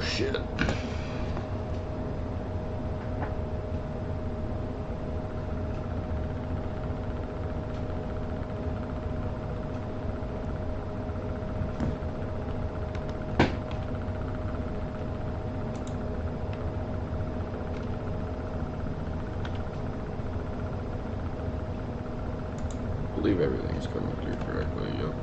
shit. I believe everything's coming through correctly, yep.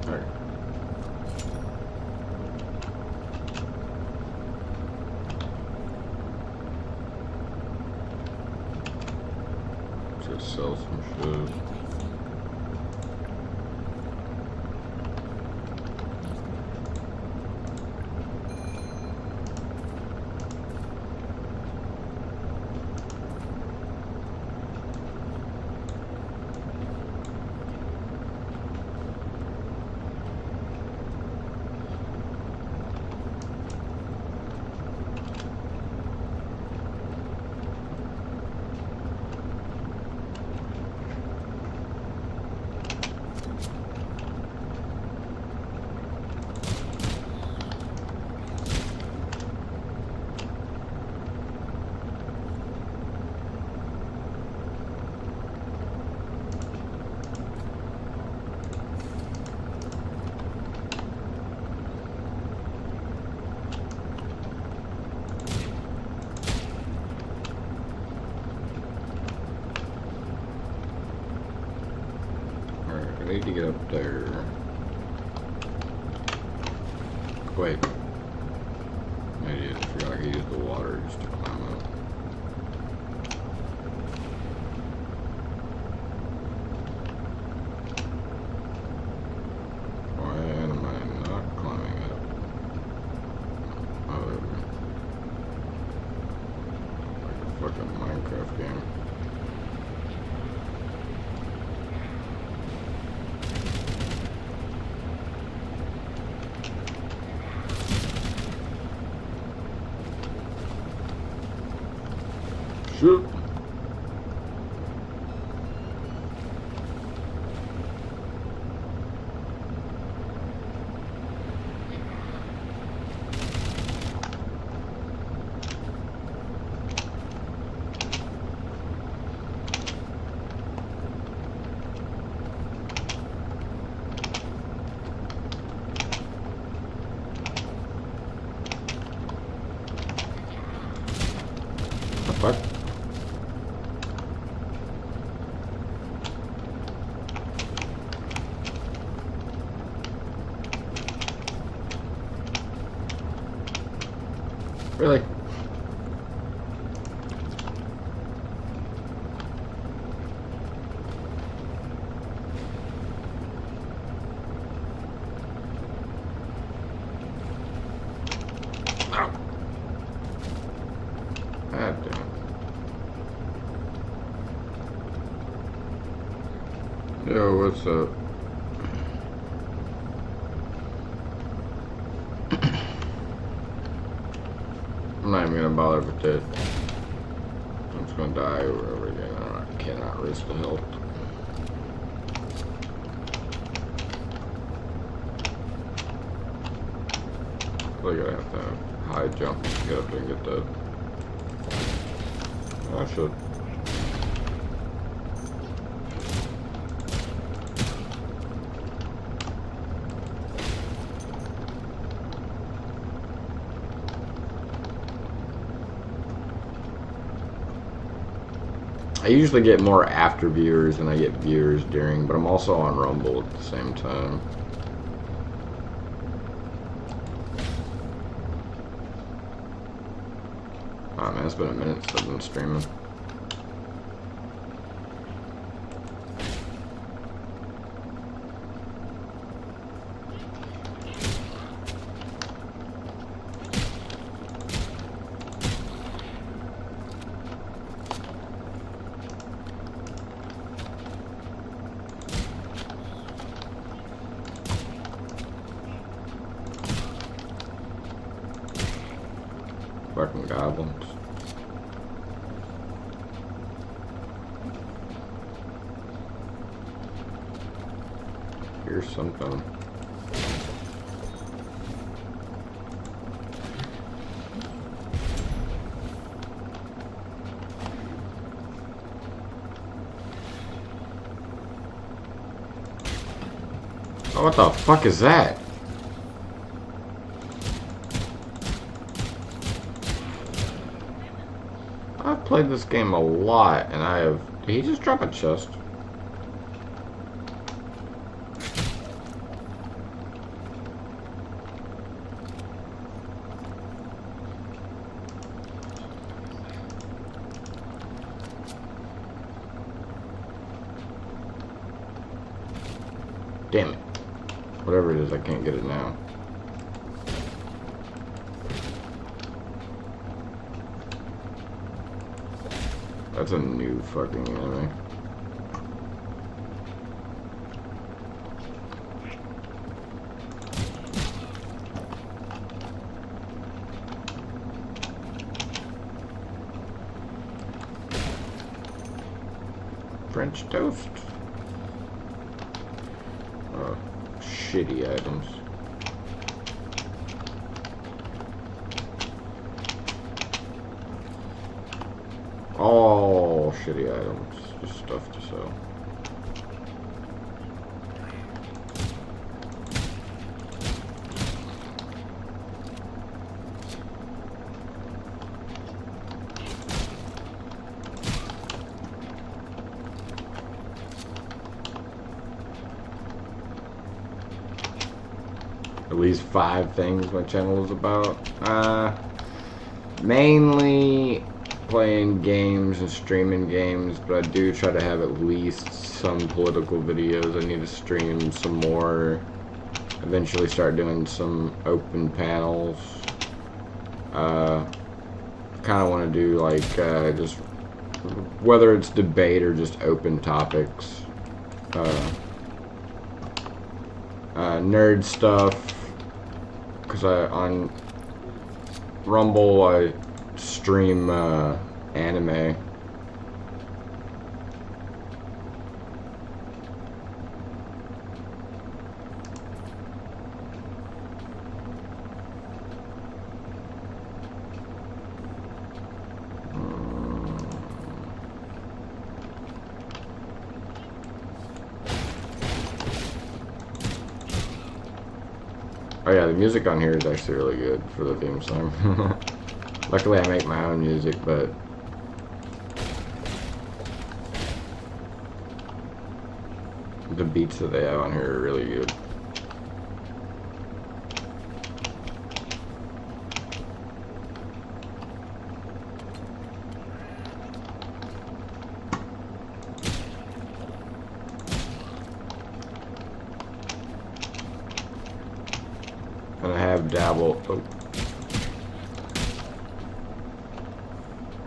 Alright. Just sell some shit. I need to get up there. Wait. I forgot I could use the water just to climb up. Why am I not climbing up? Oh, like a fucking Minecraft game. Shoot. What? Really? Ow. God damn it. Yo, what's up? I'm not even gonna bother with this. I'm just gonna die over and over again. I cannot risk the health. I feel like I have to have high jump to get up there and get that. I should. I usually get more after viewers than I get viewers during, but I'm also on Rumble at the same time. Oh man, it's been a minute since I've been streaming. fucking goblins. Here's something. Oh, what the fuck is that? I've played this game a lot, and I have... Did he just drop a chest? Damn it. Whatever it is, I can't get it now. That's a new fucking enemy. French toast. Shitty items. All shitty items. Just stuff to sell. At least 5 things my channel is about. Mainly playing games and streaming games, but I do try to have at least some political videos. I need to stream some more. Eventually start doing some open panels. Kind of want to do like just whether it's debate or just open topics. Nerd stuff. Because on Rumble I stream anime. Oh yeah, the music on here is actually really good for the theme song. Luckily I make my own music, but the beats that they have on here are really good. And I have dabbled. Oh.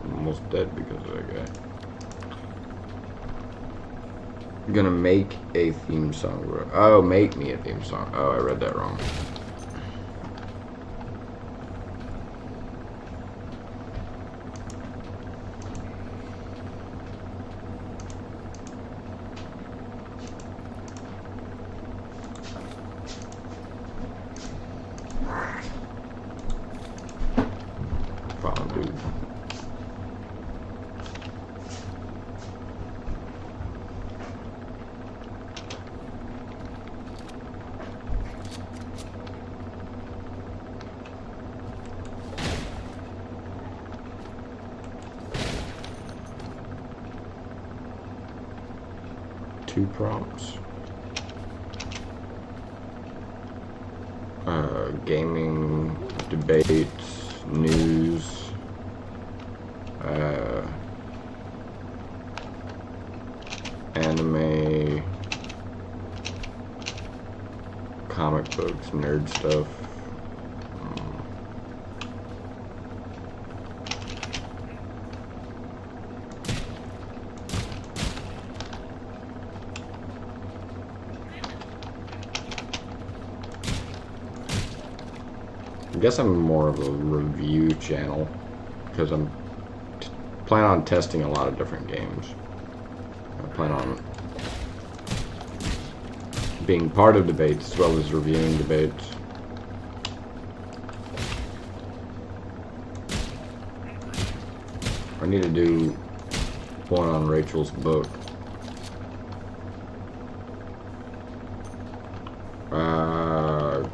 I'm almost dead because of that guy. I'm gonna make a theme song, bro. Oh, make me a theme song. Oh, I read that wrong. Dude. Two prompts. Gaming, debates, news. Anime, comic books, nerd stuff. I guess I'm more of a review channel. because I'm planning on testing a lot of different games. I plan on being part of debates as well as reviewing debates. I need to do one on Rachel's book.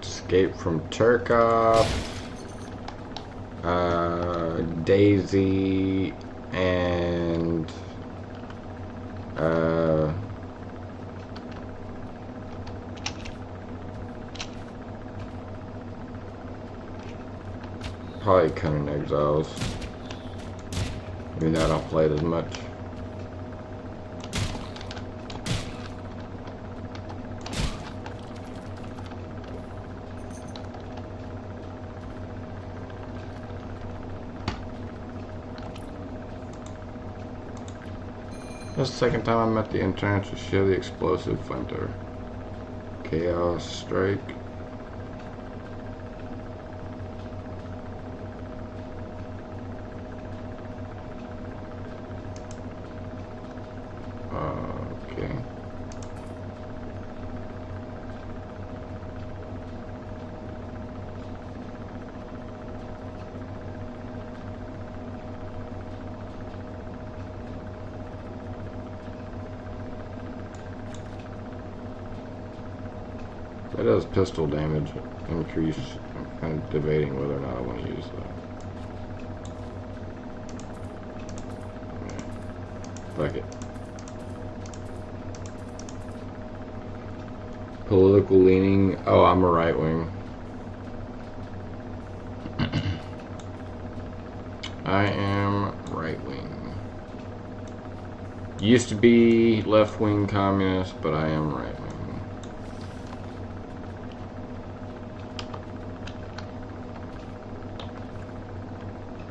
Escape from Tarkov, Daisy, and probably Cunning Exiles. Maybe that I don't play it as much. That's the second time I met the intern to share the explosive flamethrower. Chaos Strike. Okay. That does pistol damage increase. I'm kind of debating whether or not I want to use that. Fuck it. Political leaning. Oh, I'm a right wing. I am right wing. Used to be left wing communist, but I am right wing.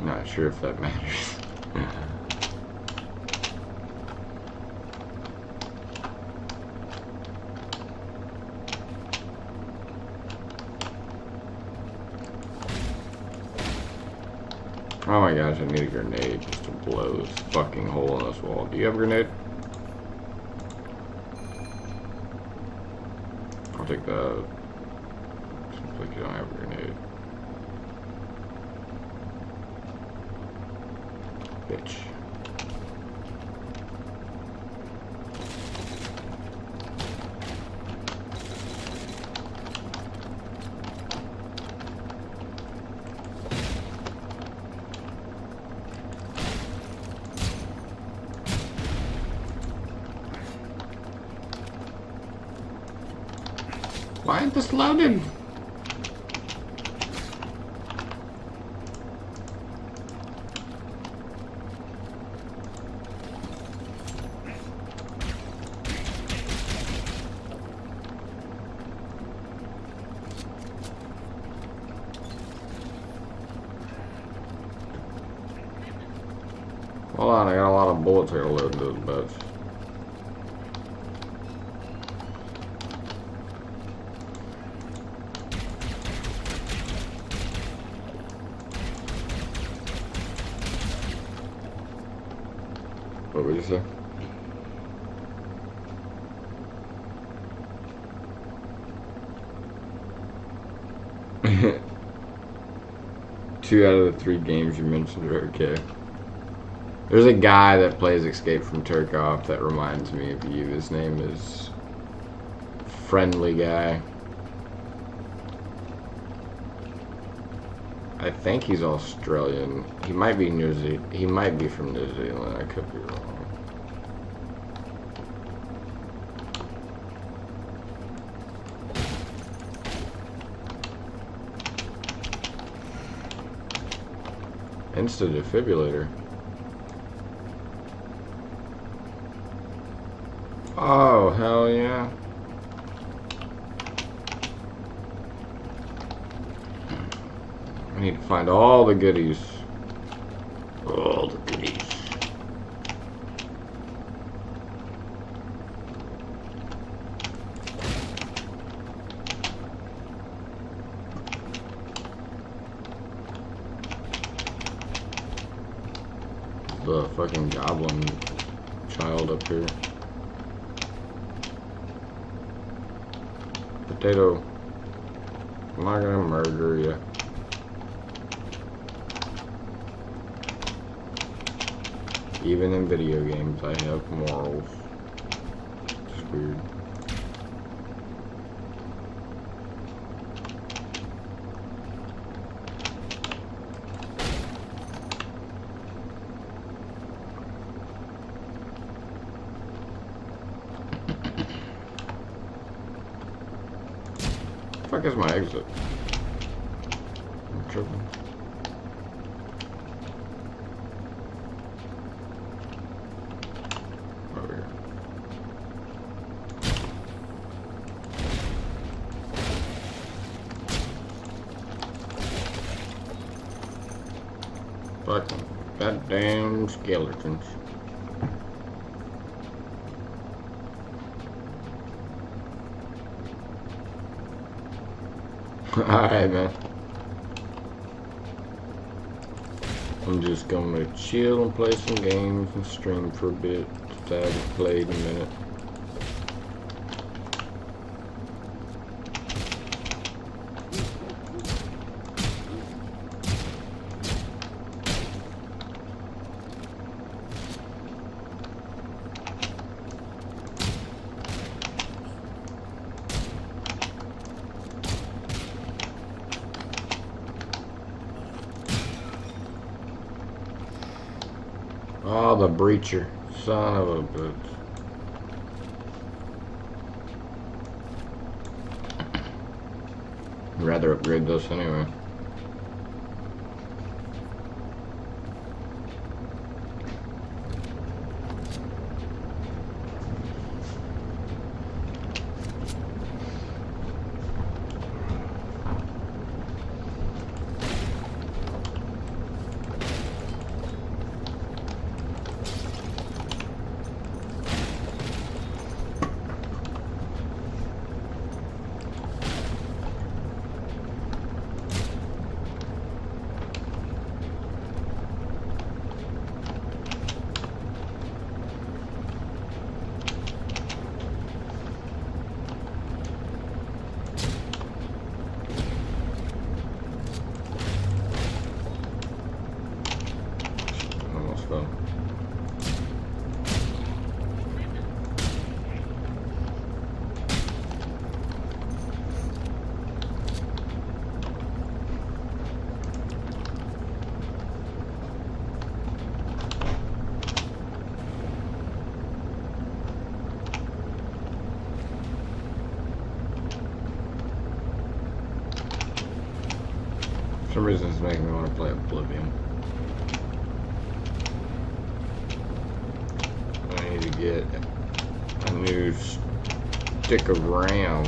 Not sure if that matters. Oh my gosh, I need a grenade just to blow this fucking hole in this wall. Do you have a grenade? I'll take that. Seems like you don't have a grenade. Bitch. Why ain't this loaded? Hold on, I got a lot of bullets here to load into this bitch. What would you say? Two out of the 3 games you mentioned are okay. There's a guy that plays Escape from Tarkov that reminds me of you. His name is Friendly Guy. I think he's Australian. He might be he might be from New Zealand. I could be wrong. Instant defibrillator. Oh, hell yeah. I need to find all the goodies. All the goodies. the fucking goblin child up here. Potato. I'm not gonna murder you. Even in video games, I have morals. It's weird. The fuck is my exit? I'm tripping. Over here. Fucking goddamn skeletons. Alright, man. I'm just gonna chill and play some games and stream for a bit. I haven't played in a minute. Oh, the breacher. Son of a bitch. I'd rather upgrade this anyway. For some reason it's making me want to play Oblivion. I need to get a new stick of RAM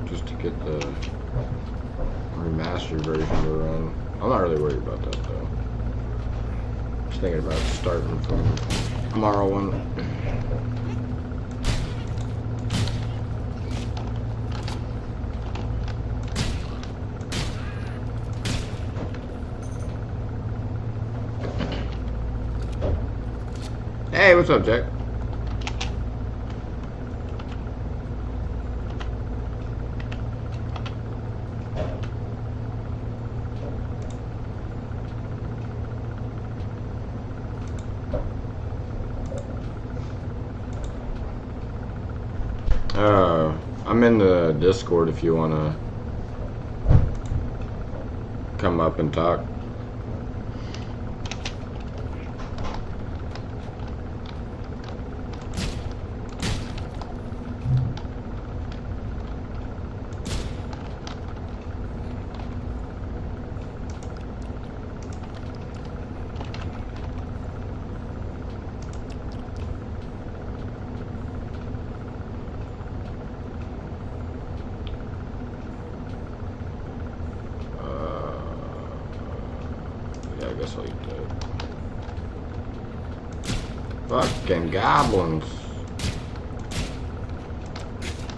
just to get the remastered version to run. I'm not really worried about that though. Just thinking about starting from Morrowind. Hey, what's up, Jack? I'm in the Discord if you want to come up and talk. I guess I'll eat that. Fucking goblins.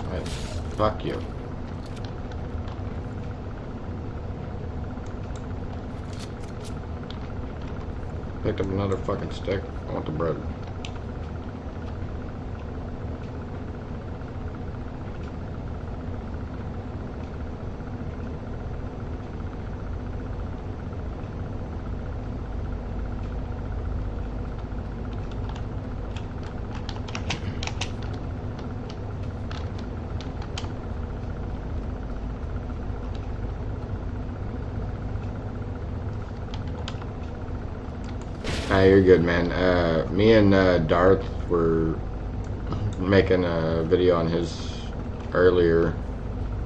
Right, fuck you. Picked up another fucking stick. I want the bread. You're good, man. Me and Darth were making a video on his earlier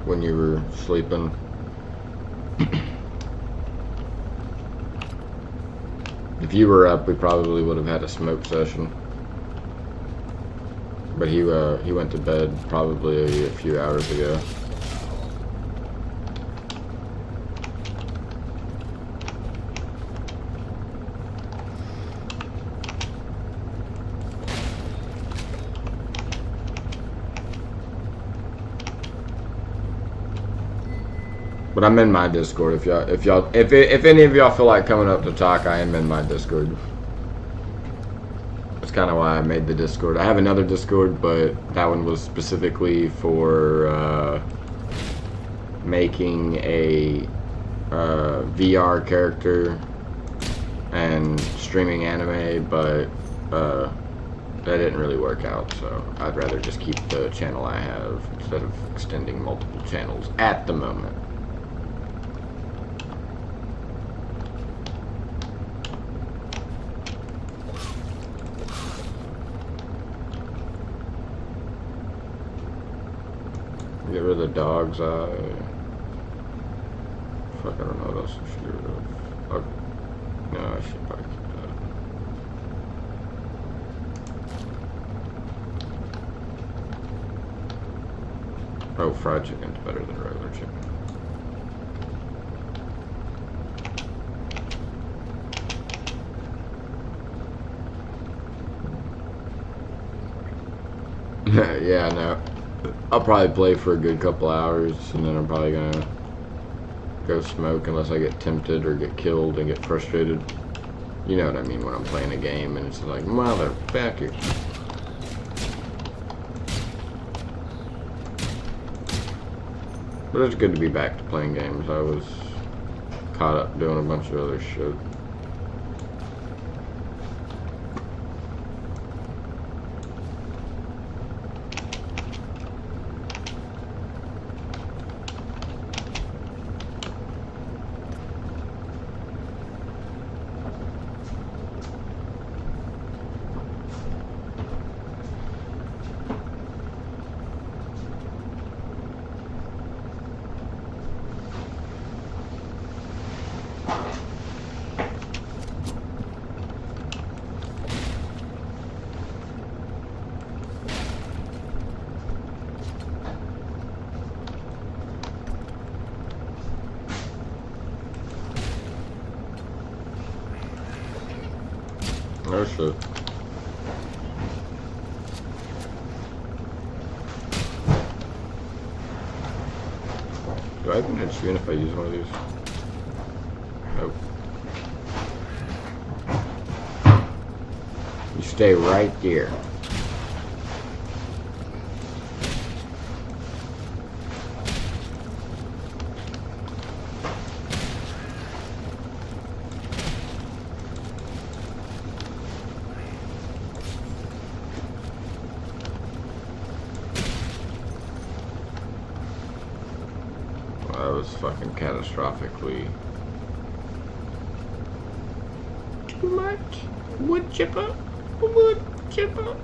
when you were sleeping. If you were up, we probably would have had a smoke session. But he went to bed probably a few hours ago. But I'm in my Discord. If any of y'all feel like coming up to talk, I am in my Discord. That's kind of why I made the Discord. I have another Discord, but that one was specifically for making a VR character and streaming anime, but that didn't really work out. So I'd rather just keep the channel I have instead of extending multiple channels at the moment. Get rid of the dog's eye. Fuck, I don't know what else I should get rid of. Oh, no, I should probably keep that. Oh, fried chicken's better than regular chicken. Yeah, no. I'll probably play for a good couple hours, and then I'm probably gonna go smoke unless I get tempted or get killed and get frustrated. You know what I mean when I'm playing a game and it's like, motherfucker. But it's good to be back to playing games. I was caught up doing a bunch of other shit. Oh shit. Do I even hit screen if I use one of these? Nope. You stay right there. That was fucking catastrophically too much. Wood chipper, wood chipper.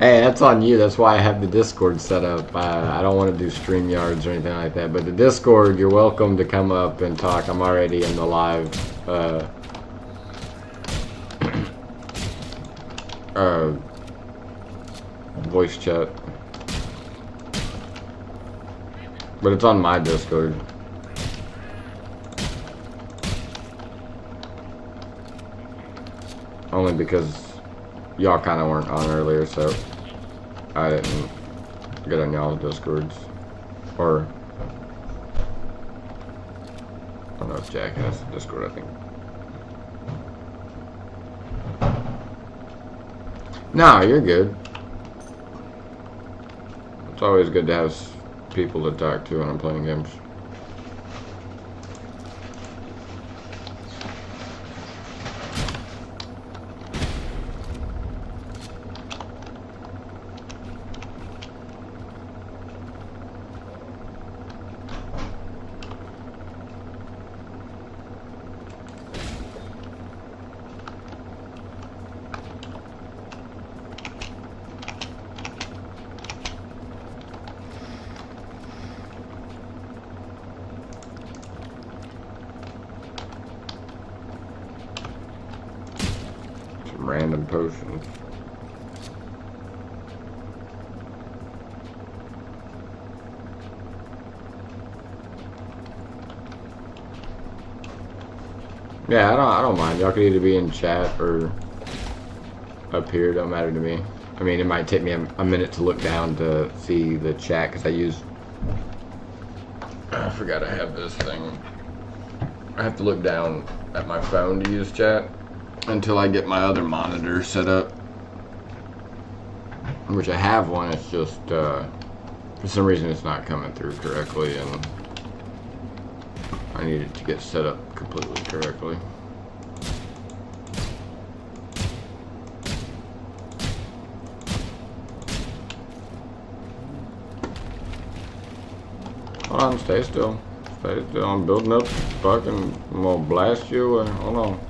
Hey, that's on you. That's why I have the Discord set up. I don't want to do StreamYards or anything like that. But the Discord, you're welcome to come up and talk. I'm already in the live voice chat. But it's on my Discord. Only because y'all kind of weren't on earlier, so I didn't get on y'all's Discords. Or, I don't know if Jack has a Discord, I think. No, you're good. It's always good to have people to talk to when I'm playing games. Random potions. Yeah, I don't mind. Y'all could either be in chat or up here. Don't matter to me. I mean, it might take me a minute to look down to see the chat because I use. I forgot I have this thing. I have to look down at my phone to use chat until I get my other monitor set up, which I have one. It's just for some reason it's not coming through correctly, and I need it to get set up completely correctly. Hold on, stay still. Stay still. I'm building up. Fucking, I'm gonna blast you. Hold on.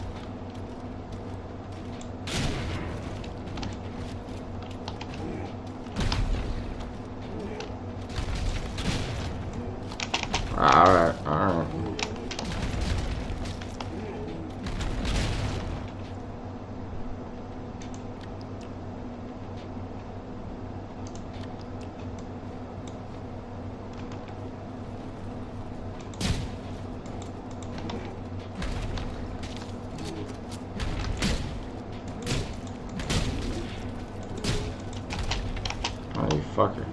Alright, alright. Oh, you fucker.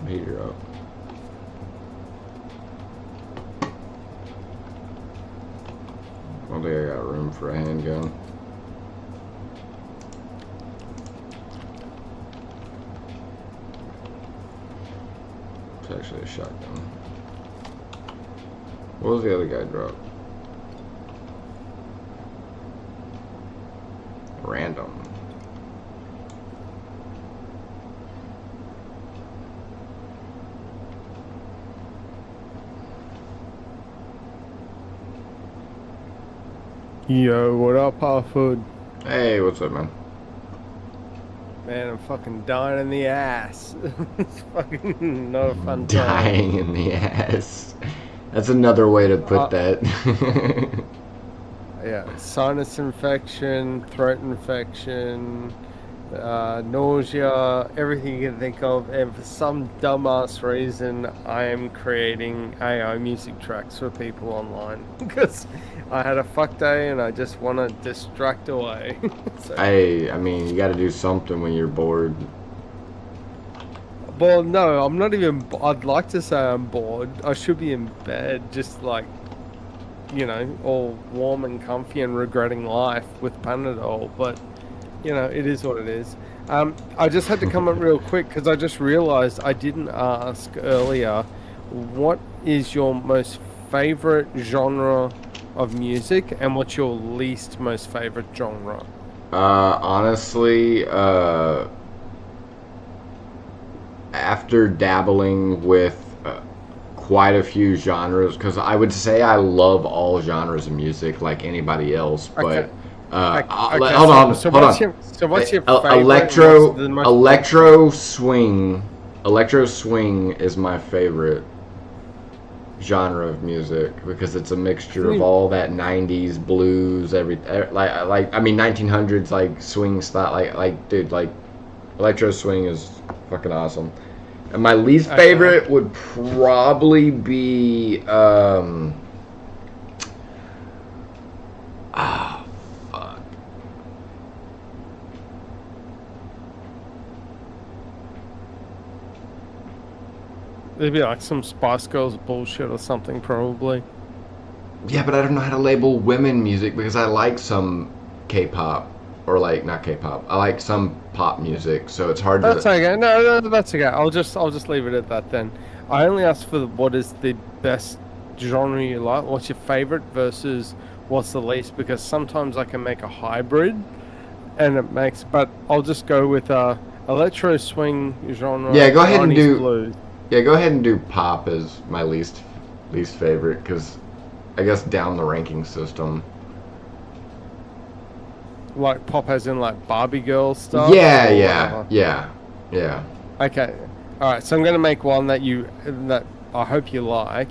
Heater up. I don't think I got room for a handgun. It's actually a shotgun. What was the other guy drop? Random. Yo, what up, Harfood? Hey, what's up, man? Man, I'm fucking dying in the ass. It's fucking not a fun time. Dying in the ass. That's another way to put that. Yeah, sinus infection, throat infection, nausea, everything you can think of. And for some dumbass reason, I am creating AI music tracks for people online because I had a fuck day and I just want to distract away. So, I mean, you got to do something when you're bored. well, no, I'm not even. I'd like to say I'm bored. I should be in bed, just like, you know, all warm and comfy and regretting life with Panadol. But, you know, it is what it is. I just had to come up real quick because I just realized I didn't ask earlier. What is your most favorite genre of music, and what's your least most favorite genre? Honestly, after dabbling with quite a few genres because I would say I love all genres of music like anybody else, but Okay. hold on, So hold what's on. your favorite? And what's the most Electro swing is my favorite genre of music because it's a mixture of all that 90s blues, like I mean 1900s like swing style, like dude, like electro swing is fucking awesome. And my least favorite would probably be fuck. It'd be like some Spice Girls bullshit or something, probably. Yeah, but I don't know how to label women music because I like some K-pop or like not K-pop. I like some pop music, so it's hard That's to. okay. No, that's okay. I'll just leave it at that then. I only asked for what is the best genre you like. What's your favorite versus what's the least? Because sometimes I can make a hybrid, and it makes. But I'll just go with electro swing genre. Yeah, go ahead and 90s do. blues. Yeah, go ahead and do pop as my least favorite because I guess down the ranking system. Like pop as in like Barbie girl stuff. Yeah, or yeah, whatever? yeah. Okay. All right. So I'm gonna make one that I hope you like,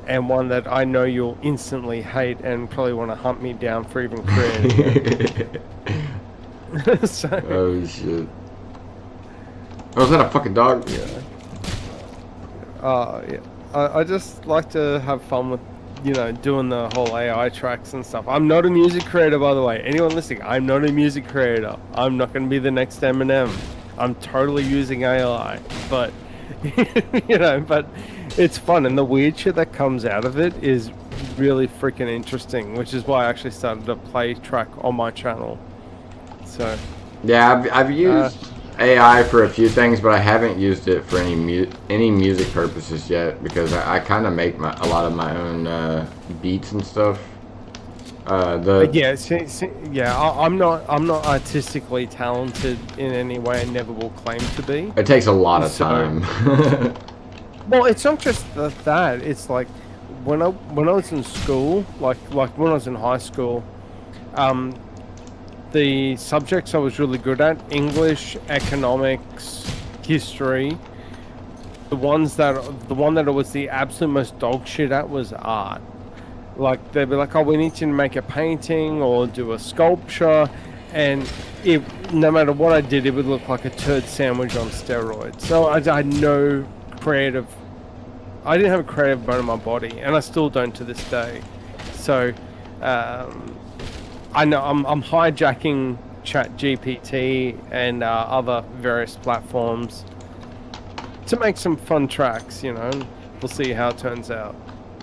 and one that I know you'll instantly hate and probably want to hunt me down for even creating it. So, Oh shit! Oh, is that a fucking dog? yeah. Yeah. I just like to have fun with, doing the whole AI tracks and stuff. I'm not a music creator, by the way. Anyone listening, I'm not a music creator. I'm not going to be the next Eminem. I'm totally using AI, but but it's fun, and the weird shit that comes out of it is really freaking interesting, which is why I actually started a play track on my channel. So Yeah, I've used AI for a few things, but I haven't used it for any music purposes yet because I kind of make a lot of my own beats and stuff. I'm not artistically talented in any way. I never will claim to be. It takes a lot of time. Well, it's not just that. It's like when I was in school, like when I was in high school, the subjects I was really good at: English, economics, history. The one that I was the absolute most dog shit at was art. Like they'd be like, "Oh, we need you to make a painting or do a sculpture," and no matter what I did, it would look like a turd sandwich on steroids. So I had no creative. I didn't have a creative bone in my body, and I still don't to this day. So I know I'm hijacking ChatGPT and other various platforms to make some fun tracks. We'll see how it turns out.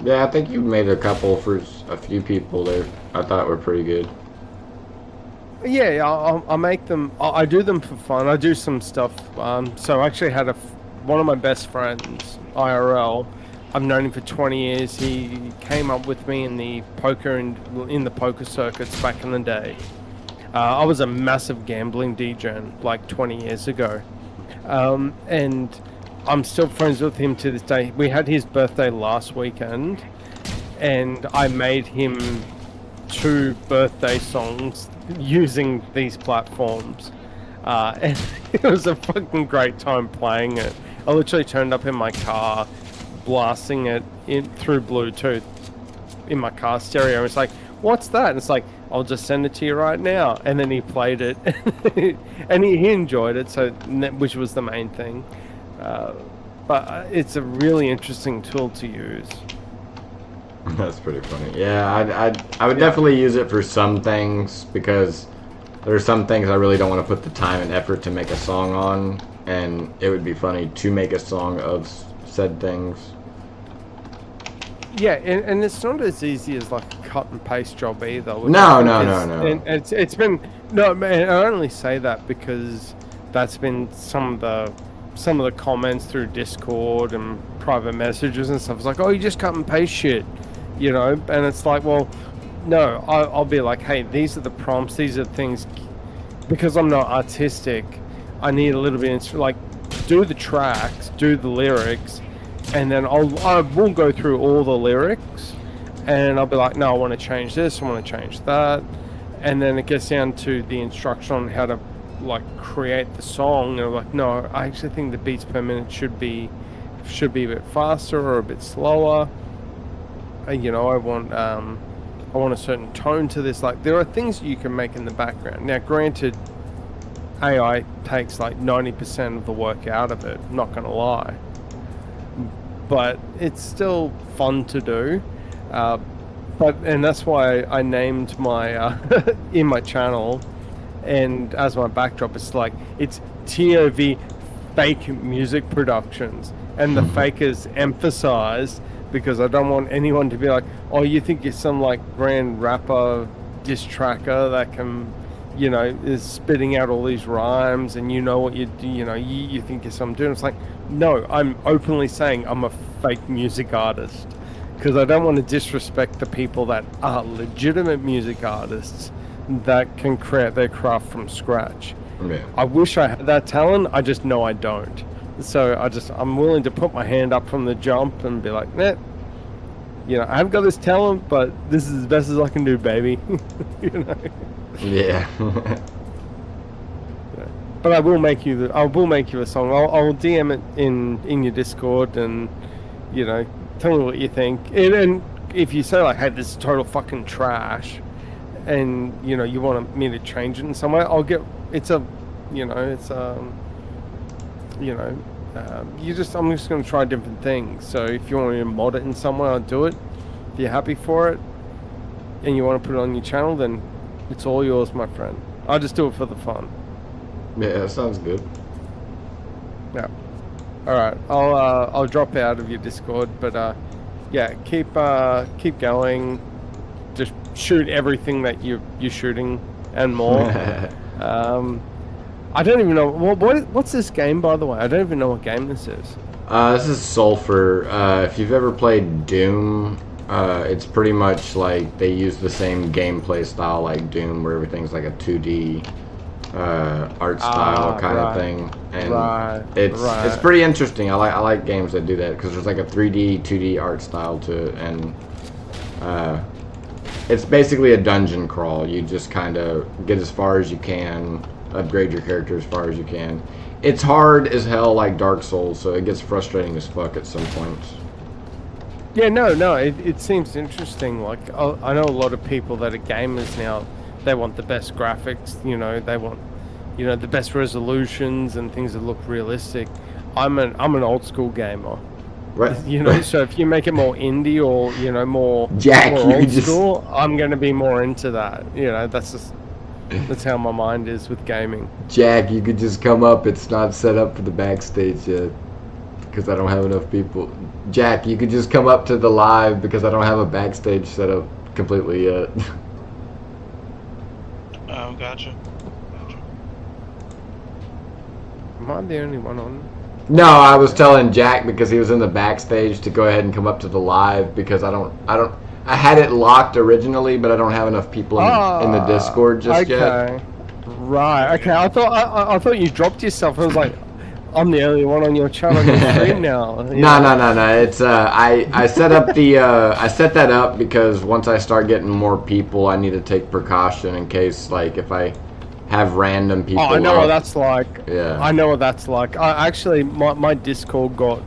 Yeah, I think you made a couple for a few people there. I thought were pretty good. Yeah, I make them. I do them for fun. I do some stuff. So I actually had one of my best friends, IRL. I've known him for 20 years. He came up with me in the poker circuits back in the day. I was a massive gambling degen like 20 years ago, and I'm still friends with him to this day. We had his birthday last weekend, and I made him 2 birthday songs using these platforms. And it was a fucking great time playing it. I literally turned up in my car, blasting it through Bluetooth in my car stereo. It's like, what's that? And it's like, I'll just send it to you right now. And then he played it, and he enjoyed it, which was the main thing. But it's a really interesting tool to use. That's pretty funny. Yeah, I would definitely use it for some things because there are some things I really don't want to put the time and effort to make a song on, and it would be funny to make a song of said things. Yeah, and it's not as easy as like a cut and paste job either. No. And it's been no, man. I only say that because that's been some of the comments through Discord and private messages and stuff. It's like, oh, you just cut and paste shit, and it's like, well, no, I'll be like, hey, these are the prompts, these are things, because I'm not artistic, I need a little bit of, like, do the tracks, do the lyrics, and then I will go through all the lyrics, and I'll be like, no, I want to change this, I want to change that, and then it gets down to the instruction on how to like create the song, and I'm like, no, I actually think the beats per minute should be a bit faster or a bit slower. You know, I want a certain tone to this. Like, there are things you can make in the background. Now, granted, AI takes like 90% of the work out of it, not gonna lie, but it's still fun to do. And that's why I named my in my channel, and as my backdrop, it's TOV fake music productions, and the fake is emphasized because I don't want anyone to be like, oh, you think you're some like grand rapper diss tracker that can, you know, is spitting out all these rhymes, and you know what you do, you know, you think you're some dude. It's like, no, I'm openly saying I'm a fake music artist, because I don't want to disrespect the people that are legitimate music artists that can create their craft from scratch. Yeah. I wish I had that talent, I just know I don't. So I'm willing to put my hand up from the jump and be like, nah, you know, I haven't got this talent, but this is as best as I can do, baby. You know? Yeah. But I will make you a song. I'll DM it in your Discord, and you know, tell me what you think. And if you say like, hey, this is total fucking trash, and you know, you want me to change it in some way, I'm just going to try different things. So if you want me to mod it in some way, I'll do it. If you're happy for it and you want to put it on your channel, then it's all yours, my friend. I'll just do it for the fun. Yeah, that sounds good. Yeah. All right. I'll drop out of your Discord, but yeah, keep going. Just shoot everything that you're shooting and more. I don't even know what's this game, by the way. I don't even know what game this is. This is Sulfur. If you've ever played Doom, it's pretty much like they use the same gameplay style like Doom, where everything's like a 2D art style kind of thing, and it's pretty interesting. I like games that do that, because there's like a 3D, 2D art style to it, and it's basically a dungeon crawl. You just kind of get as far as you can, upgrade your character as far as you can. It's hard as hell, like Dark Souls, so it gets frustrating as fuck at some points. Yeah, no, it seems interesting. Like, I know a lot of people that are gamers now, they want the best graphics, you know, they want, you know, the best resolutions and things that look realistic. I'm an old school gamer. Right. You know, so if you make it more indie or, you know, more old school, I'm going to be more into that. You know, that's how my mind is with gaming. Jack, you could just come up. It's not set up for the backstage yet, because I don't have enough people. Jack, you could just come up to the live, because I don't have a backstage set up completely yet. Oh, gotcha. Am I the only one on? No, I was telling Jack, because he was in the backstage, to go ahead and come up to the live, because I had it locked originally, but I don't have enough people in the Discord just yet. Right. Okay. I thought you dropped yourself. I was like, I'm the only one on your channel on your stream now. No. It's I set up the I set that up because once I start getting more people, I need to take precaution in case, like, if I have random people. Oh, I know what that's like. Yeah. I know what that's like. Actually, my Discord got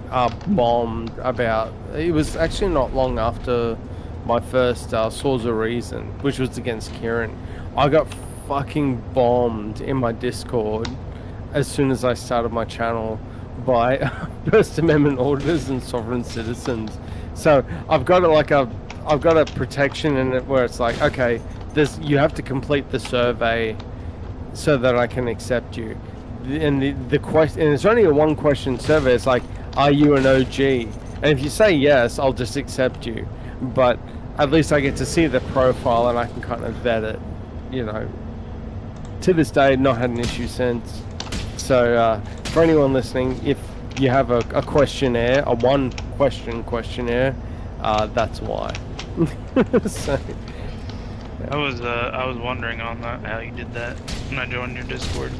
bombed about. It was actually not long after my first Swords of Reason, which was against Kieran. I got fucking bombed in my Discord as soon as I started my channel by First Amendment auditors and sovereign citizens. So I've got a protection in it where it's like, okay, you have to complete the survey so that I can accept you. And the question, and it's only a one question survey. It's like, are you an OG? And if you say yes, I'll just accept you. But at least I get to see the profile and I can kind of vet it, you know. To this day, not had an issue since. So for anyone listening, if you have a questionnaire, a one question questionnaire, that's why. So, I was wondering on that, how you did that when I joined your Discord.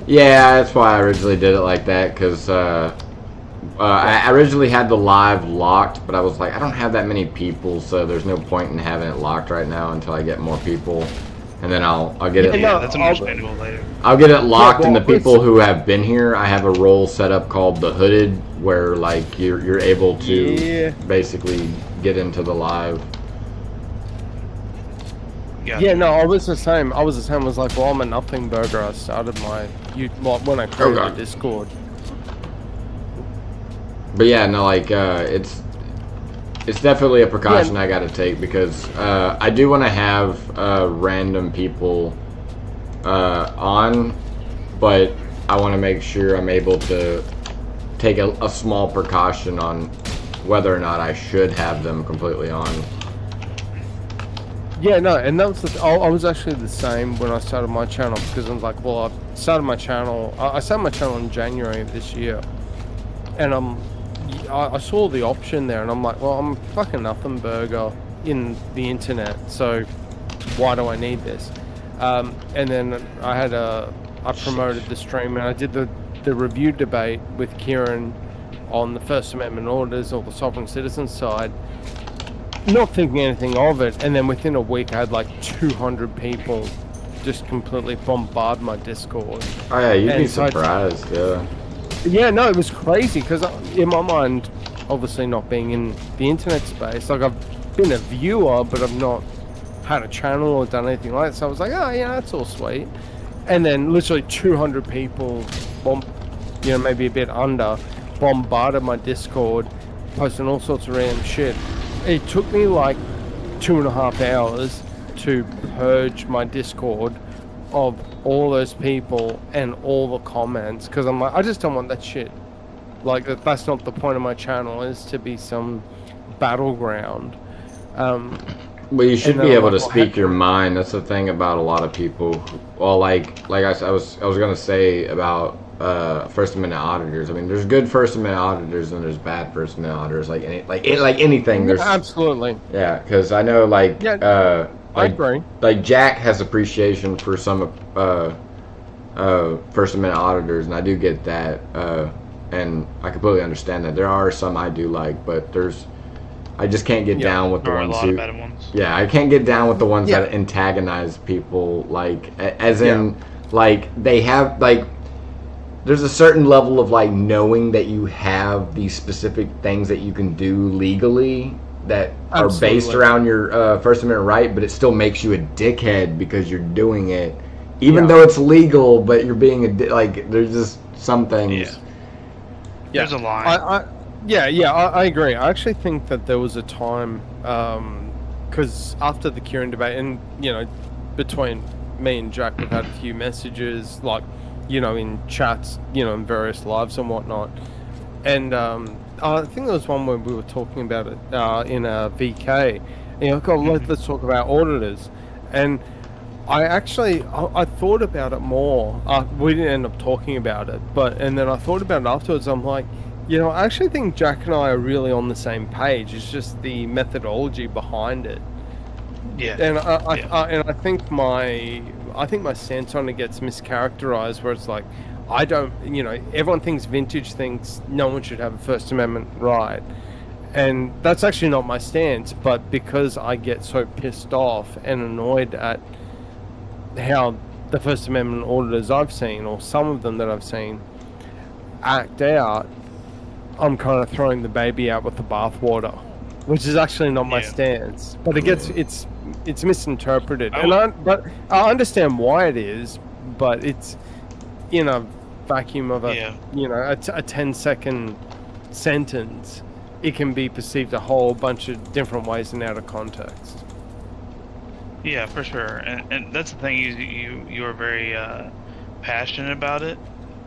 Yeah, that's why I originally did it like that, because I originally had the live locked, but I was like, I don't have that many people, so there's no point in having it locked right now until I get more people, and then I'll get it. Yeah, that's understandable later. I'll get it locked, Yeah, and the well, people who have been here, I have a role set up called the Hooded, where like you're able to basically get into the live. Yeah, no, I was the same. I was like, well, I'm a nothing burger. I started when I created the Discord. But yeah, no, like it's definitely a precaution I got to take because I do want to have random people on, but I want to make sure I'm able to take a small precaution on whether or not I should have them completely on. Yeah, no, and that was I was actually the same when I started my channel because I'm like, well, I started my channel in January of this year, and I saw the option there, and I'm like, well, I'm a fucking nothing burger in the internet, so why do I need this? And then I promoted the stream, and I did the review debate with Kieran on the First Amendment orders or the sovereign citizen side, not thinking anything of it, and then within a week I had like 200 people just completely bombard my Discord. Oh yeah, you'd be surprised, yeah. Yeah, no, it was crazy because in my mind, obviously not being in the internet space, like I've been a viewer, but I've not had a channel or done anything like that. So I was like, oh yeah, that's all sweet. And then literally 200 people, maybe a bit under, bombarded my Discord, posting all sorts of random shit. It took me like 2.5 hours to purge my Discord of all those people and all the comments because I'm like, I just don't want that shit. Like that's not the point of my channel, is to be some battleground. Well, you should be able to speak your mind. That's the thing about a lot of people. Well, like I was gonna say about First Amendment auditors. I mean, there's good First Amendment auditors and there's bad First Amendment auditors. Like anything. There's absolutely. Yeah, because I know I agree. Like Jack has appreciation for some First Amendment auditors, and I do get that, and I completely understand that. There are some I do like, but I just can't get down with the ones who. Yeah, I can't get down with the ones that antagonize people. Like, as in, like they have like. There's a certain level of like knowing that you have these specific things that you can do legally that are based around your First Amendment right, but it still makes you a dickhead because you're doing it, even though it's legal. But you're being like, there's just some things. There's a line. I agree. I actually think that there was a time, because after the Kieran debate, and between me and Jack, we've had a few messages, like, in chats, in various lives and whatnot, and I think there was one where we were talking about it in a VK. Let's talk about auditors, and I thought about it more. We didn't end up talking about it, and then I thought about it afterwards. I'm like, I actually think Jack and I are really on the same page. It's just the methodology behind it. Yeah. And I think my stance on it gets mischaracterized, where it's like, I don't, everyone thinks Vintage thinks no one should have a First Amendment right. And that's actually not my stance, but because I get so pissed off and annoyed at how the First Amendment auditors I've seen, or some of them that I've seen, act out, I'm kind of throwing the baby out with the bathwater, which is actually not my stance. But it's misinterpreted, but I understand why it is, but it's in a vacuum of a 10-second sentence, it can be perceived a whole bunch of different ways and out of context. Yeah, for sure, and that's the thing. You are very passionate about it,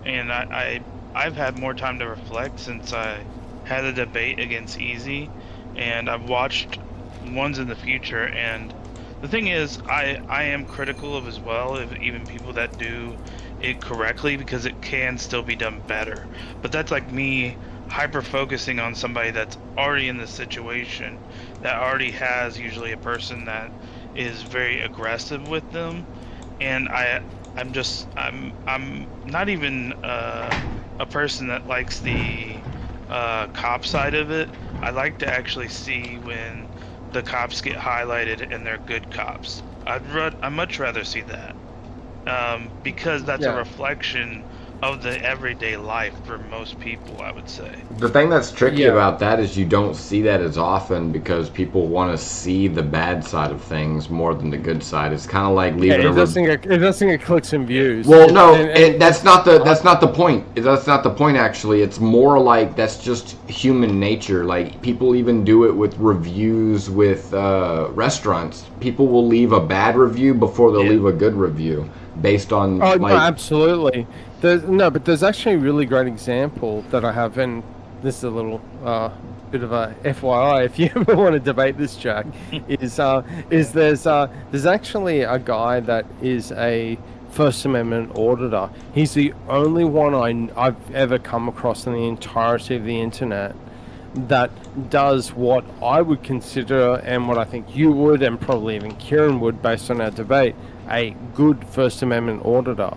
and I've had more time to reflect since I had a debate against Easy, and I've watched ones in the future, and the thing is, I am critical of as well, of even people that do it correctly, because it can still be done better. But that's like me hyper focusing on somebody that's already in the situation, that already has usually a person that is very aggressive with them, and I'm not even a person that likes the cop side of it. I like to actually see when the cops get highlighted and they're good cops. I'd much rather see that, because that's a reflection of the everyday life for most people, I would say. The thing that's tricky about that is you don't see that as often because people want to see the bad side of things more than the good side. It's kind of like leaving it doesn't get clicks and views. Well, no, that's not the point. That's not the point. Actually, it's more like that's just human nature. Like people even do it with reviews with restaurants. People will leave a bad review before they'll leave a good review based on. Oh, no, absolutely. But there's actually a really great example that I have, and this is a little bit of a FYI if you ever want to debate this, Jack. is there's actually a guy that is a First Amendment auditor. He's the only one I've ever come across in the entirety of the internet that does what I would consider, and what I think you would, and probably even Kieran would, based on our debate, a good First Amendment auditor.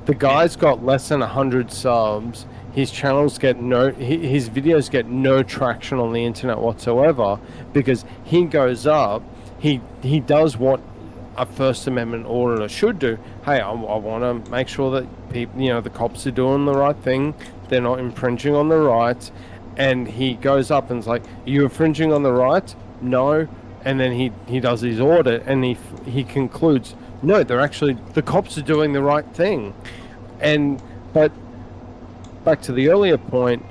The guy's got less than 100 subs. His channels get his videos get no traction on the internet whatsoever because he goes up, he does what a First Amendment auditor should do. Hey, I want to make sure that people, the cops are doing the right thing. They're not infringing on the rights. And he goes up and is like, "Are you infringing on the rights?" No. And then he does his audit and he concludes, no, the cops are doing the right thing. But back to the earlier point,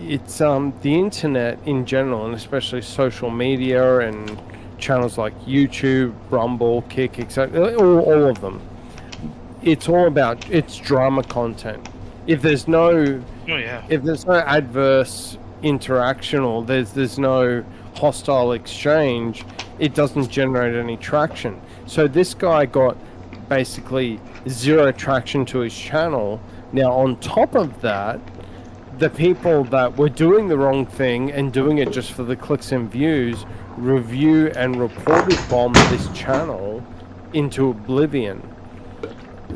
it's the internet in general, and especially social media and channels like YouTube, Rumble, Kick, etc. All of them. It's drama content. If there's no adverse interaction or there's no hostile exchange, it doesn't generate any traction. So this guy got basically zero traction to his channel. Now on top of that, the people that were doing the wrong thing and doing it just for the clicks and views review and reported bomb this channel into oblivion.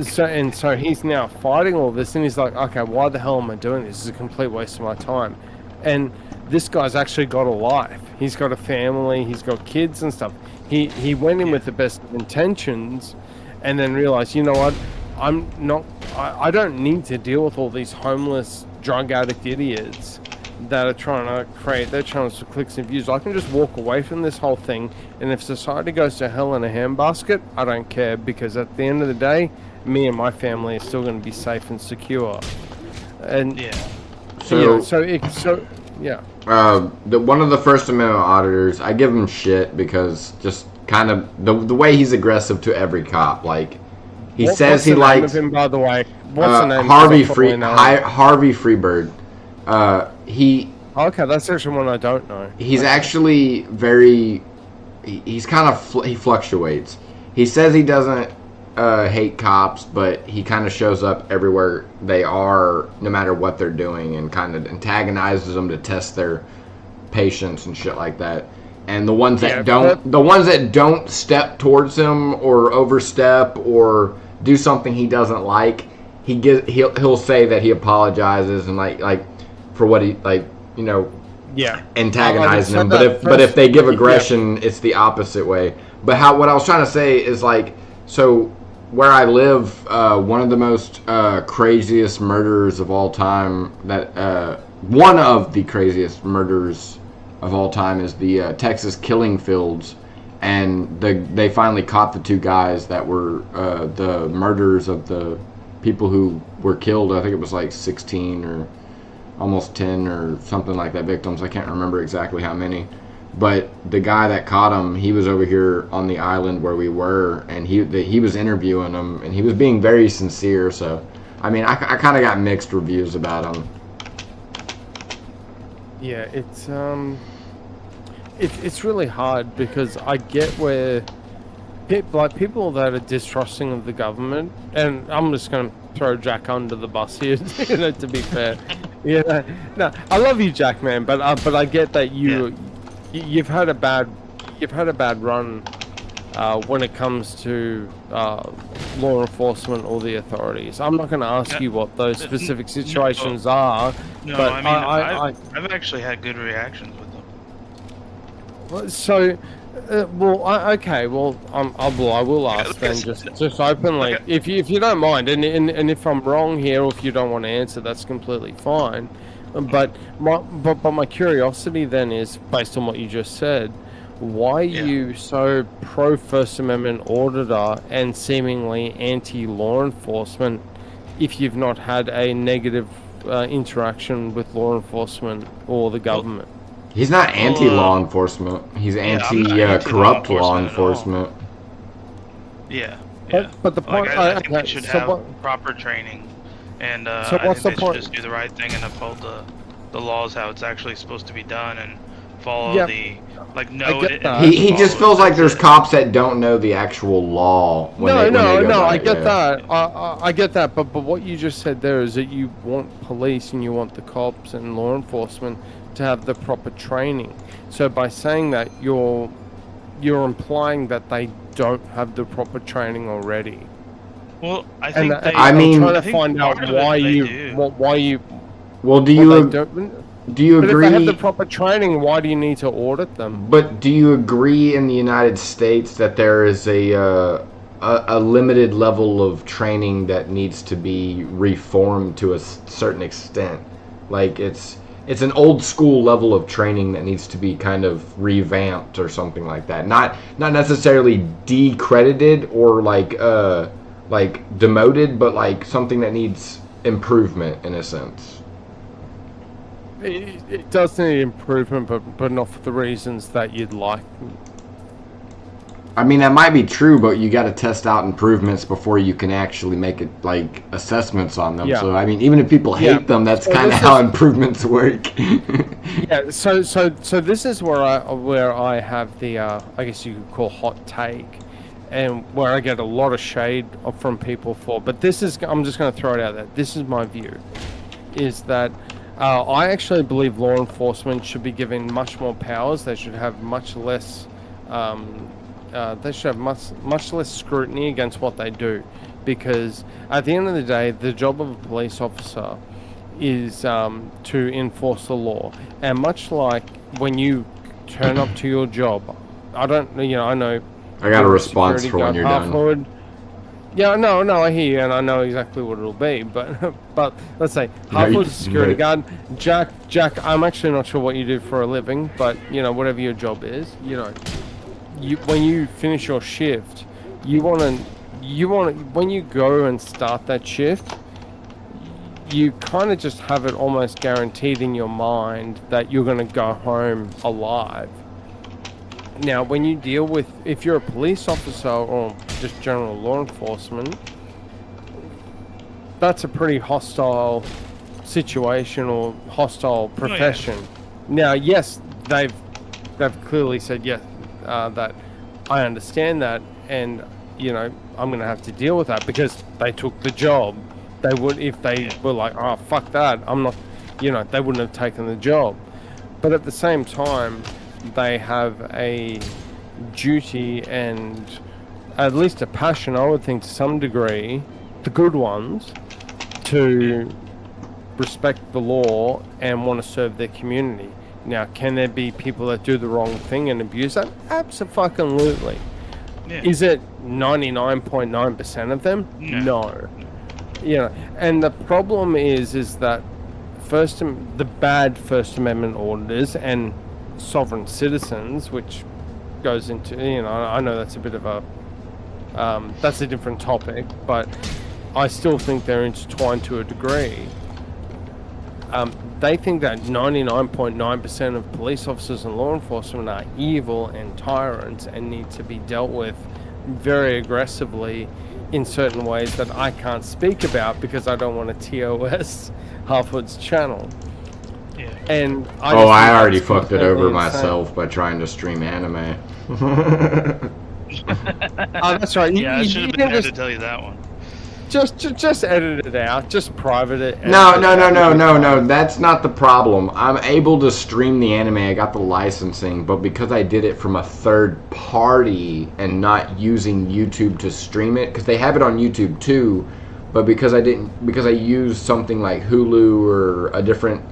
So he's now fighting all this, and he's like, okay, why the hell am I doing this? This is a complete waste of my time. And this guy's actually got a life. He's got a family, he's got kids and stuff. He went in with the best of intentions and then realized, you know what, I don't need to deal with all these homeless, drug addict idiots that are trying to create their channels for clicks and views. I can just walk away from this whole thing, and if society goes to hell in a handbasket, I don't care, because at the end of the day, me and my family are still going to be safe and secure. And one of the First Amendment auditors, I give him shit because just kind of the way he's aggressive to every cop. Like he says he likes him, by the way. What's the name? Harvey Freebird. Okay, that's actually one I don't know. He's actually very. He's kind of he fluctuates. He says he doesn't hate cops, but he kind of shows up everywhere they are, no matter what they're doing, and kind of antagonizes them to test their patience and shit like that. And the ones that don't step towards him or overstep or do something he doesn't like, he'll say that he apologizes and like for what he antagonizing them. But if they give aggression, it's the opposite way. But what I was trying to say is like, so where I live, one of the most craziest murderers of all time, one of the craziest murderers of all time is the Texas killing fields, and they finally caught the two guys that were the murderers of the people who were killed. I think it was like 16 or almost 10 or something like that victims. I can't remember exactly how many. But the guy that caught him, he was over here on the island where we were, and he was interviewing him, and he was being very sincere. So, I mean, I kind of got mixed reviews about him. Yeah, it's really hard because I get where people that are distrusting of the government, and I'm just going to throw Jack under the bus here, to be fair. No, I love you, Jack, man, but I get that you've had a bad run when it comes to law enforcement or the authorities. I'm not going to ask you what those specific situations are, No, but I mean, I've actually had good reactions with them. so, okay. Well, I will ask then, just openly, Okay. if you don't mind, and if I'm wrong here, or if you don't want to answer, that's completely fine. But my curiosity then is, based on what you just said, why are you so pro First Amendment auditor and seemingly anti law enforcement if you've not had a negative interaction with law enforcement or the government? He's not anti-law enforcement. He's anti-corrupt law enforcement. Yeah. But the point, I think they should have proper training, and so I what's think the they point? should just do the right thing and uphold the laws how it's actually supposed to be done, and follow the He just feels like there's cops that don't know the actual law. I get that. I get that. But what you just said there is that you want police and you want the cops and law enforcement to have the proper training. So by saying that, you're implying that they don't have the proper training already. Well, I think I'm trying to find out why you. Well, do you agree? But if they have the proper training, why do you need to audit them? But do you agree in the United States that there is a limited level of training that needs to be reformed to a certain extent? Like it's an old school level of training that needs to be kind of revamped or something like that. Not necessarily decredited or like demoted, but like something that needs improvement in a sense. It does need improvement, but not for the reasons that you'd like. I mean, that might be true, but you got to test out improvements before you can actually make it like assessments on them. Yeah. So I mean, even if people hate them, that's kind of how improvements work. Yeah. So this is where I have the I guess you could call hot take, and where I get a lot of shade from people for. But this is, I'm just going to throw it out there. This is my view, is that I actually believe law enforcement should be given much more powers. They should have much less. They should have much less scrutiny against what they do, because at the end of the day, the job of a police officer is to enforce the law. And much like when you turn up to your job, I know. I got a response for when you're done. Yeah, no, I hear you, and I know exactly what it'll be. But let's say Halfwood's security guard, Jack. I'm actually not sure what you do for a living, but whatever your job is, when you finish your shift, you want to when you go and start that shift, you kind of just have it almost guaranteed in your mind that you're going to go home alive. Now, when you deal with, if you're a police officer or just general law enforcement, that's a pretty hostile situation or hostile profession. Now, yes, they've clearly said yes, that I understand that, and I'm going to have to deal with that because they took the job. They would, if they were like, oh fuck that, I'm not, they wouldn't have taken the job. But at the same time, they have a duty and at least a passion, I would think, to some degree, the good ones, to respect the law and want to serve their community. Now, can there be people that do the wrong thing and abuse that? Absolutely. Yeah. Is it 99.9% of them? No. And the problem is that the bad First Amendment auditors and sovereign citizens, which goes into, I know that's a bit of a that's a different topic, but I still think they're intertwined to a degree. They think that 99.9% of police officers and law enforcement are evil and tyrants and need to be dealt with very aggressively in certain ways that I can't speak about because I don't want to TOS Halfwood's channel. Yeah. And I already fucked it over myself by trying to stream anime. Oh, that's right. Yeah, I should have been there to tell you that one. just edit it out. Just private it. No. That's not the problem. I'm able to stream the anime. I got the licensing, but because I did it from a third party and not using YouTube to stream it, because they have it on YouTube too, but because I used something like Hulu or a different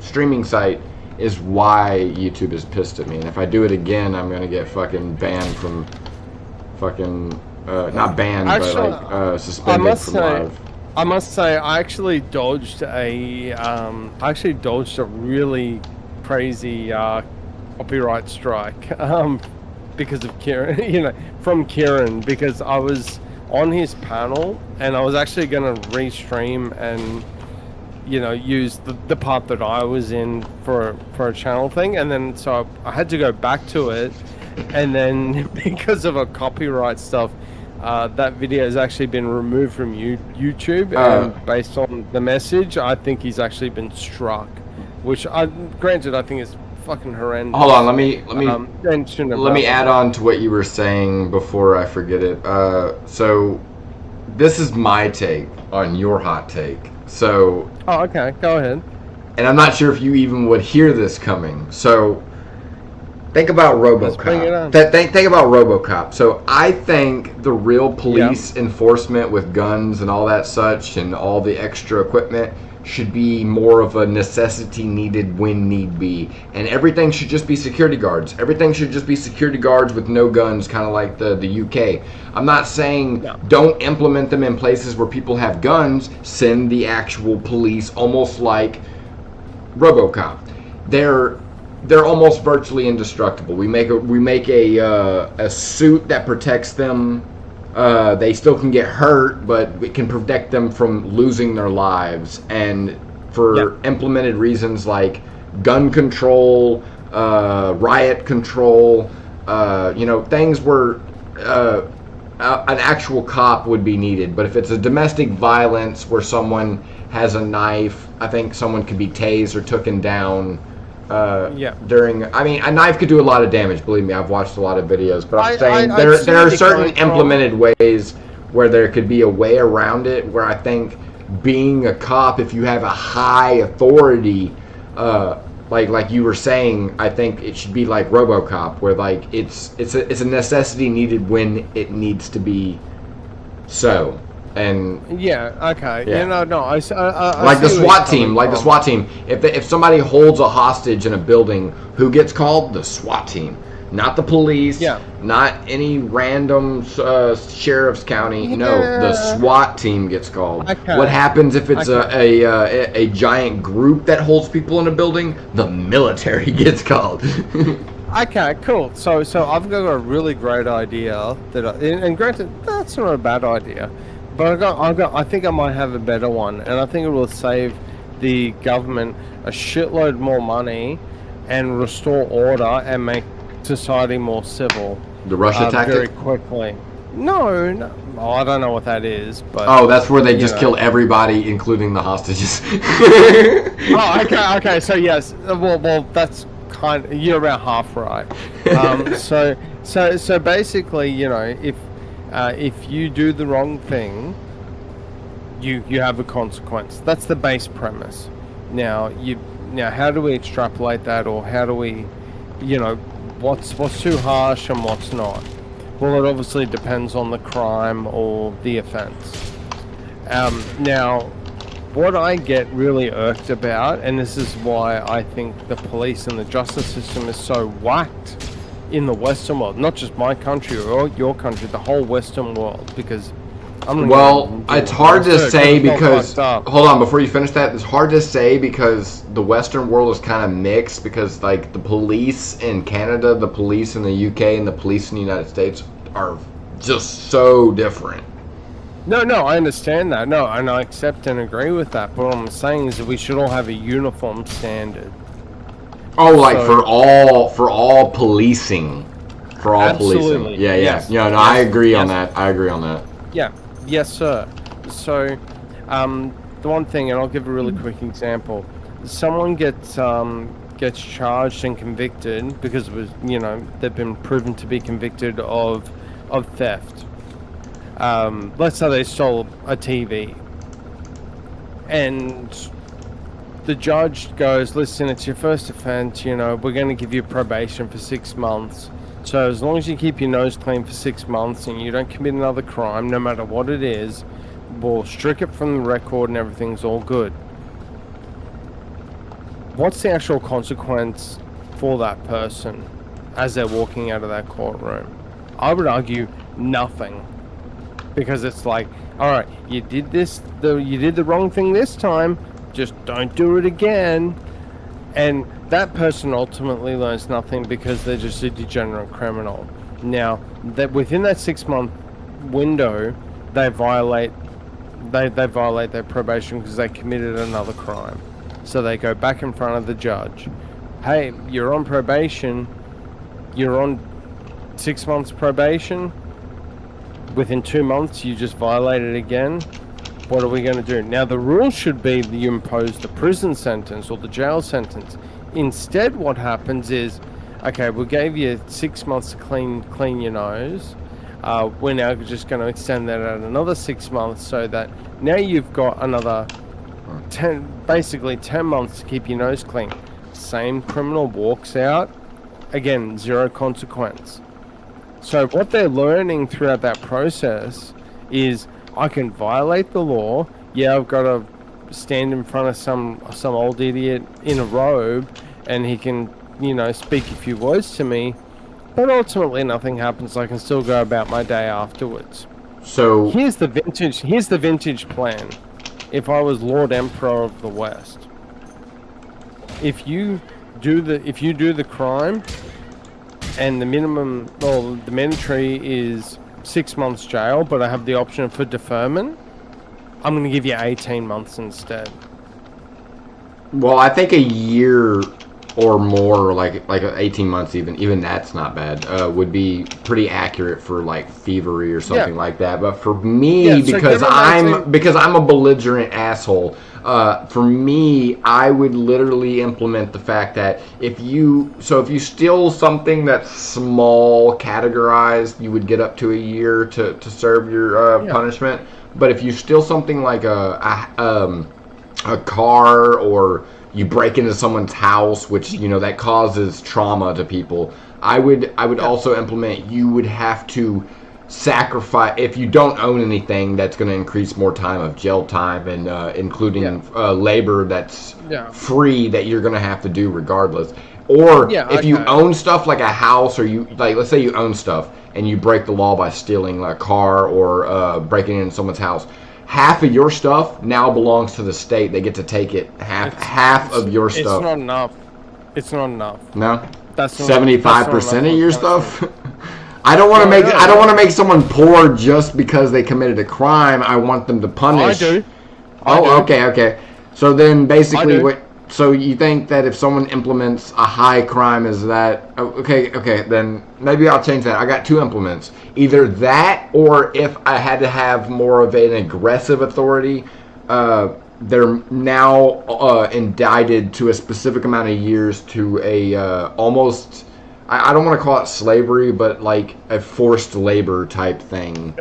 streaming site, is why YouTube is pissed at me. And if I do it again, I'm gonna get fucking banned from fucking. Not banned, Actually, but suspended from live. I must say, I actually dodged a really crazy copyright strike because of Kieran, from Kieran, because I was on his panel and I was actually going to restream and use the part that I was in for a channel thing, and then so I had to go back to it, and then because of a copyright stuff, that video has actually been removed from YouTube, and based on the message, I think he's actually been struck, which granted I think is fucking horrendous. Hold on, let me add on to what you were saying before I forget it. So this is my take on your hot take. So. Oh, okay. Go ahead. And I'm not sure if you even would hear this coming. So think about RoboCop. Think about RoboCop. So I think the real police enforcement with guns and all that such and all the extra equipment should be more of a necessity needed when need be. And everything should just be security guards. Everything should just be security guards with no guns, kind of like the UK. I'm not saying don't implement them in places where people have guns. Send the actual police, almost like RoboCop. They're almost virtually indestructible. We make a suit that protects them. They still can get hurt, but it can protect them from losing their lives. And for implemented reasons like gun control, riot control, things where an actual cop would be needed. But if it's a domestic violence where someone has a knife, I think someone could be tased or taken down. A knife could do a lot of damage. Believe me, I've watched a lot of videos. But I'm saying there are certain implemented ways where there could be a way around it. Where I think being a cop, if you have a high authority, like you were saying, I think it should be like RoboCop, where like it's a necessity needed when it needs to be. So. And I like the SWAT team, the SWAT team. If somebody holds a hostage in a building, who gets called? The SWAT team, not the police. Not any random sheriff's county. No, the SWAT team gets called. What happens if it's a giant group that holds people in a building? The military gets called. Okay, cool. So I've got a really great idea and granted, that's not a bad idea. But I think I might have a better one, and I think it will save the government a shitload more money and restore order and make society more civil. The Russia tactic? Very quickly. No, I don't know what that is, but... Oh, that's where they just kill everybody, including the hostages. Okay, so yes. Well, that's you're about half right. So basically, if you do the wrong thing, you have a consequence. That's the base premise. Now how do we extrapolate that, or how do we, what's too harsh and what's not? Well, it obviously depends on the crime or the offense. Now, what I get really irked about, and this is why I think the police and the justice system is so whacked in the Western world, not just my country or your country, the whole Western world, because it's hard to say because hold on, before you finish that, it's hard to say because the Western world is kind of mixed, because like the police in Canada, the police in the UK, and the police in the United States are just so different. No, I understand that. No, and I accept and agree with that. But what I'm saying is that we should all have a uniform standard. Oh, like for all policing, policing. Yeah. Yes. I agree on that. Yeah. Yes, sir. So, the one thing, and I'll give a really quick example. Someone gets charged and convicted because it was, they've been proven to be convicted of theft. let's say they stole a TV, and the judge goes, listen, it's your first offense, you know, we're going to give you probation for 6 months. So as long as you keep your nose clean for 6 months and you don't commit another crime, no matter what it is, we'll strike it from the record and everything's all good. What's the actual consequence for that person as they're walking out of that courtroom? I would argue nothing. Because it's like, all right, you did the wrong thing this time, just don't do it again. And that person ultimately learns nothing because they're just a degenerate criminal. Now, that within that 6 month window, they violate their probation because they committed another crime. So they go back in front of the judge. Hey, you're on probation. You're on 6 months probation. Within 2 months, you just violated again. What are we going to do? Now, the rule should be that you impose the prison sentence or the jail sentence. Instead, what happens is, okay, we gave you 6 months to clean your nose. We're now just going to extend that out another 6 months so that now you've got another 10 months to keep your nose clean. Same criminal walks out. Again, zero consequence. So what they're learning throughout that process is, I can violate the law. Yeah, I've got to stand in front of some old idiot in a robe, and he can, you know, speak a few words to me. But ultimately, nothing happens. I can still go about my day afterwards. So Here's the vintage plan. If I was Lord Emperor of the West, if you do the crime, and the minimum, or the mandatory is 6 months jail, but I have the option for deferment, I'm going to give you 18 months instead. well, I think a year or more, like 18 months, even that's not bad. Would be pretty accurate for like thievery or something like that. But for me, so because given I'm a belligerent asshole. For me, I would literally implement the fact that if you steal something that's small categorized, you would get up to a year to serve your punishment. But if you steal something like a car, or you break into someone's house, which, you know, that causes trauma to people, I would also implement, you would have to sacrifice, if you don't own anything, that's going to increase more time of jail time, and including labor that's free that you're going to have to do regardless. Or if you own stuff like a house, or you, like, let's say you own stuff and you break the law by stealing a car or breaking into someone's house, half of your stuff now belongs to the state. They get to take it. Half of your stuff. It's not enough. It's not enough. No. That's 75% of your stuff. I don't want to make someone poor just because they committed a crime. I want them to punish. I do. Okay. So then basically so you think that if someone implements a high crime, is that okay, then maybe I'll change that. I got two implements. Either that, or if I had to have more of an aggressive authority, they're now indicted to a specific amount of years to a almost, I don't want to call it slavery, but like a forced labor type thing.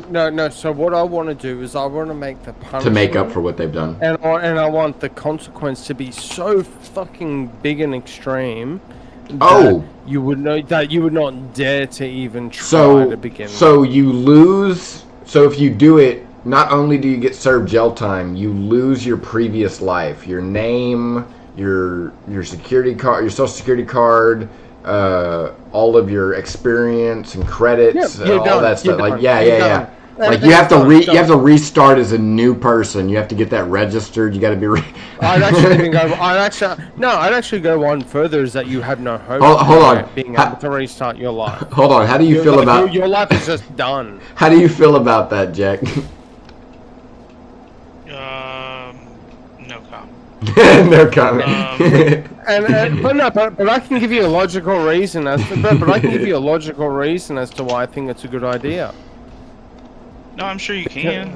No. So what I want to do is I want to make the punishment to make up for what they've done, and I want the consequence to be so fucking big and extreme that you would not dare to even try to begin. So you lose. So if you do it, not only do you get served jail time, you lose your previous life, your name, your security card, your social security card. All of your experience and credits, and all that stuff. Like, like you have to restart as a new person. You have to get that registered. You got to be. I'd actually go one further. Is that you have no hope? Hold on. Being able to restart your life. Hold on. How do you feel about your life is just done? How do you feel about that, Jack? No comment. No comment. But I can give you a logical reason as to, but I can give you a logical reason as to why I think it's a good idea. No, I'm sure you can.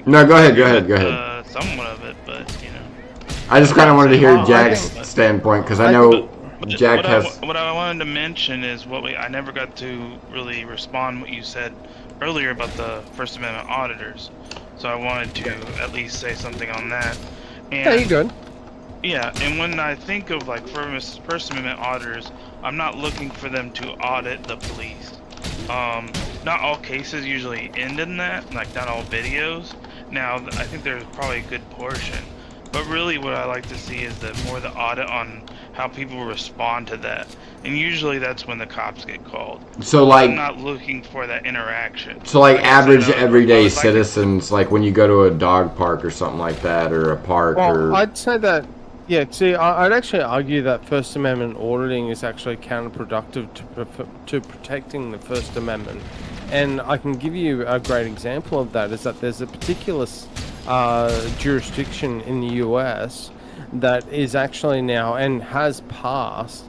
No, go ahead. Somewhat of it, but you know. I just kind of wanted to hear Jack's standpoint, because I know Jack has. What I wanted to mention is I never got to really respond what you said earlier about the First Amendment auditors, so I wanted to at least say something on that. And Yeah, you good? yeah, and when I think of like First Amendment auditors, I'm not looking for them to audit the police. Not all cases usually end in that, like not all videos. Now, I think there's probably a good portion, but really what I like to see is that more the audit on how people respond to that, and usually that's when the cops get called. So I'm like, not looking for that interaction. so like Like I said, average I everyday would like to- citizens, like when you go to a dog park or something like that, or a park, Well, or I'd say that, yeah, see, I'd actually argue that First Amendment auditing is actually counterproductive to protecting the First Amendment. And I can give you a great example of that, is that there's a particular jurisdiction in the US that is actually now, and has passed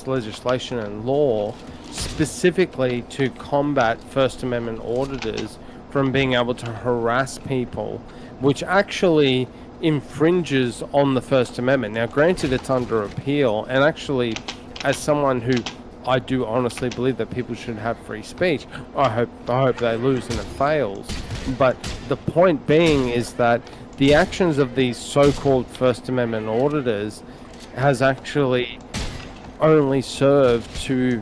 legislation and law specifically to combat First Amendment auditors from being able to harass people, which actually infringes on the First Amendment. Now, granted, it's under appeal, and actually, as someone who I do honestly believe that people should have free speech, I hope they lose and it fails. But the point being is that the actions of these so-called First Amendment auditors has actually only served to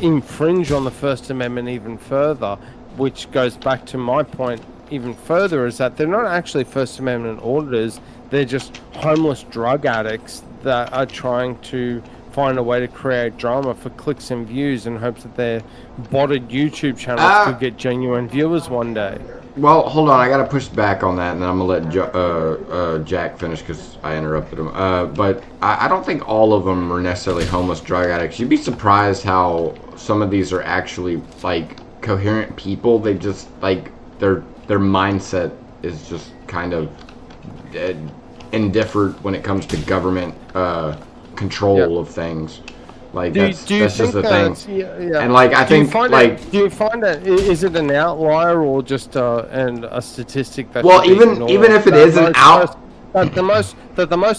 infringe on the First Amendment even further, which goes back to my point even further, is that they're not actually First Amendment auditors, they're just homeless drug addicts that are trying to find a way to create drama for clicks and views in hopes that their botted YouTube channels could get genuine viewers one day. well, hold on, I gotta push back on that, and then I'm gonna let Jack finish because I interrupted him. But I don't think all of them are necessarily homeless drug addicts. You'd be surprised how some of these are actually like coherent people. They just like their mindset is just kind of indifferent when it comes to government control of things. Like that's just the thing. And like I think like do you find that is it an outlier or just a statistic that well even if it is an out that the most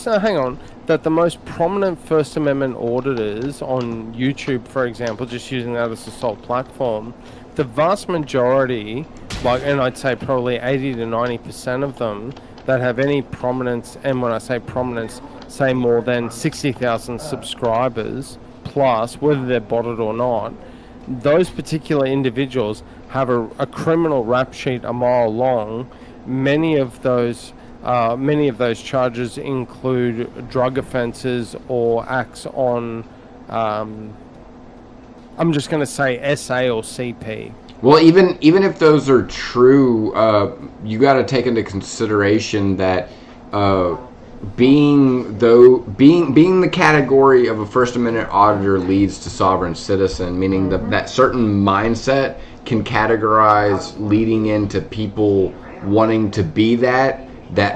hang on, that the most prominent First Amendment auditors on YouTube, for example, just using that as a sole platform, the vast majority, like, and I'd say probably 80 to 90% of them that have any prominence, and when I say prominence, say more than 60,000 subscribers plus, whether they're botted or not, those particular individuals have a criminal rap sheet a mile long. Many of those charges include drug offences or acts on, I'm just going to say SA or CP. well, even if those are true, you got to take into consideration that being the category of a First Amendment auditor leads to sovereign citizen, meaning that certain mindset can categorize leading into people wanting to be that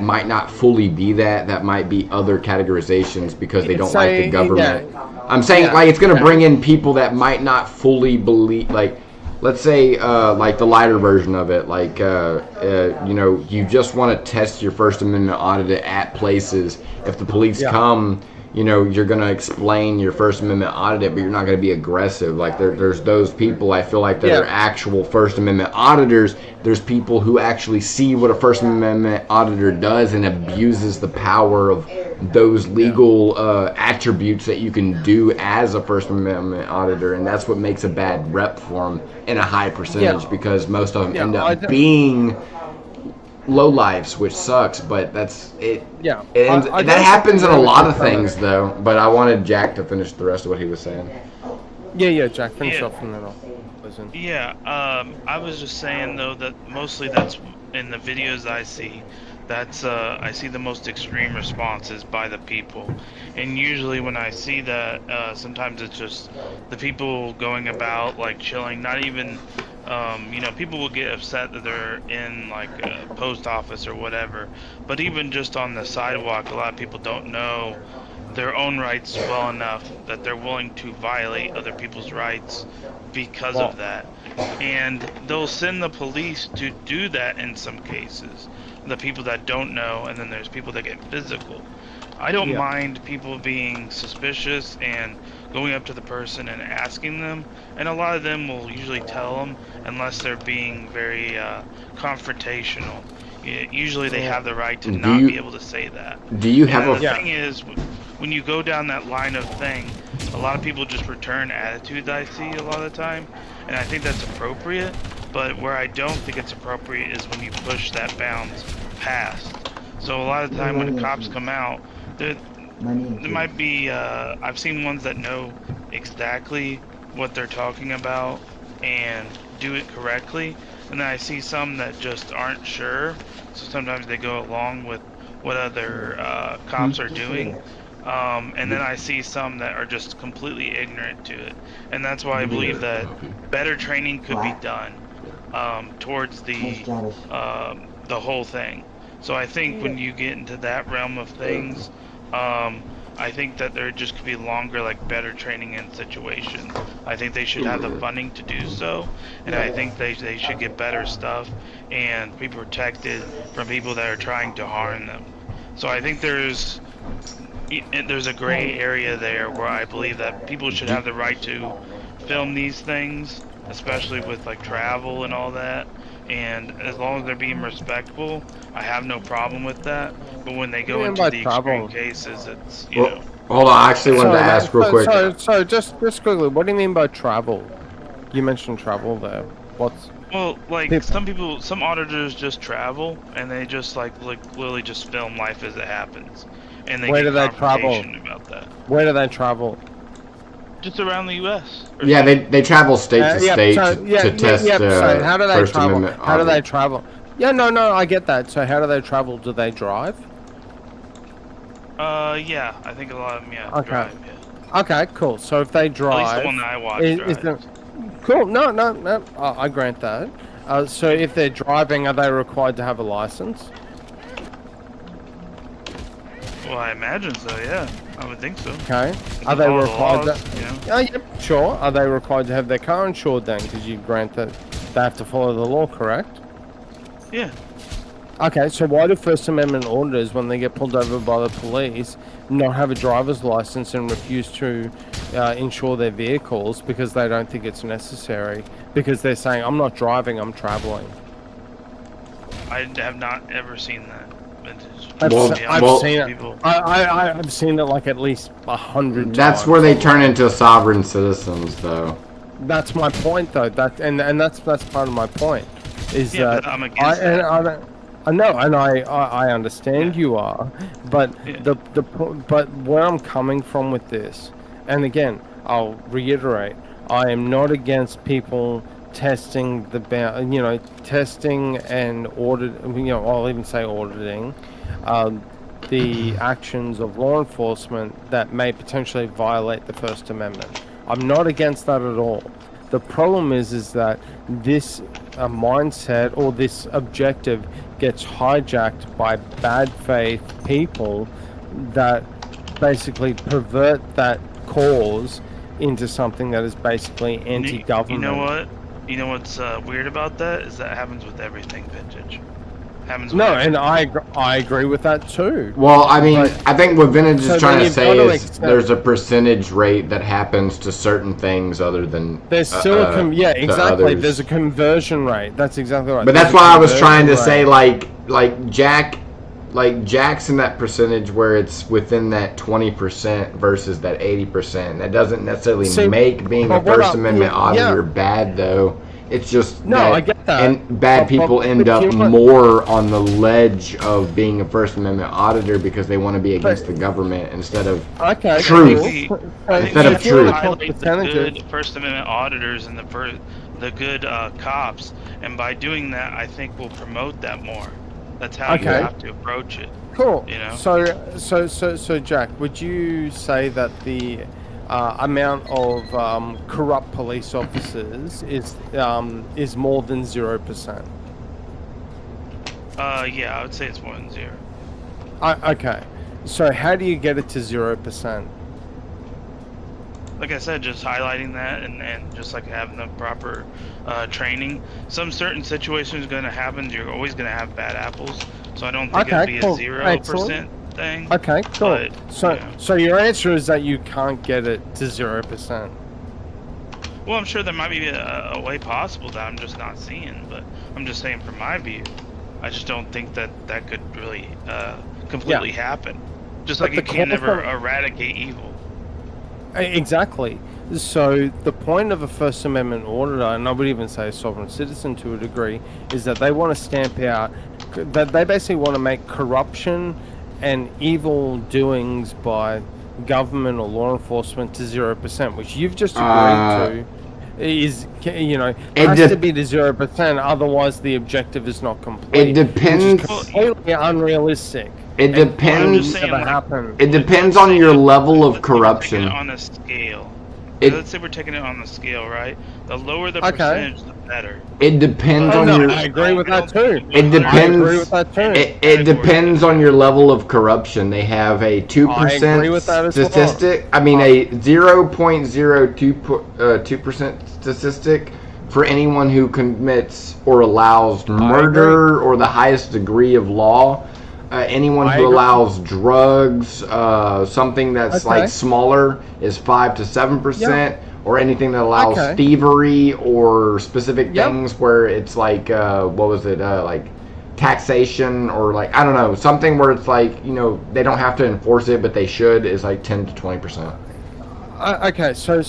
might not fully be that might be other categorizations because they don't like the government. I'm saying like it's going to bring in people that might not fully believe, like let's say like the lighter version of it, like you know, you just want to test your First Amendment audit at places. If the police come, you know, you're going to explain your First Amendment audit, but you're not going to be aggressive. Like there's those people, I feel like, that are actual First Amendment auditors. There's people who actually see what a First Amendment auditor does and abuses the power of those legal attributes that you can do as a First Amendment auditor, and that's what makes a bad rep for them in a high percentage, because most of them end up being lowlifes, which sucks, but that's it. Yeah, and that happens in a lot of things, though. But I wanted Jack to finish the rest of what he was saying. Yeah, Jack, finish off and then I'll listen. Yeah, I was just saying though that mostly that's in the videos I see. That's I see the most extreme responses by the people, and usually when I see that, sometimes it's just the people going about like chilling, not even. You know, people will get upset that they're in like a post office or whatever, but even just on the sidewalk, a lot of people don't know their own rights well enough that they're willing to violate other people's rights because of that. And they'll send the police to do that in some cases, the people that don't know, and then there's people that get physical. I don't mind people being suspicious and going up to the person and asking them, and a lot of them will usually tell them unless they're being very confrontational. Usually they have the right to not be able to say that. Do you And have then a the thing is, when you go down that line of thing, a lot of people just return attitude I see a lot of the time, and I think that's appropriate. But where I don't think it's appropriate is when you push that bounds past. So a lot of the time when cops come out, there might be, I've seen ones that know exactly what they're talking about and do it correctly, and then I see some that just aren't sure, so sometimes they go along with what other cops are doing. And then I see some that are just completely ignorant to it, and that's why I believe that better training could be done towards the whole thing. So I think when you get into that realm of things, I think that there just could be longer, like better training in situations. I think they should have the funding to do so, and I think they should get better stuff and be protected from people that are trying to harm them. So I think there's a gray area there where I believe that people should have the right to film these things, especially with like travel and all that. And as long as they're being respectful, I have no problem with that. But when they go into the extreme cases, it's, you know. Hold on, I actually wanted to ask real quick. So just quickly, what do you mean by travel? You mentioned travel there. What's... Well, like some auditors just travel and they just like literally just film life as it happens, and they get confrontation about that. Where do they travel? Just around the U.S. Yeah, they travel state to state to test so how do they First travel? Amendment. How do they travel? Yeah, no, I get that. So how do they travel? Do they drive? Yeah, I think a lot of them, Okay. drive, yeah. Okay, cool. So if they drive, At least the one that I watched drives. Cool. No. I grant that. So if they're driving, are they required to have a license? Well, I imagine so, yeah. I would think so. Okay. Are they required to... You know? Oh, yep, sure. Are they required to have their car insured then? Because you grant that they have to follow the law, correct? Yeah. Okay, so why do First Amendment auditors, when they get pulled over by the police, not have a driver's license and refuse to insure their vehicles because they don't think it's necessary? Because they're saying, I'm not driving, I'm traveling. I have not ever seen that vintage. I've seen it. I've seen it like at least 100 times. That's where they turn into sovereign citizens, though. That's my point, though. That's part of my point. Is yeah, that but I'm against that. I know, and I understand you are, but but where I'm coming from with this, and again, I'll reiterate, I am not against people testing testing and I'll even say auditing the actions of law enforcement that may potentially violate the First Amendment. I'm not against that at all. The problem is that this mindset or this objective gets hijacked by bad faith people that basically pervert that cause into something that is basically anti-government. You know what? You know what's weird about that is that happens with everything vintage. Happens with everything. And I agree with that too. Well, I mean, I think what Vintage is trying to say is there's a percentage rate that happens to certain things other than there's still exactly. others. There's a conversion rate. That's exactly right. But that's why I was trying to say like Jack's in that percentage where it's within that 20% versus that 80%. That doesn't necessarily make being a First Amendment auditor bad, though. It's just I get that. And bad people end up more on the ledge of being a First Amendment auditor because they want to be against the government instead of truth. Instead of truth. Highlight the good First Amendment auditors and the good cops, and by doing that, I think we'll promote that more. That's how you have to approach it. Cool. You know. So Jack, would you say that the amount of corrupt police officers is more than 0%? Yeah, I would say it's more than 0. Okay. So how do you get it to 0%? Like I said, just highlighting that and just like having the proper training. Some certain situations going to happen. You're always going to have bad apples. So I don't think it'll be a 0%. thing. Okay, cool. But, So, you know. so your answer is that you can't get it to 0%. Well, I'm sure there might be a way possible that I'm just not seeing, but I'm just saying from my view, I just don't think that could really completely happen. Just But like you the can never corporate- eradicate evil. Exactly. So the point of a First Amendment auditor, and I would even say a sovereign citizen to a degree, is that they want to stamp out, that they basically want to make corruption and evil doings by government or law enforcement to 0%, which you've just agreed to. Is, you know, has to be to 0%, otherwise the objective is not complete. It depends. Which is completely unrealistic. It depends. saying, Never like, happen. It depends on your level of Let's say we're corruption. taking it on a scale. It- Let's say we're taking it on the scale, right? The lower the Okay. percentage, the better. It depends Oh, on no, your. I agree with that too. It depends. I agree with that too. It depends on your level of corruption. They have a 2% I agree with that as well. statistic. I mean, a 0.02% statistic for anyone who commits or allows murder or the highest degree of law. Anyone I who agree. allows drugs, something that's Okay. like smaller, is 5 to 7%. Or anything that allows Okay. thievery or specific Yep. things where it's like, what was it, like taxation or like, I don't know, something where it's like, you know, they don't have to enforce it, but they should, is like 10 to 20%. Okay, so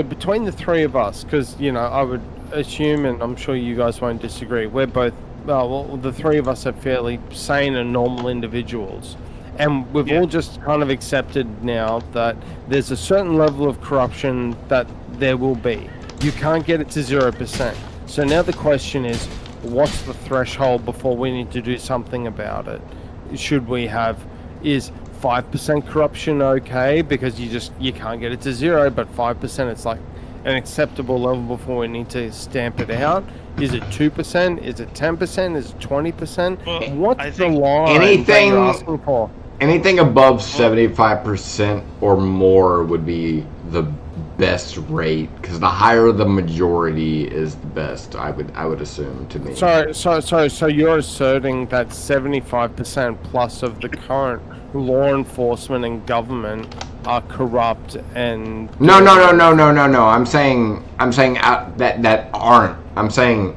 between the three of us, because you know, I would assume, and I'm sure you guys won't disagree, we're both well, the three of us are fairly sane and normal individuals, and we've all just kind of accepted now that there's a certain level of corruption that there will be. You can't get it to 0%. So now the question is, what's the threshold before we need to do something about it? Should we have, is 5% corruption okay because you can't get it to 0, but 5% it's like an acceptable level before we need to stamp it out? Is it 2%? Is it 10%? Is it 20%? Well, I What's the think line that anything- you're asking for? Anything above 75% or more would be the best rate, because the higher the majority is the best, I would assume, to me. So you're asserting that 75% plus of the current law enforcement and government are corrupt and No. I'm saying that aren't. I'm saying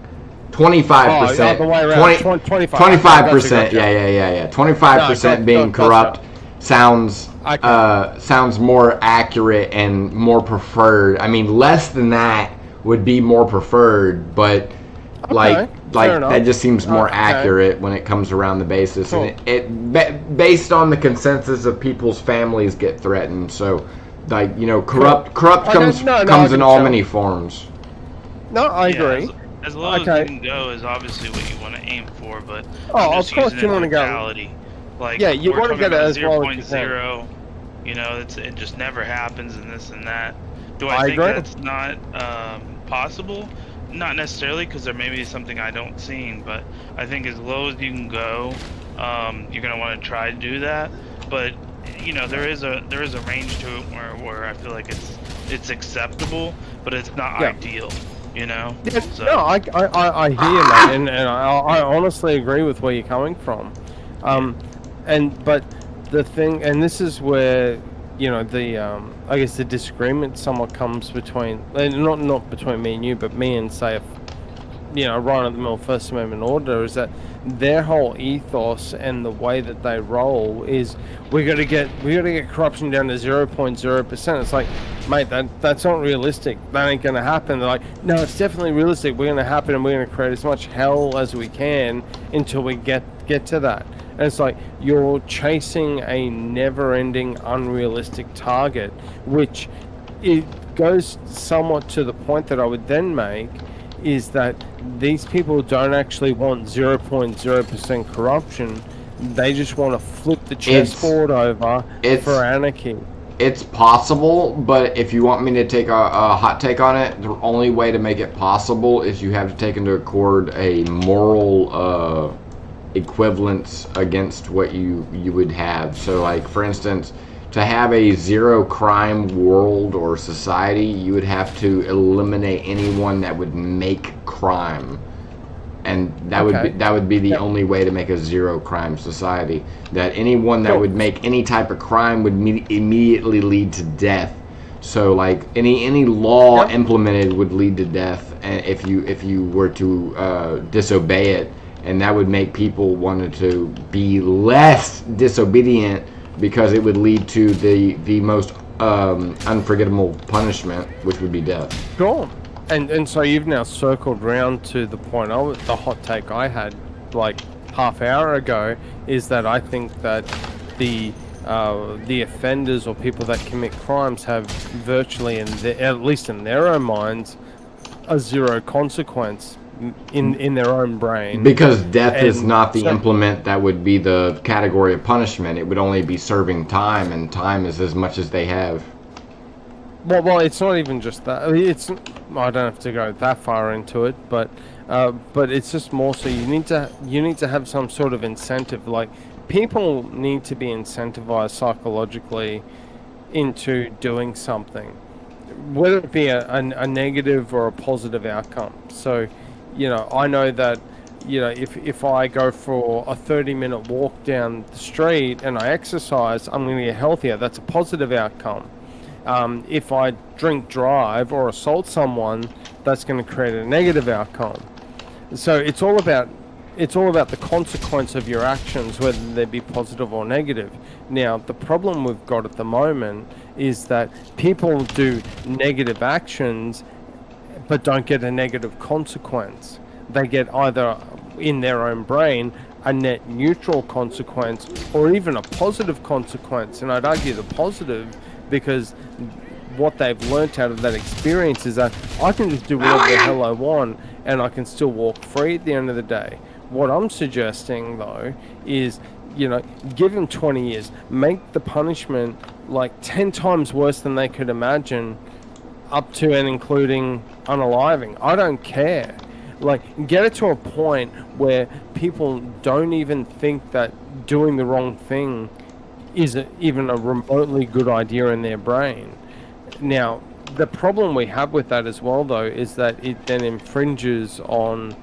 25%. Oh, the way around. 25%. Gotcha. Yeah. 25% No, being gotcha. corrupt sounds Okay. sounds more accurate and more preferred. I mean, less than that would be more preferred, but like fair enough. that just seems more Okay. accurate when it comes around the basis, Cool. and based on the consensus of people's families get threatened. So, like, you know, corrupt Okay, comes no, I comes can in all tell. many forms. No, I Yeah, agree. As low as Okay. you can go is obviously what you want to aim for, but Oh, I'm of just course using you wanna go- totality. Like, Yeah, you we're wanna talking get it about as low as you can. 0.0, you know, it just never happens and this and that. Do I, I think agree. that's not possible? Not necessarily, because there may be something I don't see, but I think as low as you can go, you're gonna want to try to do that. But you know, there is a range to it where I feel like it's acceptable, but it's not Yeah. ideal. You know. Yeah, So- no, I hear you, mate, and I honestly agree with where you're coming from. But the thing, and this is where, you know, the I guess the disagreement somewhat comes between, not between me and you, but me and, say, you know, run-of-the-mill First Amendment order, is that their whole ethos and the way that they roll is we got to get corruption down to 0.0%. It's like, mate, that's not realistic. That ain't gonna happen. They're like, no, it's definitely realistic. We're gonna happen, and we're gonna create as much hell as we can until we get to that. And it's like you're chasing a never-ending, unrealistic target, which it goes somewhat to the point that I would then make, is that these people don't actually want 0.0% corruption. They just want to flip the chessboard over for anarchy. It's possible, but if you want me to take a hot take on it, the only way to make it possible is you have to take into account a moral equivalence against what you would have. So, like, for instance, to have a zero crime world or society, you would have to eliminate anyone that would make crime. and that would be the only way to make a zero crime society. That anyone that would make any type of crime would immediately lead to death. So like any law implemented would lead to death, and if you were to disobey it, and that would make people wanted to be less disobedient because it would lead to the most unforgettable punishment, which would be death. Sure. And so you've now circled round to the point the hot take I had like half hour ago is that I think that the offenders or people that commit crimes have virtually, at least in their own minds, a zero consequence in their own brain. Because death is not the implement that would be the category of punishment. It would only be serving time, and time is as much as they have. Well, it's not even just that. I mean, I don't have to go that far into it, but it's just more so you need to have some sort of incentive. Like, people need to be incentivized psychologically into doing something, whether it be a negative or a positive outcome. So, I know that, if I go for a 30-minute walk down the street and I exercise, I'm going to get healthier. That's a positive outcome. If I drink drive or assault someone, that's going to create a negative outcome. So it's all about the consequence of your actions, whether they be positive or negative. Now, the problem we've got at the moment is that people do negative actions but don't get a negative consequence. They get either in their own brain a net neutral consequence or even a positive consequence. And I'd argue the positive, because what they've learnt out of that experience is that I can just do whatever the hell I want and I can still walk free at the end of the day. What I'm suggesting, though, is, give them 20 years. Make the punishment like 10 times worse than they could imagine, up to and including unaliving. I don't care. Like, get it to a point where people don't even think that doing the wrong thing is even a remotely good idea in their brain. Now, the problem we have with that as well, though, is that it then infringes on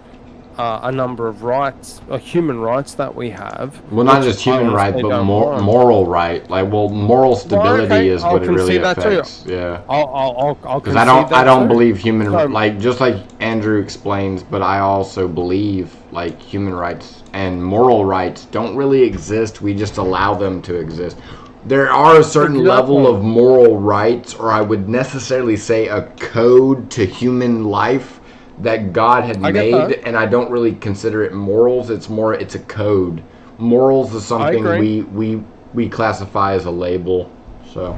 a number of rights, human rights that we have. Well, not just human right, but moral right. Like, moral stability is what it really affects. Yeah. Because I don't believe human like, just like Andrew explains, but I also believe like human rights and moral rights don't really exist. We just allow them to exist. There are a certain level of moral rights, or I would necessarily say a code to human life that God had made, and I don't really consider it morals. It's a code. Morals is something we classify as a label. So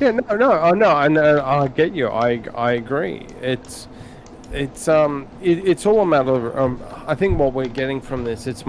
yeah, no, I get you. I agree. It's all a matter of I think what we're getting from this, it's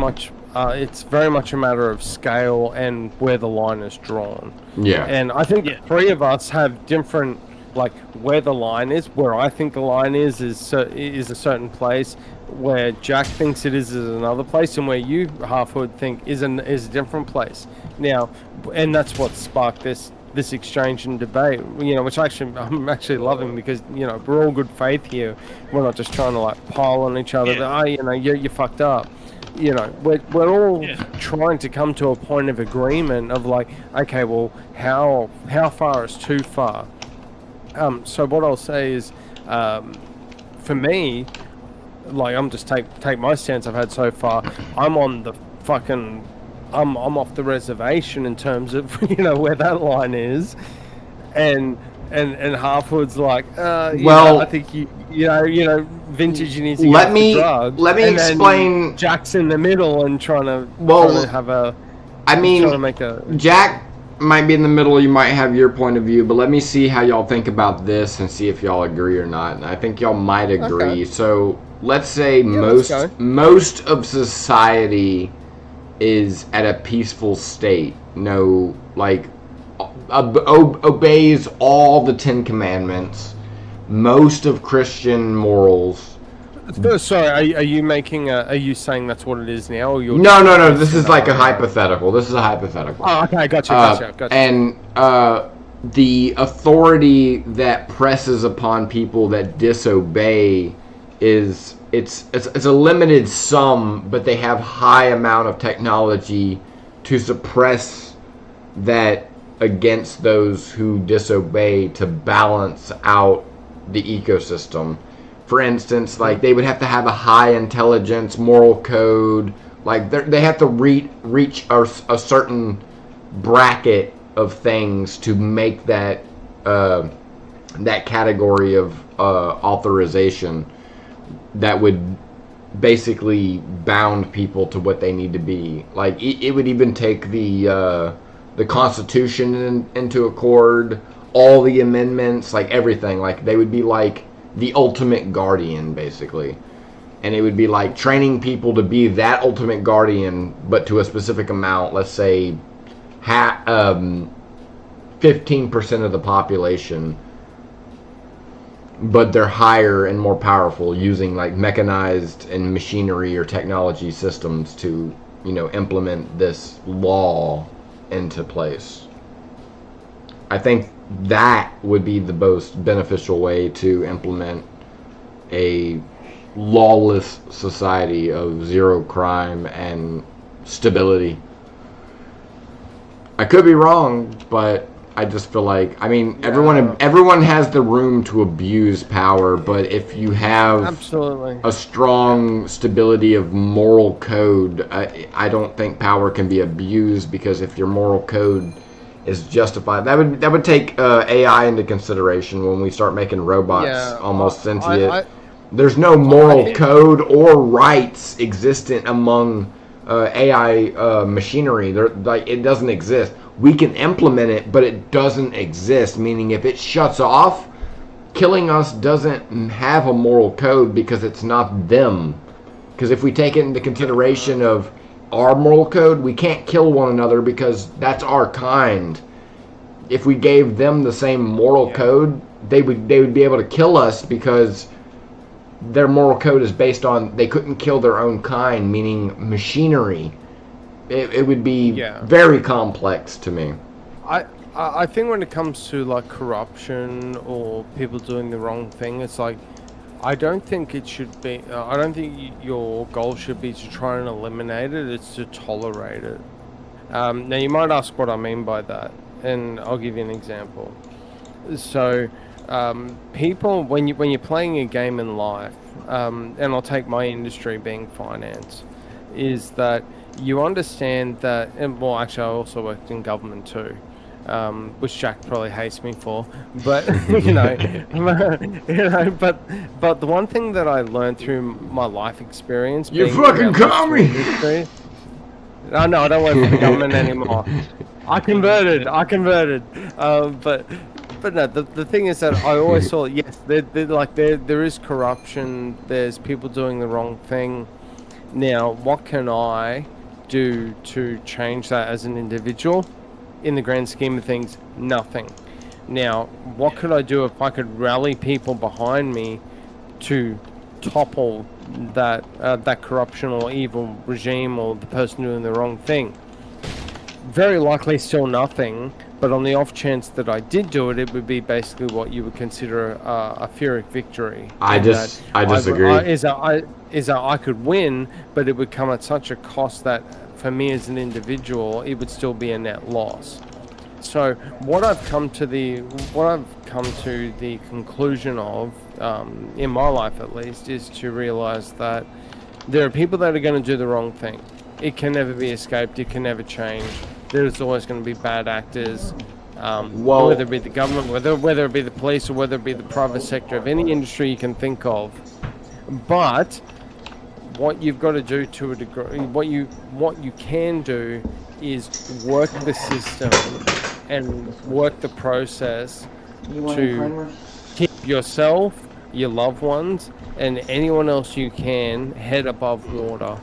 very much a matter of scale and where the line is drawn. Yeah. And I think the three of us have different, like, where the line is. Where I think the line is a certain place, where Jack thinks it is another place, and where you, Halfwood, think is a different place. Now, and that's what sparked this exchange and debate, which I'm actually loving, because we're all good faith here. We're not just trying to like pile on each other. You fucked up. We're all trying to come to a point of agreement of like, okay, well, how far is too far? So what I'll say is, for me, like, I'm just take my stance I've had so far. I'm on the fucking, I'm off the reservation in terms of where that line is, and Halfwood's like, I think vintage, you need to get the drugs. Let me explain. Jack's in the middle and trying to have a. I mean, Jack might be in the middle. You might have your point of view, but let me see how y'all think about this and see if y'all agree or not. And I think y'all might agree. Okay. So let's say most of society is at a peaceful state. Obeys all the 10 Commandments. Most of Christian morals. Sorry, are you making are you saying that's what it is now? Or No. This is like a hypothetical. This is a hypothetical. Oh, okay, gotcha. And the authority that presses upon people that disobey is it's a limited sum, but they have high amount of technology to suppress that against those who disobey to balance out the ecosystem. For instance, like they would have to have a high intelligence, moral code. Like they have to reach a certain bracket of things to make that that category of authorization that would basically bound people to what they need to be. Like it would even take the Constitution into accord, all the amendments, like everything. Like they would be like the ultimate guardian, basically. And it would be like training people to be that ultimate guardian, but to a specific amount. Let's say 15% of the population, but they're higher and more powerful, using like mechanized and machinery or technology systems to, implement this law into place. I think that would be the most beneficial way to implement a lawless society of zero crime and stability. I could be wrong, but I just feel like, everyone has the room to abuse power, but if you have absolutely a strong stability of moral code, I don't think power can be abused, because if your moral code is justified, that would take AI into consideration when we start making robots almost sentient. There's no moral code or rights existent among AI machinery. It doesn't exist. We can implement it, but it doesn't exist. Meaning, if it shuts off, killing us doesn't have a moral code, because it's not them. Because if we take it into consideration of our moral code, we can't kill one another because that's our kind. If we gave them the same moral code, they would be able to kill us, because their moral code is based on they couldn't kill their own kind, meaning machinery. It would be very complex to me. I think when it comes to like corruption or people doing the wrong thing, it's like I don't think it should be. I don't think your goal should be to try and eliminate it. It's to tolerate it. Now you might ask what I mean by that, and I'll give you an example. So people, when you're playing a game in life, and I'll take my industry being finance, is that you understand that, and well, actually I also worked in government too, which Jack probably hates me for, but but the one thing that I learned through my life experience, you fucking call me. Oh no, I don't work for the government anymore. I converted. But no, the thing is that I always saw, yes, there is corruption. There's people doing the wrong thing. Now, what can I do to change that as an individual? In the grand scheme of things, nothing. Now, what could I do if I could rally people behind me to topple that corruption or evil regime or the person doing the wrong thing? Very likely still nothing, but on the off chance that I did do it, it would be basically what you would consider a Pyrrhic victory. I disagree. Is that I could win, but it would come at such a cost that for me as an individual, it would still be a net loss. So what I've come to the conclusion of, in my life at least, is to realize that there are people that are going to do the wrong thing. It can never be escaped. It can never change. There's always going to be bad actors, whether it be the government, whether it be the police, or whether it be the private sector of any industry you can think of. But what you've got to do to a degree, what you can do is work the system and work the process to keep yourself, your loved ones, and anyone else you can head above water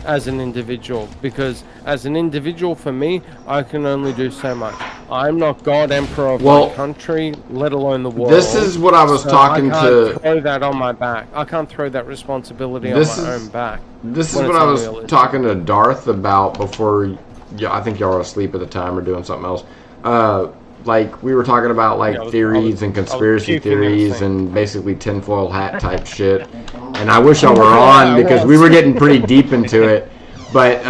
as an individual. Because as an individual, for me, I can only do so much. I'm not God Emperor of my country, let alone the world. This is what I was talking to. I can't throw that on my back. I can't throw that responsibility on my own back. This is what I was talking to Darth about before. I think y'all were asleep at the time or doing something else. like we were talking about like Yeah, theories and I was conspiracy puking in the theories sink. and basically tinfoil hat type shit. And I wish y'all were Yeah, on I because was. we were getting pretty deep into it. But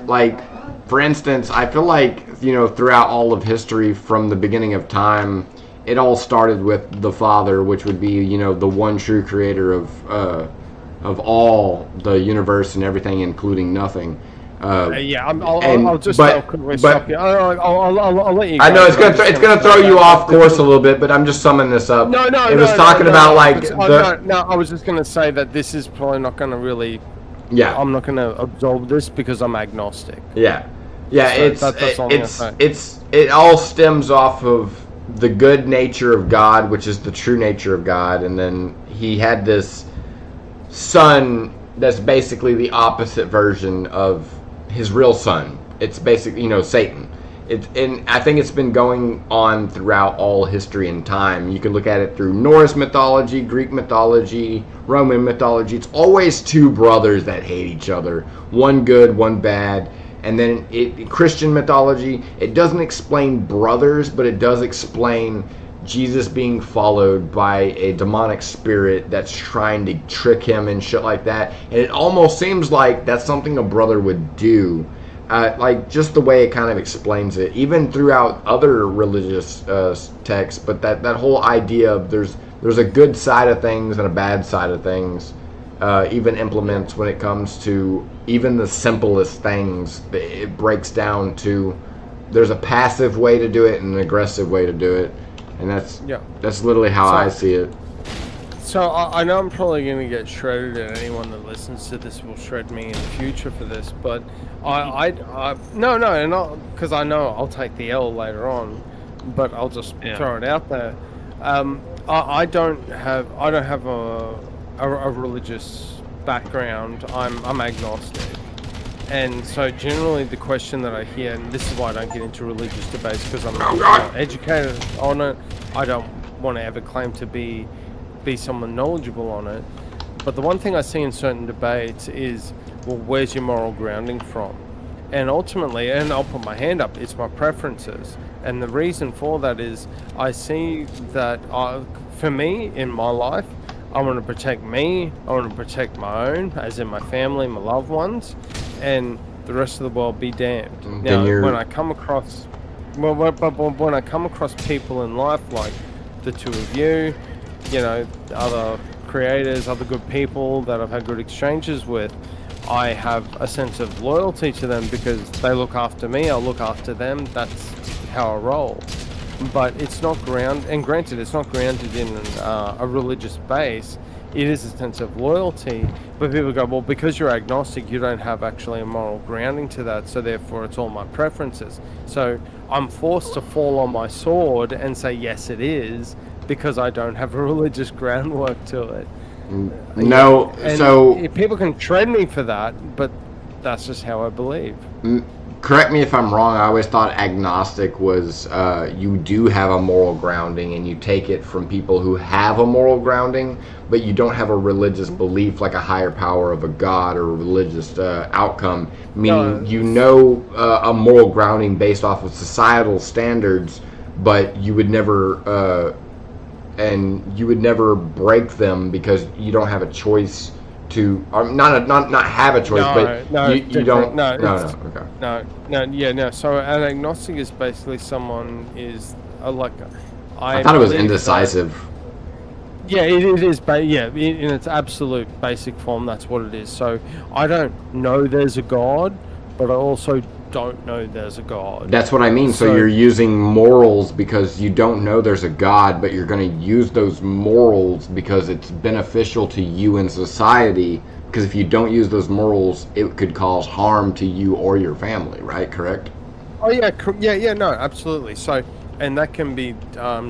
like for instance, I feel like, you know, throughout all of history from the beginning of time, it all started with the Father, which would be, you know, the one true creator of all the universe and everything, including nothing. Yeah, and- I'll just but- quickly but- stop you. I'll let you go. I know it's but I'm gonna just it's gonna throw say you that off course because- a little bit, but I'm just summing this up. No, It was talking about like no, I was just gonna say that this is probably not gonna really. yeah. I'm not gonna absorb this because I'm agnostic. Yeah, yeah. So that's all I'm gonna say. It all stems off of the good nature of God, which is the true nature of God, and then he had this son that's basically the opposite version of his real son. It's basically, you know, Satan. And I think it's been going on throughout all history and time. You can look at it through Norse mythology, Greek mythology, Roman mythology. It's always two brothers that hate each other, one good, one bad. And then Christian mythology, it doesn't explain brothers, but it does explain Jesus being followed by a demonic spirit that's trying to trick him and shit like that. And it almost seems like that's something a brother would do. Like just the way it kind of explains it, even throughout other religious texts. But that whole idea of there's a good side of things and a bad side of things, even implements when it comes to even the simplest things. It breaks down to there's a passive way to do it and an aggressive way to do it, and that's literally how I see it. So I know I'm probably going to get shredded, and anyone that listens to this will shred me in the future for this. But no, because I know I'll take the L later on. But I'll just throw it out there. I don't have a religious background. I'm agnostic, and so generally the question that I hear, and this is why I don't get into religious debates because I'm not educated on it. I don't want to ever claim to be someone knowledgeable on it, but the one thing I see in certain debates is, well, where's your moral grounding from? And ultimately, and I'll put my hand up, it's my preferences. And the reason for that is I see that for me in my life, I want to protect me, I want to protect my own, as in my family, my loved ones, and the rest of the world be damned. Now, when I come across when I come across people in life like the two of you, you know, other creators, other good people that I've had good exchanges with, I have a sense of loyalty to them because they look after me, I look after them. That's how I roll. But it's not granted, it's not grounded in a religious base. It is a sense of loyalty. But people go, well, because you're agnostic, you don't have actually a moral grounding to that, so therefore it's all my preferences. So I'm forced to fall on my sword and say, yes, it is, because I don't have a religious groundwork to it. No, and so people can tread me for that, but that's just how I believe. correct me if I'm wrong. I always thought agnostic was you do have a moral grounding and you take it from people who have a moral grounding, but you don't have a religious belief like a higher power of a god or a religious outcome, meaning you know a moral grounding based off of societal standards, but you would never break them because you don't have a choice to, or not have a choice, you don't. No. So an agnostic is basically someone is I thought it was indecisive. Yeah, it is. In its absolute basic form, that's what it is. So I don't know there's a God, but I also don't know there's a God. That's what I mean. So you're using morals because you don't know there's a God, but you're going to use those morals because it's beneficial to you in society. Because if you don't use those morals, it could cause harm to you or your family, right? Correct? Oh yeah, no, absolutely. So, and that can be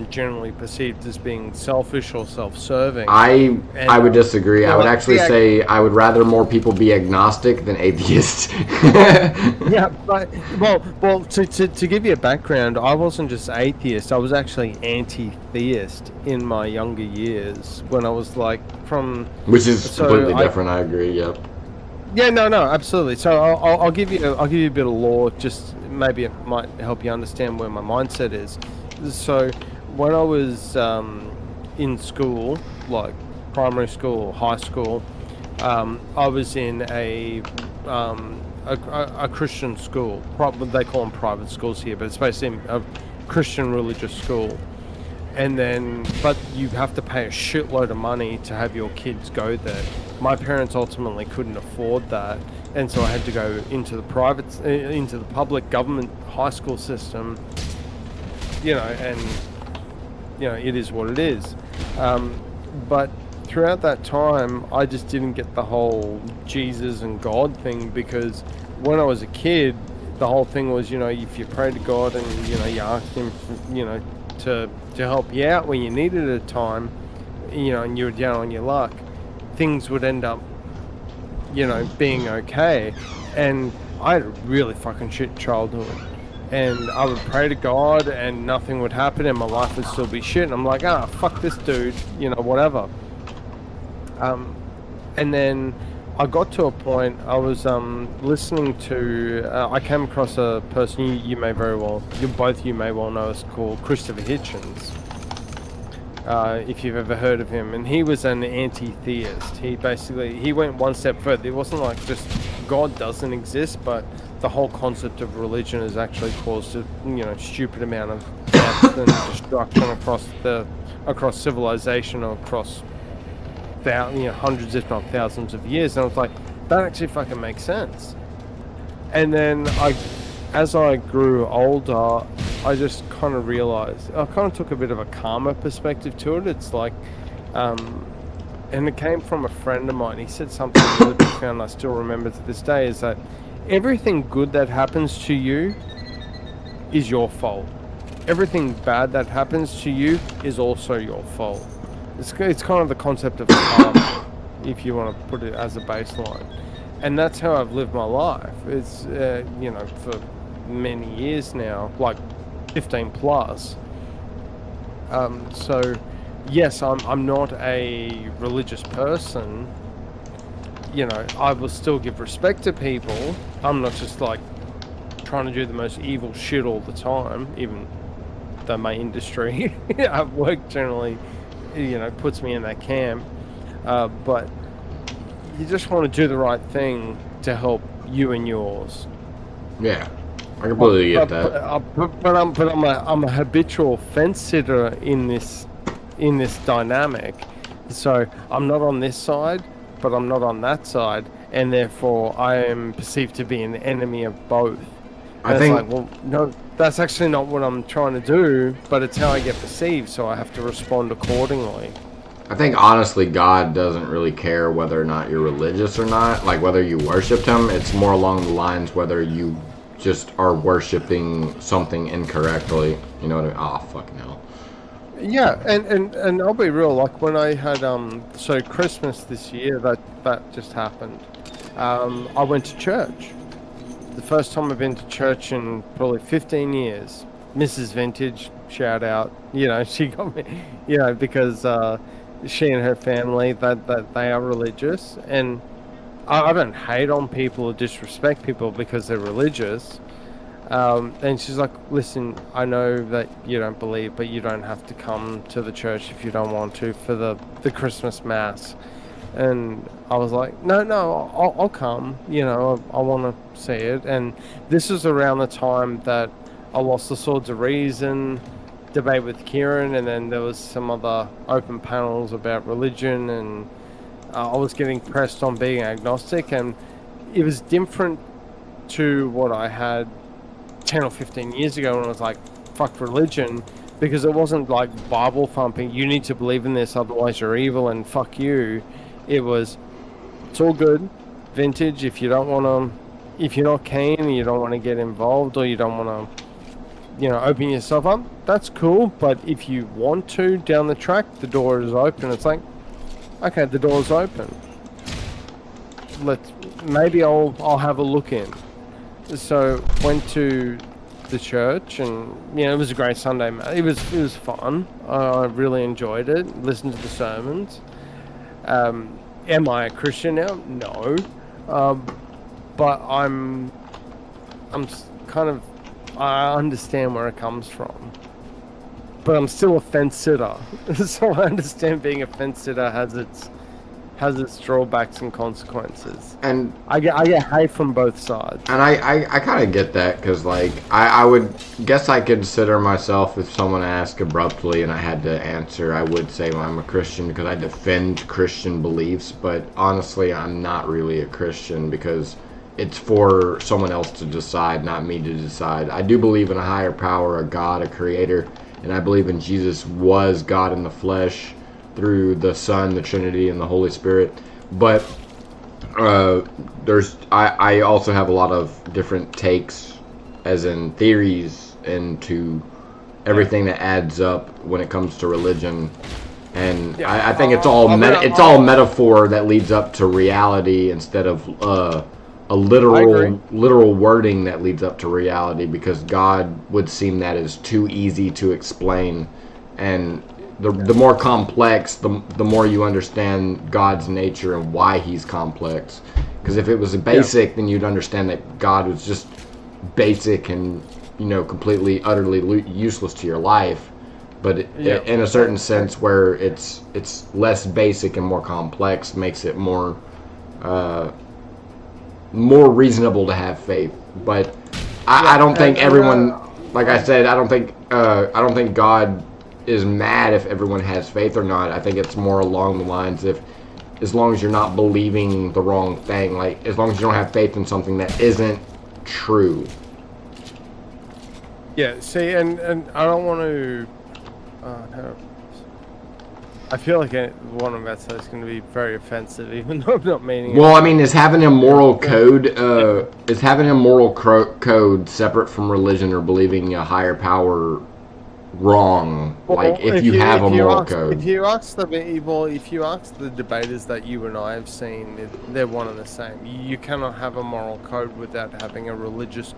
generally perceived as being selfish or self-serving. I would disagree. I would actually say I I would rather more people be agnostic than atheist. Yeah, but well, to give you a background, I wasn't just atheist. I was actually anti-theist in my younger years when I was which is completely different. I agree. Yep. Yeah, no, absolutely. So I'll give you a bit of lore. Just maybe it might help you understand where my mindset is. So when I was in school, like primary school, high school, I was in a Christian school. They call them private schools here, but it's basically a Christian religious school. And then, but you have to pay a shitload of money to have your kids go there. My parents ultimately couldn't afford that, and so I had to go into the public government high school system. And it is what it is. But throughout that time, I just didn't get the whole Jesus and God thing, because when I was a kid, the whole thing was, if you pray to God and, you asked him, to help you out when you needed it at a time, and you were down on your luck, things would end up, being okay. And I had a really fucking shit childhood. And I would pray to God and nothing would happen and my life would still be shit. And I'm like, fuck this dude, whatever. And then I got to a point, I was listening to, I came across a person you may very well, both you may well know, is called Christopher Hitchens. If you've ever heard of him. And he was an anti-theist. He went one step further. It wasn't like just God doesn't exist, but the whole concept of religion has actually caused a stupid amount of death and destruction across civilization, or across hundreds if not thousands of years. And I was like, that actually fucking makes sense. And then as I grew older, I just kind of realized, I kind of took a bit of a calmer perspective to it. It's like, and it came from a friend of mine. He said something really profound I still remember to this day, is that everything good that happens to you is your fault. Everything bad that happens to you is also your fault. It's kind of the concept of karma, if you want to put it as a baseline. And that's how I've lived my life. It's, for many years now, like 15 plus. So, yes, I'm not a religious person. I will still give respect to people. I'm not just like trying to do the most evil shit all the time, even though my industry at work generally, puts me in that camp. But you just want to do the right thing to help you and yours. Yeah, I completely get that. But I'm a habitual fence sitter in this dynamic. So I'm not on this side, but I'm not on that side, and therefore I am perceived to be an enemy of both. And it's like, well, no, that's actually not what I'm trying to do, but it's how I get perceived, so I have to respond accordingly. I think honestly, God doesn't really care whether or not you're religious or not, like whether you worshiped him. It's more along the lines whether you just are worshiping something incorrectly. You know what I mean? Oh, fucking hell. Yeah, and I'll be real, like when I had so Christmas this year, that just happened. I went to church. The first time I've been to church in probably 15 years. Mrs. Vintage, shout out. She got me, because she and her family, that they are religious, and I don't hate on people or disrespect people because they're religious. And she's like, listen, I know that you don't believe, but you don't have to come to the church if you don't want to for the Christmas Mass. And I was like, no, I'll come. I want to see it. And this was around the time that I lost the Swords of Reason debate with Kieran, and then there was some other open panels about religion, and I was getting pressed on being agnostic, and it was different to what I had 10 or 15 years ago when I was like, fuck religion, because it wasn't like Bible thumping, you need to believe in this, otherwise you're evil and fuck you. It was, it's all good, Vintage, if you don't want to, if you're not keen and you don't want to get involved, or you don't want to, open yourself up, that's cool, but if you want to down the track, the door is open. It's like, okay, the door's open. Maybe I'll have a look in. So went to the church, and it was a great Sunday. It was fun. I really enjoyed it. Listened to the sermons. Am I a Christian now? No, but I'm kind of, I understand where it comes from. but I'm still a fence sitter. So I understand being a fence sitter has its drawbacks and consequences. And I get hate from both sides. And I kind of get that, because, like, I would guess I consider myself, if someone asked abruptly and I had to answer, I would say I'm a Christian because I defend Christian beliefs, but honestly, I'm not really a Christian because it's for someone else to decide, not me to decide. I do believe in a higher power, a God, a creator, and I believe in Jesus was God in the flesh through the Son, the Trinity, and the Holy Spirit, but I also have a lot of different takes, as in theories, into everything that adds up when it comes to religion, and I think it's all metaphor that leads up to reality instead of a literal wording that leads up to reality, because God would seem that is too easy to explain, and the more complex, the more you understand God's nature and why he's complex. Because if it was basic, then you'd understand that God was just basic and, completely, utterly useless to your life. But in a certain sense, where it's less basic and more complex, makes it more reasonable to have faith. But I don't think everyone, like I said, I don't think God is mad if everyone has faith or not. I think it's more along the lines of, as long as you're not believing the wrong thing, like as long as you don't have faith in something that isn't true. Yeah, see, and I don't want to. I feel like one of that is going to be very offensive, even though I'm not meaning it. Well, I mean, is having a moral code code separate from religion or believing a higher power wrong? Well, like if you have a moral code. If you ask the debaters that you and I have seen, they're one and the same. You cannot have a moral code without having a religious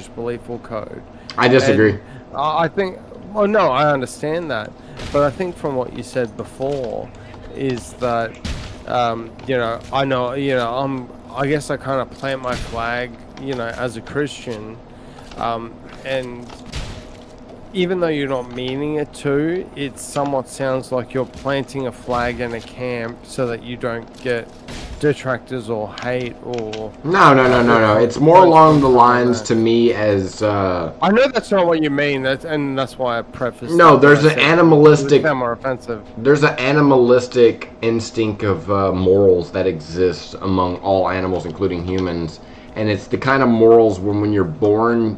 belief or code. I disagree. And I think. Well, no, I understand that, but I think from what you said before is that I guess I kind of plant my flag, as a Christian, and even though you're not meaning it to, it somewhat sounds like you're planting a flag in a camp so that you don't get detractors or hate or... No. It's more along the lines to me as... I know that's not what you mean, and that's why I prefaced... No, there's an animalistic... more offensive. There's an animalistic instinct of morals that exists among all animals, including humans. And it's the kind of morals when you're born,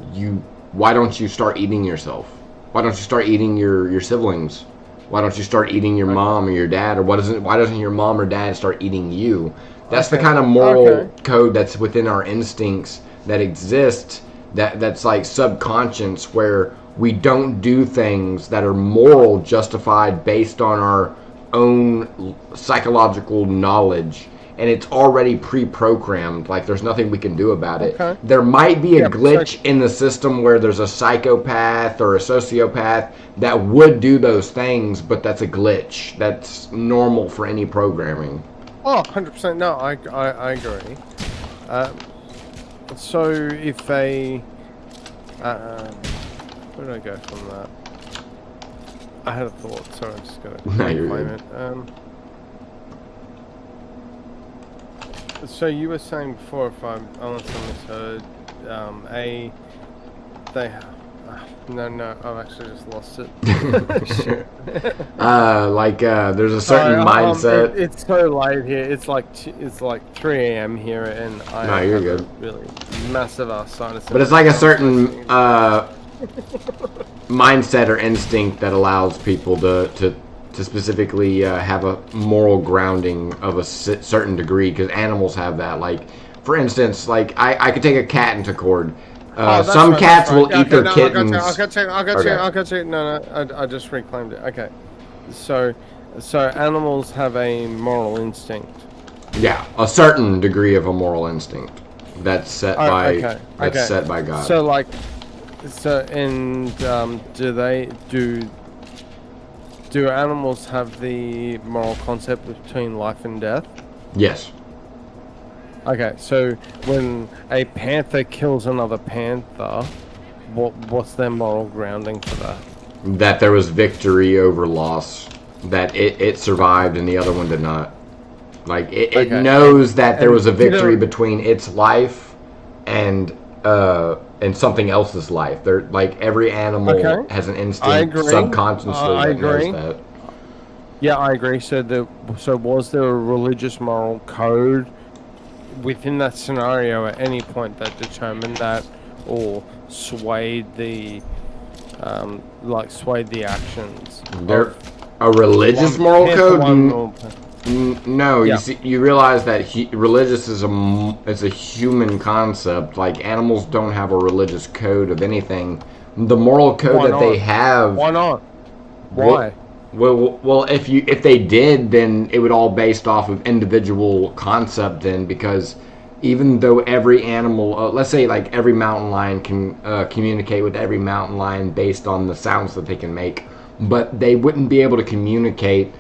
why don't you start eating yourself? Why don't you start eating your siblings? Why don't you start eating your mom or your dad? Or why doesn't your mom or dad start eating you? That's the kind of moral code that's within our instincts that exists, that's like subconscious, where we don't do things that are moral, justified based on our own psychological knowledge. And it's already pre-programmed. Like, there's nothing we can do about it. There might be a glitch in the system where there's a psychopath or a sociopath that would do those things, but that's a glitch. That's normal for any programming. Oh, 100%. No, I agree. So if where do I go from that? I had a thought, so I'm just going to reclaim it. So you were saying before, unless I misheard, I've actually just lost it. Shit. There's a certain mindset. It's so late here. It's like 3 a.m. here, and I you're have good. A really massive sinus. But it's like a certain mindset or instinct that allows people to specifically have a moral grounding of a certain degree, because animals have that. Like, for instance, like I could take a cat into court. Some cats will eat their kittens. I got you. No, I just reclaimed it. Okay, so animals have a moral instinct. Yeah, a certain degree of a moral instinct that's set set by God. Do animals have the moral concept between life and death? Yes. Okay, so when a panther kills another panther, what's their moral grounding for that? that there was victory over loss, that it survived and the other one did not. Like it Okay. knows that there was a And, you know- victory between its life and something else's life. They're like every animal Okay. has an I instinct agree. subconsciously I that knows agree. that. Yeah, I agree. So was there a religious moral code within that scenario at any point that determined that, or swayed the, swayed the actions? There a religious moral code? No, Yeah. you see, you realize that religious is it's a human concept. Like animals don't have a religious code of anything. The moral code Why that they not? have. Why not? Why? Well, if they did, then it would all based off of individual concept. Then because even though every animal, let's say like every mountain lion can communicate with every mountain lion based on the sounds that they can make, but they wouldn't be able to communicate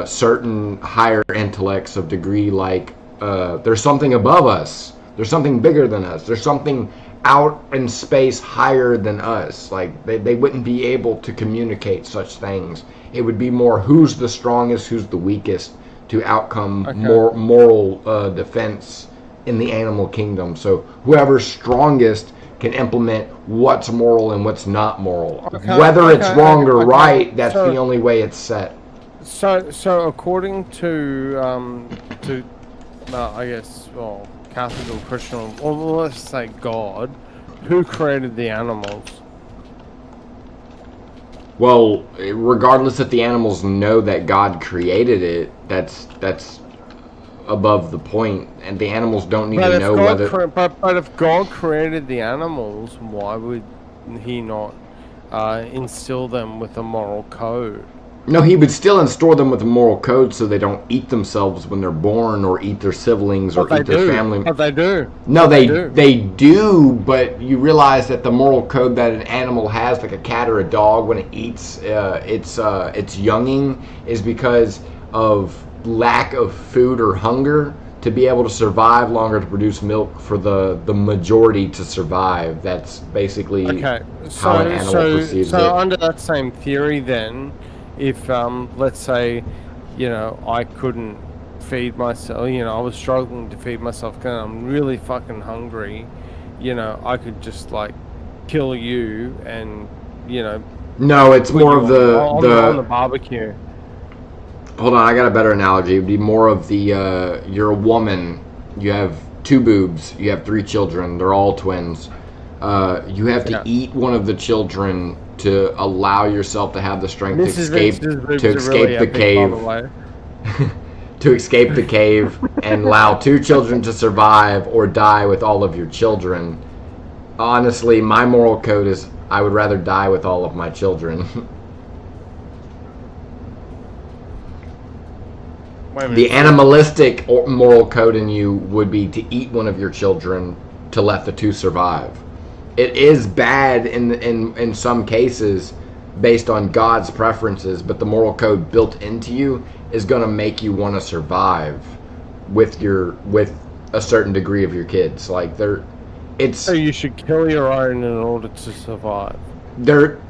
certain higher intellects of degree like there's something above us, there's something bigger than us, there's something out in space higher than us. Like they wouldn't be able to communicate such things. It would be more who's the strongest, who's the weakest to outcome more moral defense in the animal kingdom. So whoever's strongest can implement what's moral and what's not moral. Whether it's wrong or right, that's the only way it's set. So according to I guess, well, Catholic or Christian, or let's say God, who created the animals? Well, regardless if the animals know that God created it, that's above the point, and the animals don't need to know whether. But if God created the animals, why would He not instill them with a moral code? No, he would still instill them with a moral code so they don't eat themselves when they're born, or eat their siblings, or eat their family. But they do. No, they do, but you realize that the moral code that an animal has, like a cat or a dog, when it eats its younging, is because of lack of food or hunger to be able to survive longer, to produce milk for the majority to survive. That's basically how an animal perceives it. So under that same theory, then, if let's say, I couldn't feed myself, I was struggling to feed myself because I'm really fucking hungry, I could just like kill you and No, it's more of on the barbecue. Hold on, I got a better analogy. It'd be more of the you're a woman, you have 2 boobs, you have 3 children, they're all twins. You have to eat one of the children to allow yourself to have the strength to escape the cave. To escape the cave and allow 2 children to survive or die with all of your children. Honestly, my moral code is I would rather die with all of my children. The animalistic moral code in you would be to eat one of your children to let the 2 survive. It is bad in some cases based on God's preferences, but the moral code built into you is going to make you want to survive with a certain degree of your kids. Like so you should kill your own in order to survive.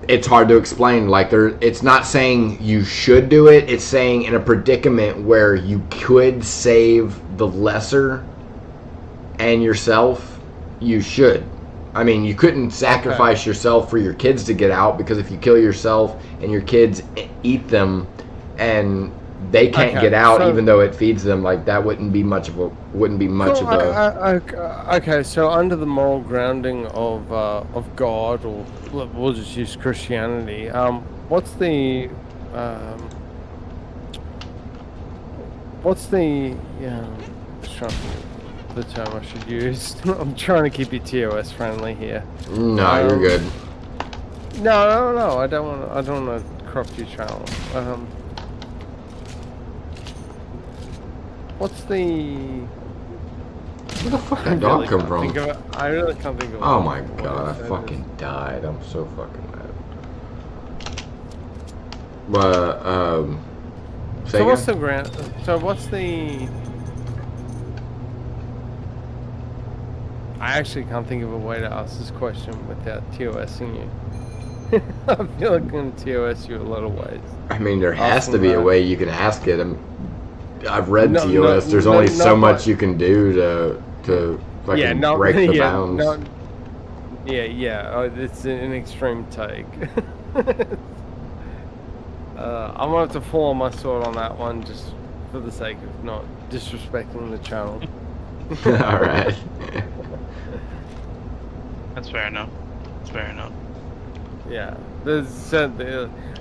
It's hard to explain. Like it's not saying you should do it. It's saying in a predicament where you could save the lesser and yourself, you should. I mean, you couldn't sacrifice yourself for your kids to get out, because if you kill yourself and your kids eat them and they can't get out, even though it feeds them, like that wouldn't be much of a Okay, so under the moral grounding of God, or we'll just use Christianity, what's the the term I should use? I'm trying to keep you TOS friendly here. No, you're good. No, I don't want to corrupt your channel. What's the... Where the fuck did that dog come from? I really can't think of it. Oh my god, I fucking died. I'm so fucking mad. But, so what's the grant? So what's the... I actually can't think of a way to ask this question without TOSing you. I feel like I'm going to TOS you a lot of ways. I mean, there has to Asking be a that. way you can ask it. I've read No, TOS. no, There's no, only not so much like- you can do to fucking Yeah, not break the yeah, bounds. not, yeah. It's an extreme take. I'm gonna have to fall on my sword on that one, just for the sake of not disrespecting the channel. All right. That's fair enough. That's fair enough. Yeah,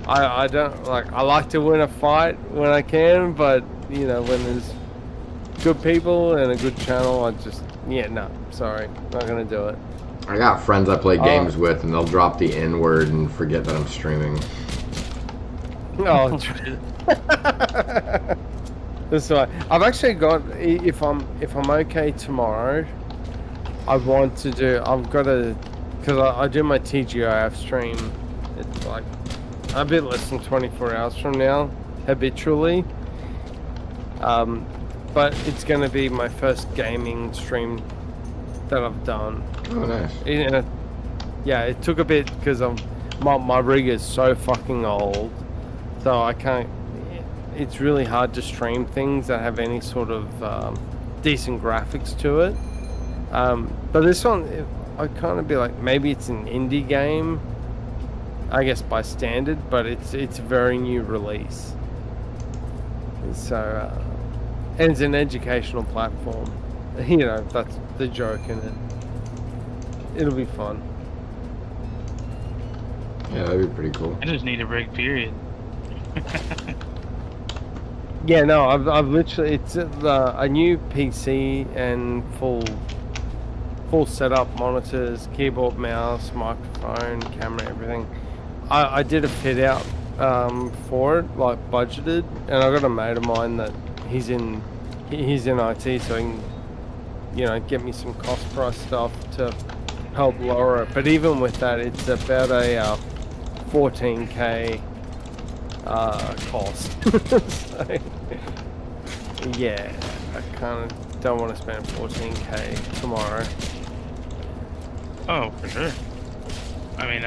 I don't like. I like to win a fight when I can, but you know, when there's good people and a good channel, I just no, sorry, not gonna do it. I got friends I play games with, and they'll drop the N word and forget that I'm streaming. Oh, that's why I've actually got. If I'm okay tomorrow, I want to do. I've got to, because I do my TGIF stream. It's like a bit less than 24 hours from now, habitually. But it's going to be my first gaming stream that I've done. Oh, nice. Yeah, it took a bit because my rig is so fucking old, so I can't. It's really hard to stream things that have any sort of decent graphics to it. But this one, I'd kind of be like, maybe it's an indie game, I guess by standard, but it's a very new release. So, and it's an educational platform. You know, that's the joke in it. It'll be fun. Yeah, that'd be pretty cool. I just need a rig, period. Yeah, no, I've literally, it's a new PC and full setup, monitors, keyboard, mouse, microphone, camera, everything. I did a fit out for it, like budgeted, and I got a mate of mine that he's in IT, so he can, you know, get me some cost price stuff to help lower it. But even with that, it's about a 14k cost. So, yeah, I kind of don't want to spend 14k tomorrow. Oh, for sure. I mean,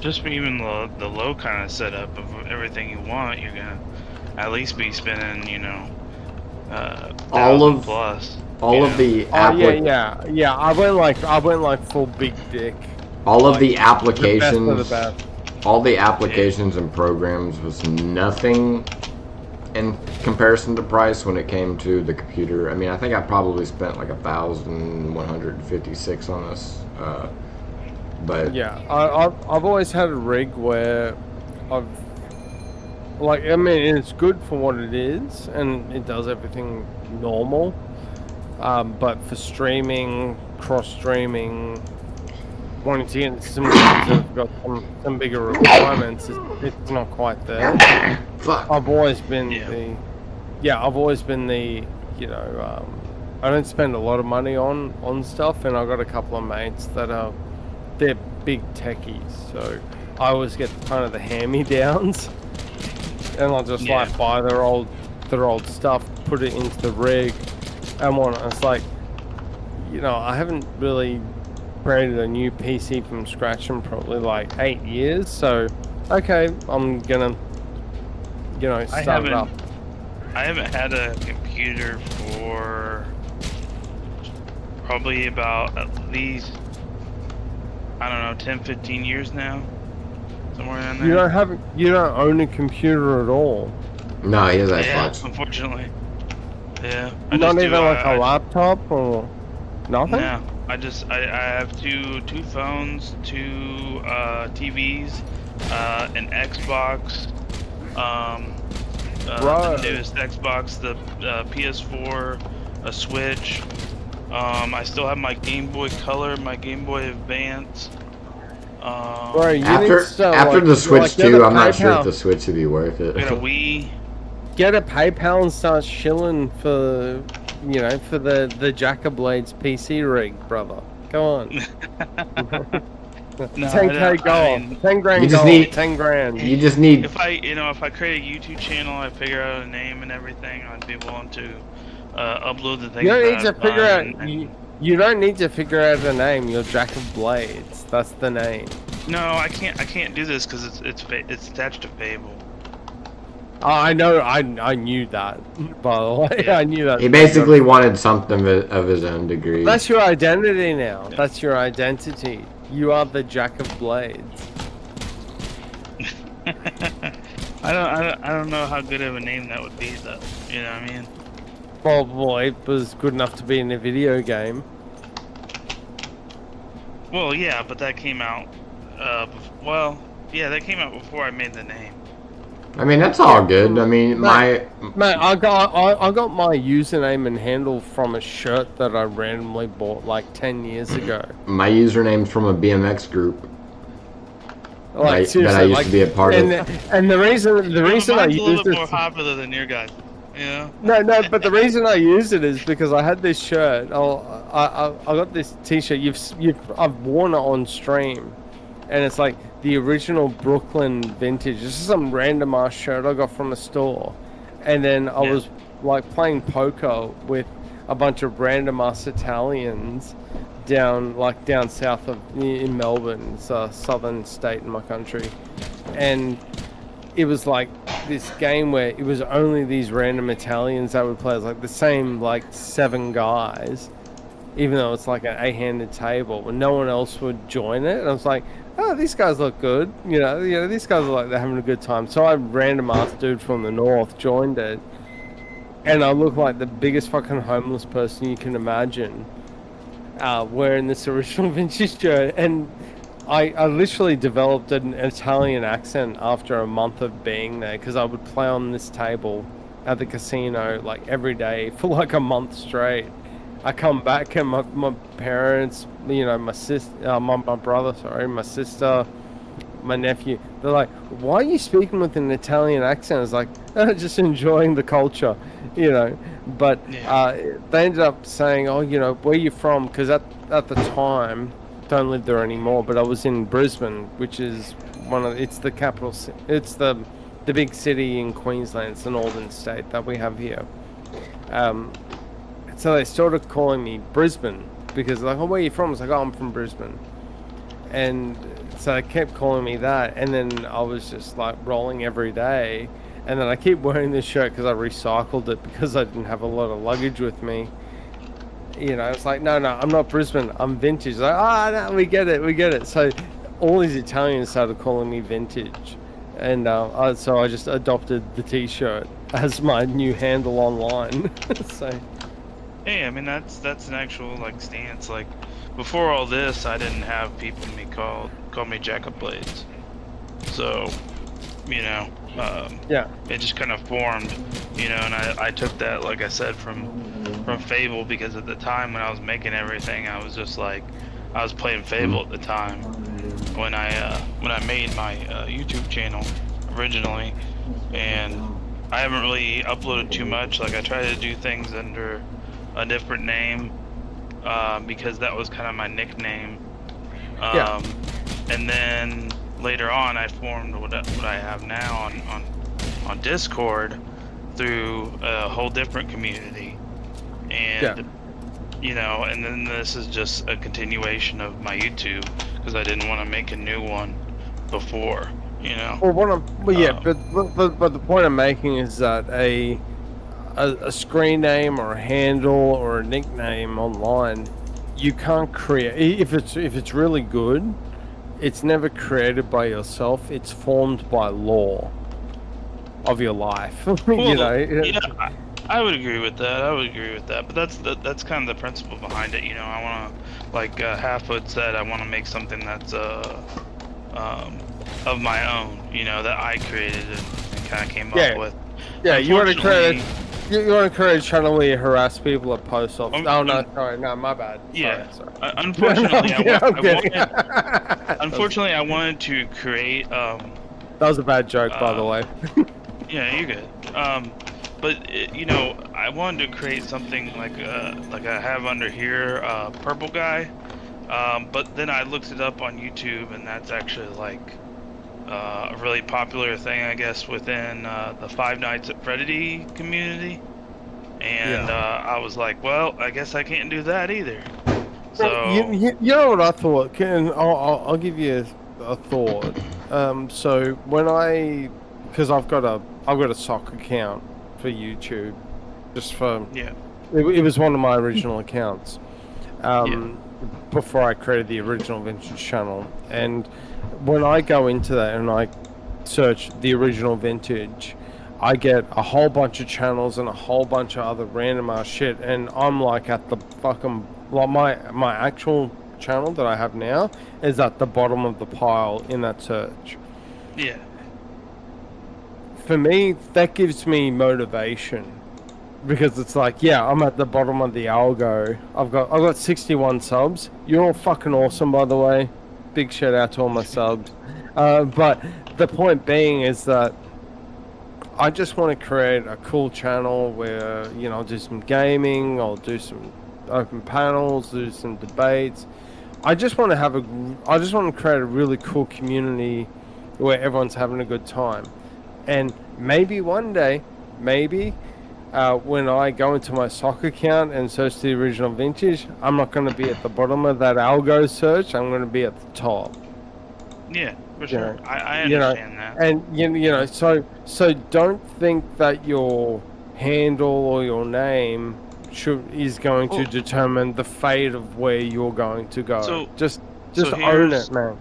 just for even the low kind of setup of everything you want, you're gonna at least be spending, you know, All of- 1,000 plus. All of the Oh yeah. I went like full big dick. all of like, the The best of applications, the best. all the applications and programs was nothing in comparison to price when it came to the computer. I mean, I think I probably spent like 1,156 on this. But Yeah, I've always had a rig where I've like, I mean, it's good for what it is and it does everything normal. But for streaming, cross streaming, wanting to get some games that have got some bigger requirements, it's not quite there. fuck. I've always been Yeah. I've always been the, you know, I don't spend a lot of money on stuff, and I've got a couple of mates that they're big techies, so I always get kind of the hand-me-downs, and I'll just like buy their old stuff, put it into the rig, and it's like, you know, I haven't really created a new PC from scratch in probably like 8 years, so okay, I'm gonna, you know, start it up. I haven't had a computer for probably about at least, I don't know, 10, 15 years now. Somewhere around there. You don't own a computer at all. No, he has Yeah, Xbox. Not unfortunately. Yeah. even like a laptop or nothing? No. I have two phones, two TVs, an Xbox, Right. the newest Xbox, the PS4, a Switch. I still have my Game Boy Color, my Game Boy Advance. Bro, you need After to start, after like, the Switch like, get 2, a I'm not sure if PayPal. the Switch would be worth it. Got a Wii. Get a PayPal and start shilling for, you know, for the Jacker Blades PC rig, brother. Come on. No, 10k gold. 10 grand You just gold. need- 10 grand. You just need If I create a YouTube channel, I figure out a name and everything, I'd be willing to upload the things. You don't that need to I've figure done out. and- You don't need to figure out a name. You're Jack of Blades. That's the name. No, I can't do this because it's attached to Fable. Oh, I know. I knew that. By the way, Yeah. I knew that. He basically wanted something of his own degree. That's your identity now. Yeah. That's your identity. You are the Jack of Blades. I don't know how good of a name that would be though. You know what I mean? Well, it was good enough to be in a video game. Well, yeah, but that came out. Well, yeah, that came out before I made the name. I mean, that's all good. I mean, Mate, I got my username and handle from a shirt that I randomly bought like 10 years ago. my username's from a BMX group Like that I used to be a part of. And the reason I Mine's a little used bit more it. popular than your guys. You know? No, but the reason I used it is because I had this shirt. I got this T-shirt. I've worn it on stream, and it's like the original Brooklyn vintage. This is some random ass shirt I got from a store, and then I was like playing poker with a bunch of random ass Italians down south in Melbourne. It's a southern state in my country, and it was like this game where it was only these random Italians that would play. It was like the same like 7 guys, even though it's like an 8-handed table, and no one else would join it. And I was like, oh, these guys look good. You know, these guys are like they're having a good time. So I random ass dude from the north joined it, and I look like the biggest fucking homeless person you can imagine, wearing this original vintage shirt. And I literally developed an Italian accent after a month of being there, because I would play on this table at the casino like every day for like a month straight. I come back and my parents, you know, my brother, sorry, my sister, my nephew, they're like, why are you speaking with an Italian accent? I was like, just enjoying the culture, you know. But they ended up saying, oh, you know, where you from? Because at the time, don't live there anymore, but I was in Brisbane, which is it's the capital, it's the big city in Queensland. It's the northern state that we have here. So they started calling me Brisbane, because like, oh, where are you from? I was like, oh, I'm from Brisbane. And so they kept calling me that, and then I was just like rolling every day, and then I keep wearing this shirt because I recycled it because I didn't have a lot of luggage with me. You know, it's like, no, I'm not Brisbane, I'm vintage. Like, no, we get it. So all these Italians started calling me vintage, and so I just adopted the T-shirt as my new handle online. So Hey, I mean that's an actual like stance. Like before all this, I didn't have people call me Jack of Blades. So, you know, it just kind of formed, you know, and I took that, like I said, from Fable, because at the time when I was making everything, I was just like, I was playing Fable at the time when I made my YouTube channel originally, and I haven't really uploaded too much. Like I try to do things under a different name, because that was kind of my nickname. And then later on, I formed what I have now on Discord through a whole different community, and you know, and then this is just a continuation of my YouTube, because I didn't want to make a new one before, you know. But the point I'm making is that a screen name or a handle or a nickname online, you can't create, if it's really good, it's never created by yourself. It's formed by law of your life. You know. Yeah, I would agree with that. But that's kind of the principle behind it. You know, I want to, like Halfwood said, I want to make something that's of my own. You know, that I created and kind of came up with. Yeah, you want to create. You want to encourage trying to harass people at post office. Oh no, sorry, no, my bad. Sorry. Unfortunately, I wanted to create. That was a bad joke, by the way. Yeah, you're good. But you know, I wanted to create something like I have under here, purple guy. But then I looked it up on YouTube, and that's actually like a really popular thing, I guess, within the Five Nights at Freddy community. And I was like, well, I guess I can't do that either. So you know what I thought? I'll give you a thought. So because I've got a sock account for YouTube, just for Yeah. it was one of my original accounts. Yeah. Before I created the original vintage channel, and when I go into that and I search the original vintage, I get a whole bunch of channels and a whole bunch of other random ass shit, and I'm like at the fucking like my actual channel that I have now is at the bottom of the pile in that search. Yeah. For me, that gives me motivation because it's like, yeah, I'm at the bottom of the algo. I've got 61 subs. You're all fucking awesome, by the way. Big shout out to all my subs. But the point being is that I just want to create a cool channel where, you know, I'll do some gaming, I'll do some open panels, do some debates. I just want to create a really cool community where everyone's having a good time. And maybe one day, when I go into my sock account and search the original vintage, I'm not going to be at the bottom of that algo search. I'm going to be at the top. Yeah, for sure. know, I you know, understand that. And you know, so don't think that your handle or your name is going to determine the fate of where you're going to go. So- just so own here's- it, man.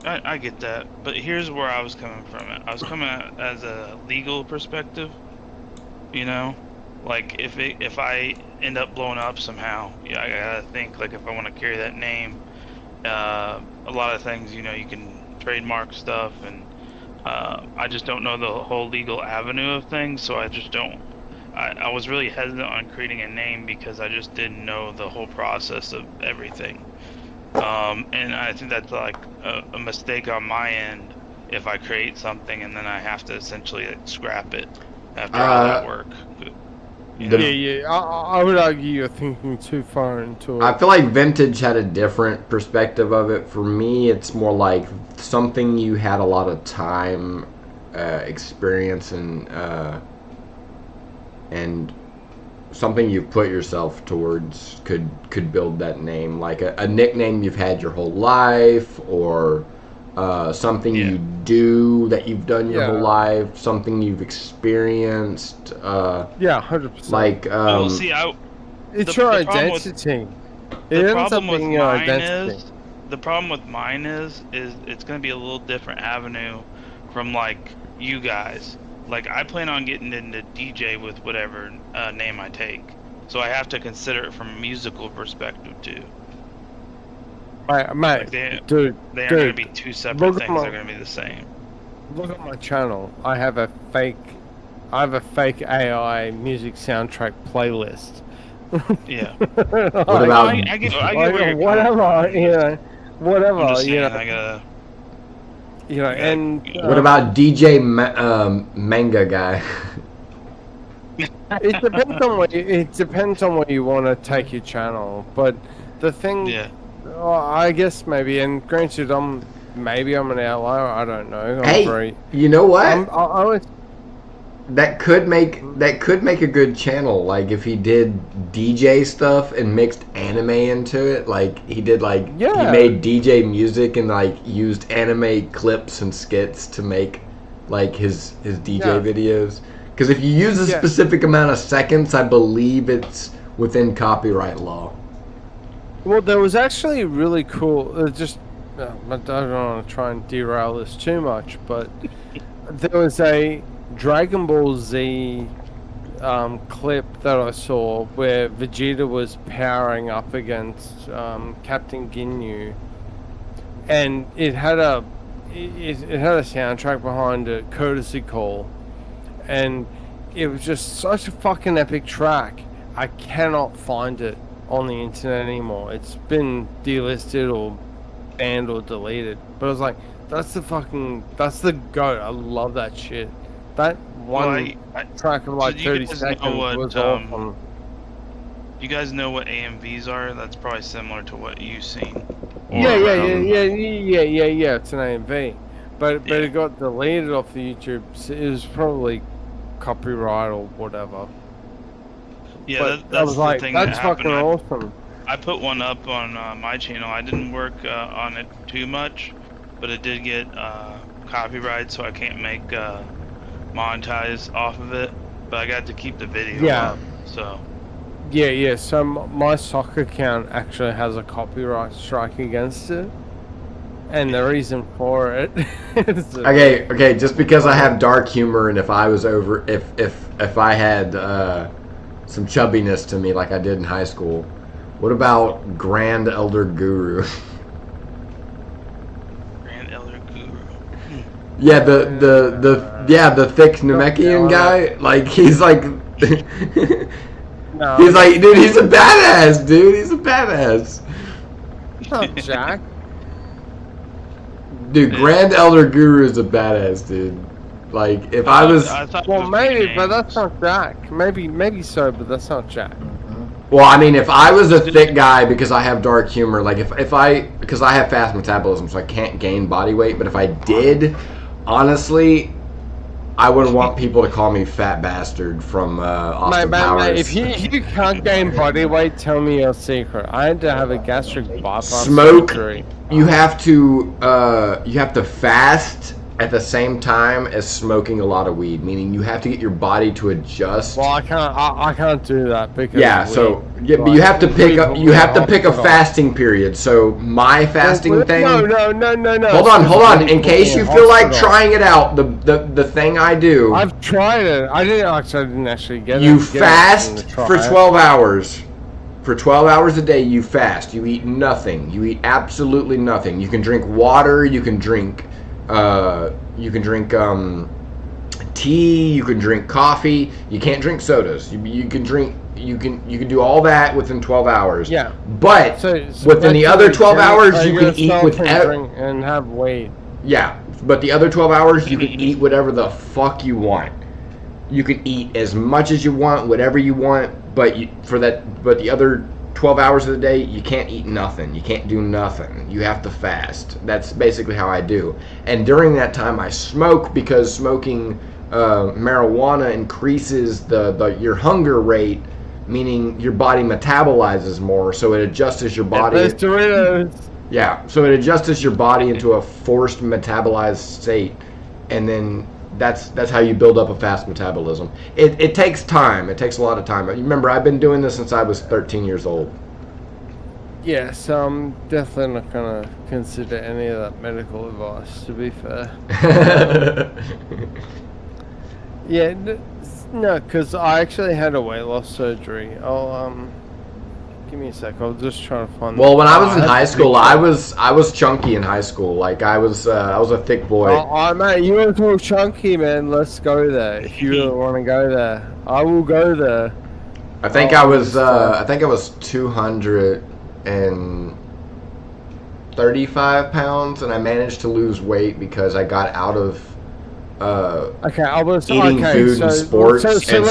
I get that, but here's where I was coming from. I was coming at as a legal perspective. You know, like if I end up blowing up somehow, yeah, I gotta think like if I want to carry that name, a lot of things, you know, you can trademark stuff, and I just don't know the whole legal avenue of things, so I just don't. I was really hesitant on creating a name because I just didn't know the whole process of everything. And I think that's like a mistake on my end if I create something and then I have to essentially like, scrap it after all that work. You know? Yeah. I would argue you're thinking too far into it. I feel like Vintage had a different perspective of it. For me, it's more like something you had a lot of time, experience, and something you put yourself towards could build that name. Like a nickname you've had your whole life, or something you do that you've done your whole life, something you've experienced. 100%. Like, see, it's the your problem with- identity. The problem with mine is it's going to be a little different avenue from like you guys. Like I plan on getting into DJ with whatever name I take, so I have to consider it from a musical perspective too. Mate, Like dude, they are going to be two separate things. They're going to be the same. Look at my channel. I have a fake AI music soundtrack playlist. Yeah. what about I get where you're whatever, coming from. you know, whatever, I'm just saying, you know, I gotta. and what about DJ Manga Guy? it depends on where you want to take your channel, but the thing, I guess maybe, and granted, I'm an outlier. I don't know. Hey, you know what? I was. That could make a good channel. Like if he did DJ stuff and mixed anime into it, like he did, like he made DJ music and like used anime clips and skits to make like his DJ videos. Because if you use a specific amount of seconds, I believe it's within copyright law. Well, there was actually really cool. I don't want to try and derail this too much, but there was a Dragon Ball Z clip that I saw where Vegeta was powering up against Captain Ginyu, and it had a soundtrack behind it, courtesy call, and it was just such a fucking epic track. I cannot find it on the internet anymore. It's been delisted or banned or deleted. But I was like, that's the GOAT. I love that shit. That one track of like 30 seconds was awesome. You guys know what AMVs are? That's probably similar to what you've seen. Yeah. It's an AMV, but it got deleted off the YouTube. It was probably copyright or whatever. Yeah, but that's the thing that's that fucking happened. awesome. I put one up on my channel. I didn't work on it too much, but it did get copyright, so I can't make monetize off of it. But I got to keep the video Yeah. up, so. Yeah. So my soccer account actually has a copyright strike against it, and the reason for it is Okay, just because I have dark humor and if I was over if I had some chubbiness to me like I did in high school, what about Grand Elder Guru? Grand Elder Guru. Yeah, the thick Namekian guy, like he's like No, he's like, dude, he's a badass, dude. He's a badass. not Jack. Dude, Grand Elder Guru is a badass, dude. Like, if I was... I thought it Well, was maybe, big but names. that's not Jack. Maybe so, but that's not Jack. Well, I mean, if I was a thick guy because I have dark humor, like, because I have fast metabolism, so I can't gain body weight, but if I did, honestly, I wouldn't want people to call me fat bastard from Austin Powers. Mate, if you can't gain body weight, tell me your secret. I had to have a gastric bypass Smoke. surgery. You have to fast at the same time as smoking a lot of weed, meaning you have to get your body to adjust. Well, I can't do that because Yeah, so but you have to pick a fasting period. So my fasting thing. No. Hold on. In case you feel like trying it out, the thing I do. I've tried it. I didn't actually get it. You fast for 12 hours. For 12 hours a day, you fast. You eat nothing. You eat absolutely nothing. You can drink water. You can drink. Tea. You can drink coffee. You can't drink sodas. You can drink. You can do all that within 12 hours. Yeah. But So within the other 12 hours, you can eat stop with. and drink and have weight. Yeah, but the other 12 hours, you can eat whatever the fuck you want. You can eat as much as you want, whatever you want, but the other 12 hours of the day, you can't eat nothing. You can't do nothing. You have to fast. That's basically how I do. And during that time, I smoke because smoking marijuana increases your hunger rate, meaning your body metabolizes more, so it adjusts your body. Those Doritos. Yeah, so it adjusts your body into a forced metabolized state, and then that's how you build up a fast metabolism. It takes time. It takes a lot of time. Remember, I've been doing this since I was 13 years old. Yeah, so I'm definitely not gonna consider any of that medical advice, to be fair. Yeah, no, because I actually had a weight loss surgery. Give me a sec. I'll just try to find. Well, when I was in high school, I was chunky in high school. Like I was a thick boy. Oh, mate, you want to talk chunky, man? Let's go there. If you really want to go there, I will go there. I think I was 235 pounds, and I managed to lose weight because I got out of Okay, I was eating food and sports and So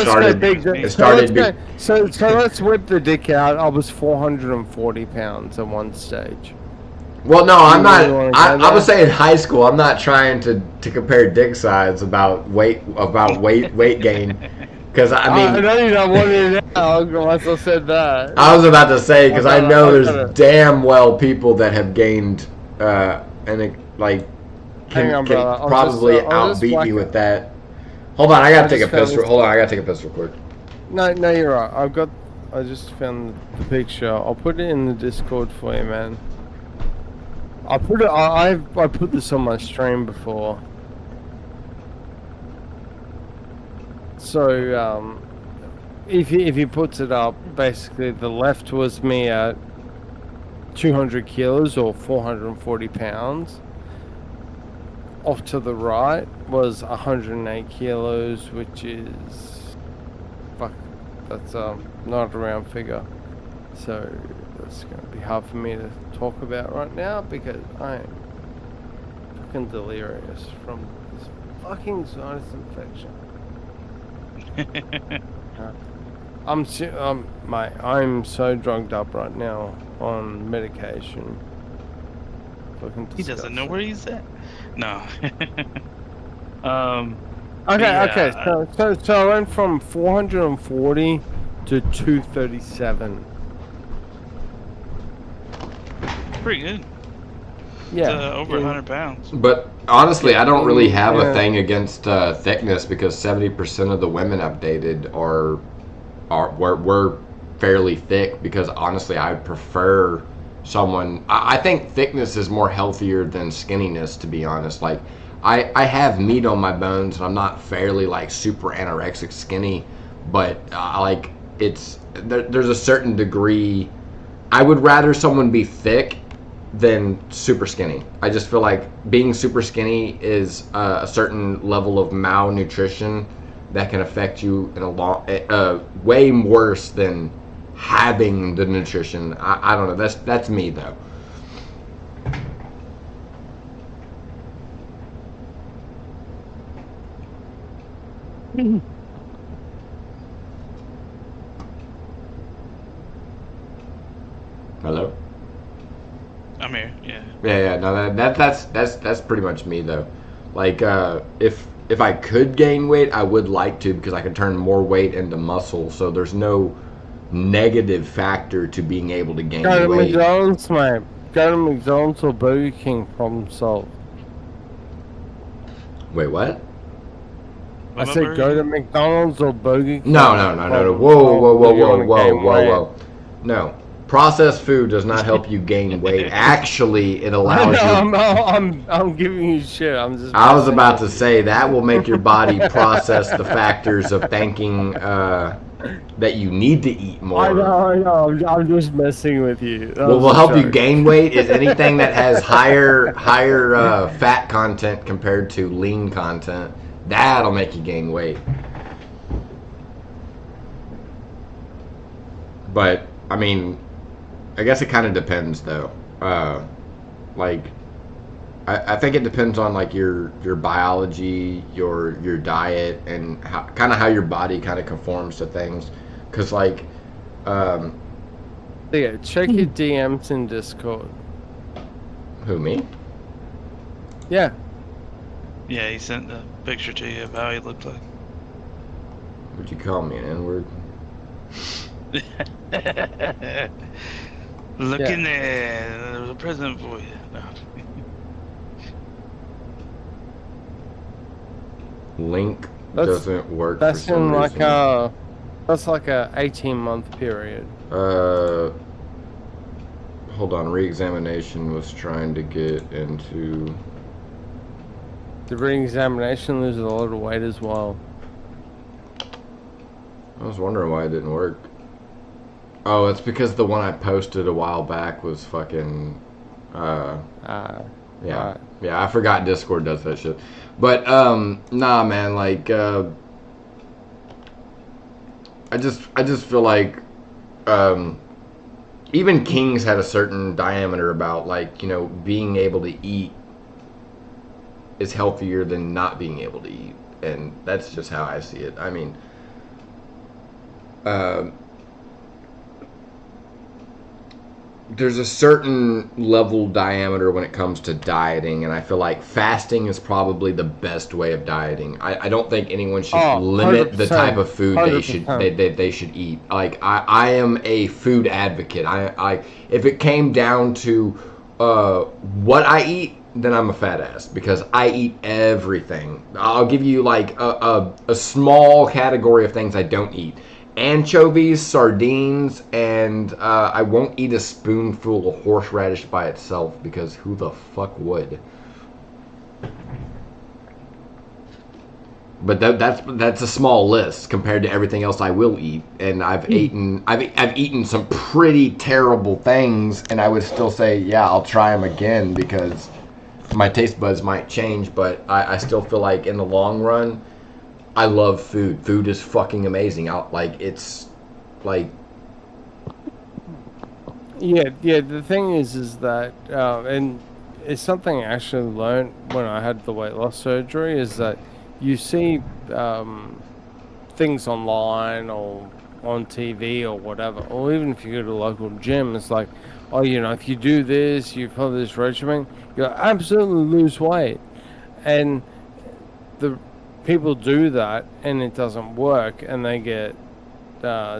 let's whip the dick out. I was 440 pounds at one stage. Well, no, I'm not. Really I was saying high school. I'm not trying to compare dick size about weight gain. Because I mean, I know you don't want it now. Unless I said that. I was about to say because I know there's damn well people that have gained and it, like can probably outbeat me with that. Hold on, I gotta take a piss. Hold on, I gotta take a piss real quick. No, you're right. I just found the picture. I'll put it in the Discord for you, man. I put this on my stream before. So if he puts it up, basically the left was me at 200 kilos or 440 pounds. Off to the right was 108 kilos, which is that's not a round figure. So that's going to be hard for me to talk about right now because I am fucking delirious from this fucking sinus infection. Mate, I'm so drugged up right now on medication. He doesn't know where he's at. No. Okay. So I went from 440 to 237. Pretty good. Yeah. over 100 pounds. But honestly, I don't really have a Yeah. thing against thickness because 70% of the women I've dated were fairly thick. Because honestly, I prefer someone. I think thickness is more healthier than skinniness. To be honest, like I have meat on my bones, and I'm not fairly like super anorexic skinny, but like there's a certain degree. I would rather someone be thick than super skinny. I just feel like being super skinny is a certain level of malnutrition that can affect you in a long, way worse than having the nutrition. I don't know. That's me though. Hello. I'm here. Yeah. Yeah. No, that's pretty much me though. Like, if I could gain weight, I would like to because I can turn more weight into muscle. So there's no negative factor to being able to gain Go to weight. McDonald's, mate. Go to McDonald's or Burger King, problem solved. Wait, what? I said go to McDonald's or Burger King. No. Whoa. No. Processed food does not help you gain weight. Actually, it allows you. I'm giving you shit. I'm just. I was about to say that will make your body process the factors of thinking that you need to eat more. I know. I'm just messing with you. What will help you gain weight is anything that has higher fat content compared to lean content. That'll make you gain weight. But I mean, I guess it kind of depends though. Like, I think it depends on like your biology, your diet, and kind of how your body kind of conforms to things. Cause like, yeah, check your DMs in Discord. who, me? Yeah. Yeah, he sent the picture to you of how he looked like. Would you call me an N-word? Look in there. There's a present for you. No. Link doesn't work. That's for some in like reason. that's like a 18-month period. Hold on. Re-examination was trying to get into. The re-examination loses a lot of weight as well. I was wondering why it didn't work. Oh, it's because the one I posted a while back was fucking. Yeah. Right. Yeah, I forgot Discord does that shit. But nah, man, like I just feel like even kings had a certain diameter about, like, you know, being able to eat is healthier than not being able to eat, and that's just how I see it. I mean, there's a certain level diameter when it comes to dieting, and I feel like fasting is probably the best way of dieting. I don't think anyone should limit the type of food they should eat. Like, I am a food advocate. I if it came down to what I eat, then I'm a fat ass because I eat everything. I'll give you like a small category of things I don't eat. Anchovies, sardines, and I won't eat a spoonful of horseradish by itself because who the fuck would? But that's a small list compared to everything else I will eat, and I've eaten some pretty terrible things, and I would still say, yeah, I'll try them again because my taste buds might change, but I still feel like in the long run, I love food. Food is fucking amazing. It's like. Yeah. The thing is that, and it's something I actually learned when I had the weight loss surgery, is that you see things online or on TV or whatever, or even if you go to a local gym, it's like, oh, you know, if you do this, you follow this regimen, you'll absolutely lose weight. And the people do that and it doesn't work, and they get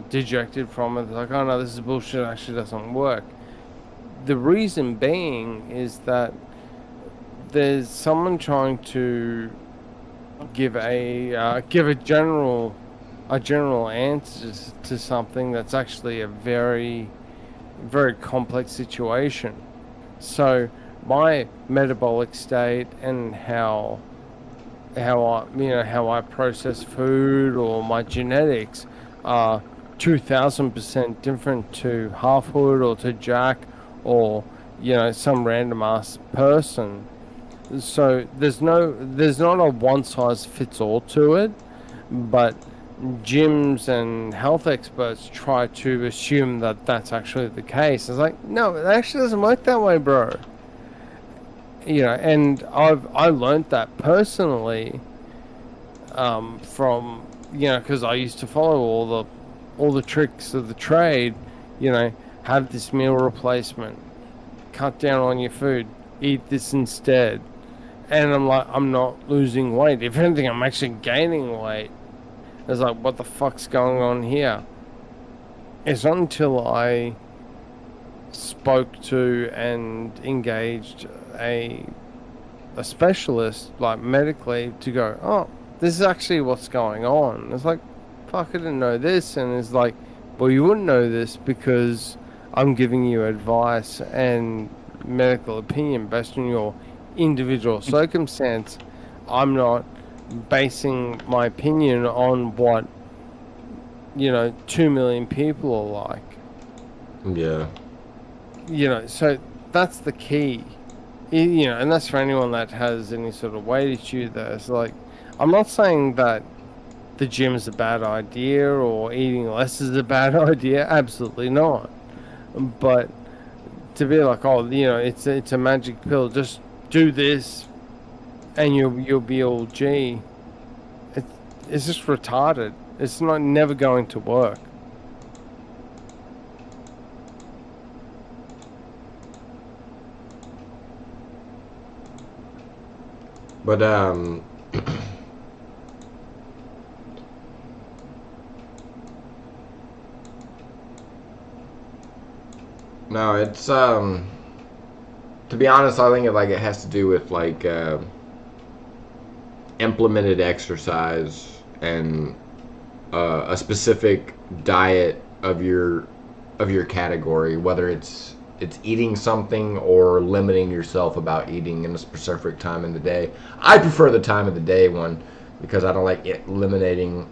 dejected from it. They're like, oh no, this is bullshit, it actually doesn't work. The reason being is that there's someone trying to give a general answer to something that's actually a very very complex situation. So my metabolic state and how I process food or my genetics are 2000% different to Halfwood or to Jack or some random ass person. So there's not a one size fits all to it, but gyms and health experts try to assume that that's actually the case. It's like, no, it actually doesn't work that way, bro. And I learned that personally from because I used to follow all the tricks of the trade. Have this meal replacement, cut down on your food, eat this instead, and I'm not losing weight. If anything, I'm actually gaining weight. It's like, what the fuck's going on here? It's not until I spoke to and engaged a specialist, like medically, to go, oh, this is actually what's going on. It's like, fuck, I didn't know this. And it's like, well, you wouldn't know this because I'm giving you advice and medical opinion based on your individual circumstance. I'm not basing my opinion on what 2 million people are like. Yeah. So that's the key. And that's for anyone that has any sort of weight issue. That's like, I'm not saying that the gym is a bad idea or eating less is a bad idea. Absolutely not. But to be like, oh, it's a magic pill. Just do this, and you'll be all G. It's just retarded. It's never going to work. But no, it's to be honest, I think it has to do with like implemented exercise and a specific diet of your category, whether it's eating something or limiting yourself about eating in a specific time in the day. I prefer the time of the day one because I don't like eliminating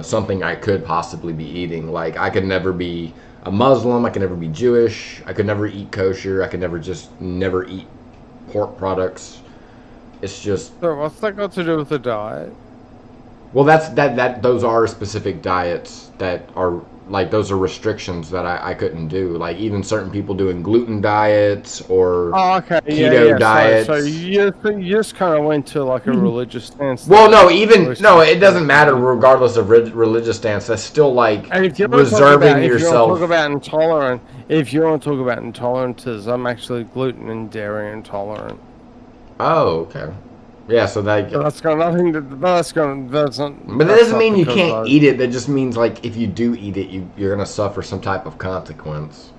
something I could possibly be eating. Like, I could never be a Muslim, I could never be Jewish, I could never eat kosher, I could never eat pork products. It's just... So what's that got to do with the diet? Well, those are specific diets that are, like, those are restrictions that I couldn't do. Like, even certain people doing gluten diets or keto diets. So you just kind of went to, like, a religious stance. Well, it doesn't matter regardless of religious stance. That's still, like, reserving yourself. If you want to talk about intolerances, I'm actually gluten and dairy intolerant. Oh, okay. Yeah, so that's got nothing to. That's not. But that doesn't mean you can't eat it. That just means, like, if you do eat it, you're gonna suffer some type of consequence.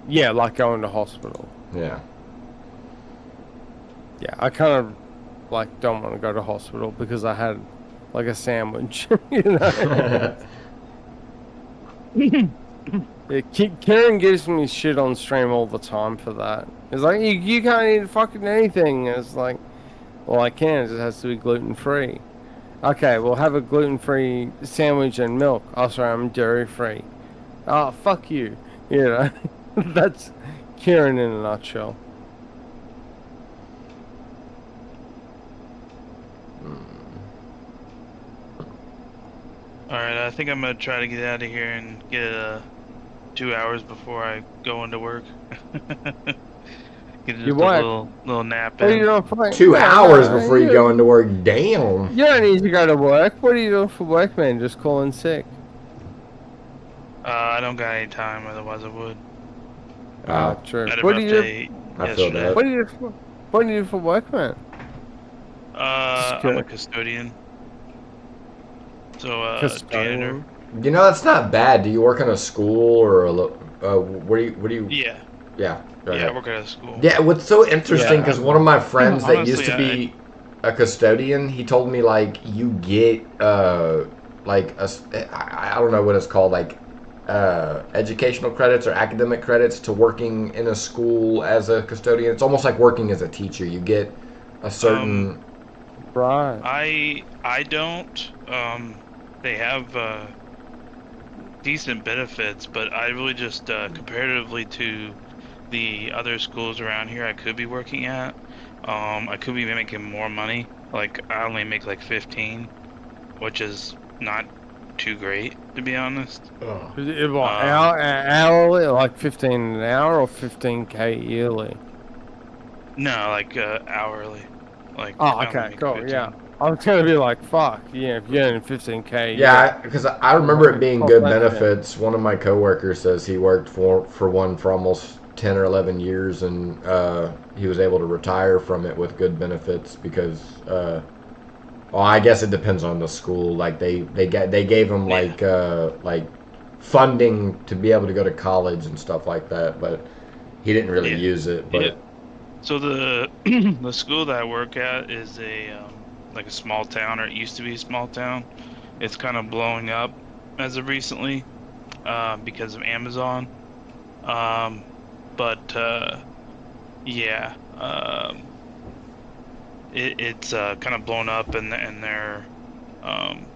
Yeah, like going to hospital. Yeah. Yeah, I kind of like don't want to go to hospital because I had like a sandwich. Yeah, Karen gives me shit on stream all the time for that. It's like, you can't eat fucking anything. And it's like, well, I can. It just has to be gluten-free. Okay, we'll have a gluten-free sandwich and milk. Oh, sorry, I'm dairy-free. Oh, fuck you. That's Karen in a nutshell. Alright, I think I'm gonna try to get out of here and get 2 hours before I go into work. Get just a little nap in. 2 hours before you go into work. Damn. You don't need to go to work. What are you doing for work, man? Just calling sick. I don't got any time, otherwise I would. True. What do you do? I feel that. What do you do for work, man? I'm a custodian. So, janitor. That's not bad. Do you work in a school or what do you? Yeah. Yeah. Go Yeah, I ahead. work at a school. Yeah, what's so interesting, because one of my friends that used Honestly, to be a custodian, he told me, like, you get, like, I don't know what it's called, like, educational credits or academic credits to working in a school as a custodian. It's almost like working as a teacher. You get a certain... Right. I don't. They have decent benefits, but I really just comparatively to the other schools around here I could be working at, I could be making more money. Like I only make like 15, which is not too great to be honest. Oh. What, Um, hourly, like 15 an hour or 15K yearly? no, like hourly. Like Oh, I only okay, make cool, yeah. 15. I was gonna be like, fuck, yeah, if you're earning 15K, Yeah, because I remember it being top good that shit. benefits. One of my coworkers says he worked for one for almost 10 or 11 years, and he was able to retire from it with good benefits because, well, I guess it depends on the school. Like they gave him Yeah. like funding to be able to go to college and stuff like that, but he didn't really Yeah. use it. But Yeah. So the the school that I work at is a like a small town, or it used to be a small town. It's kind of blowing up as of recently because of Amazon. Um, but yeah, it's kind of blown up, and they're um,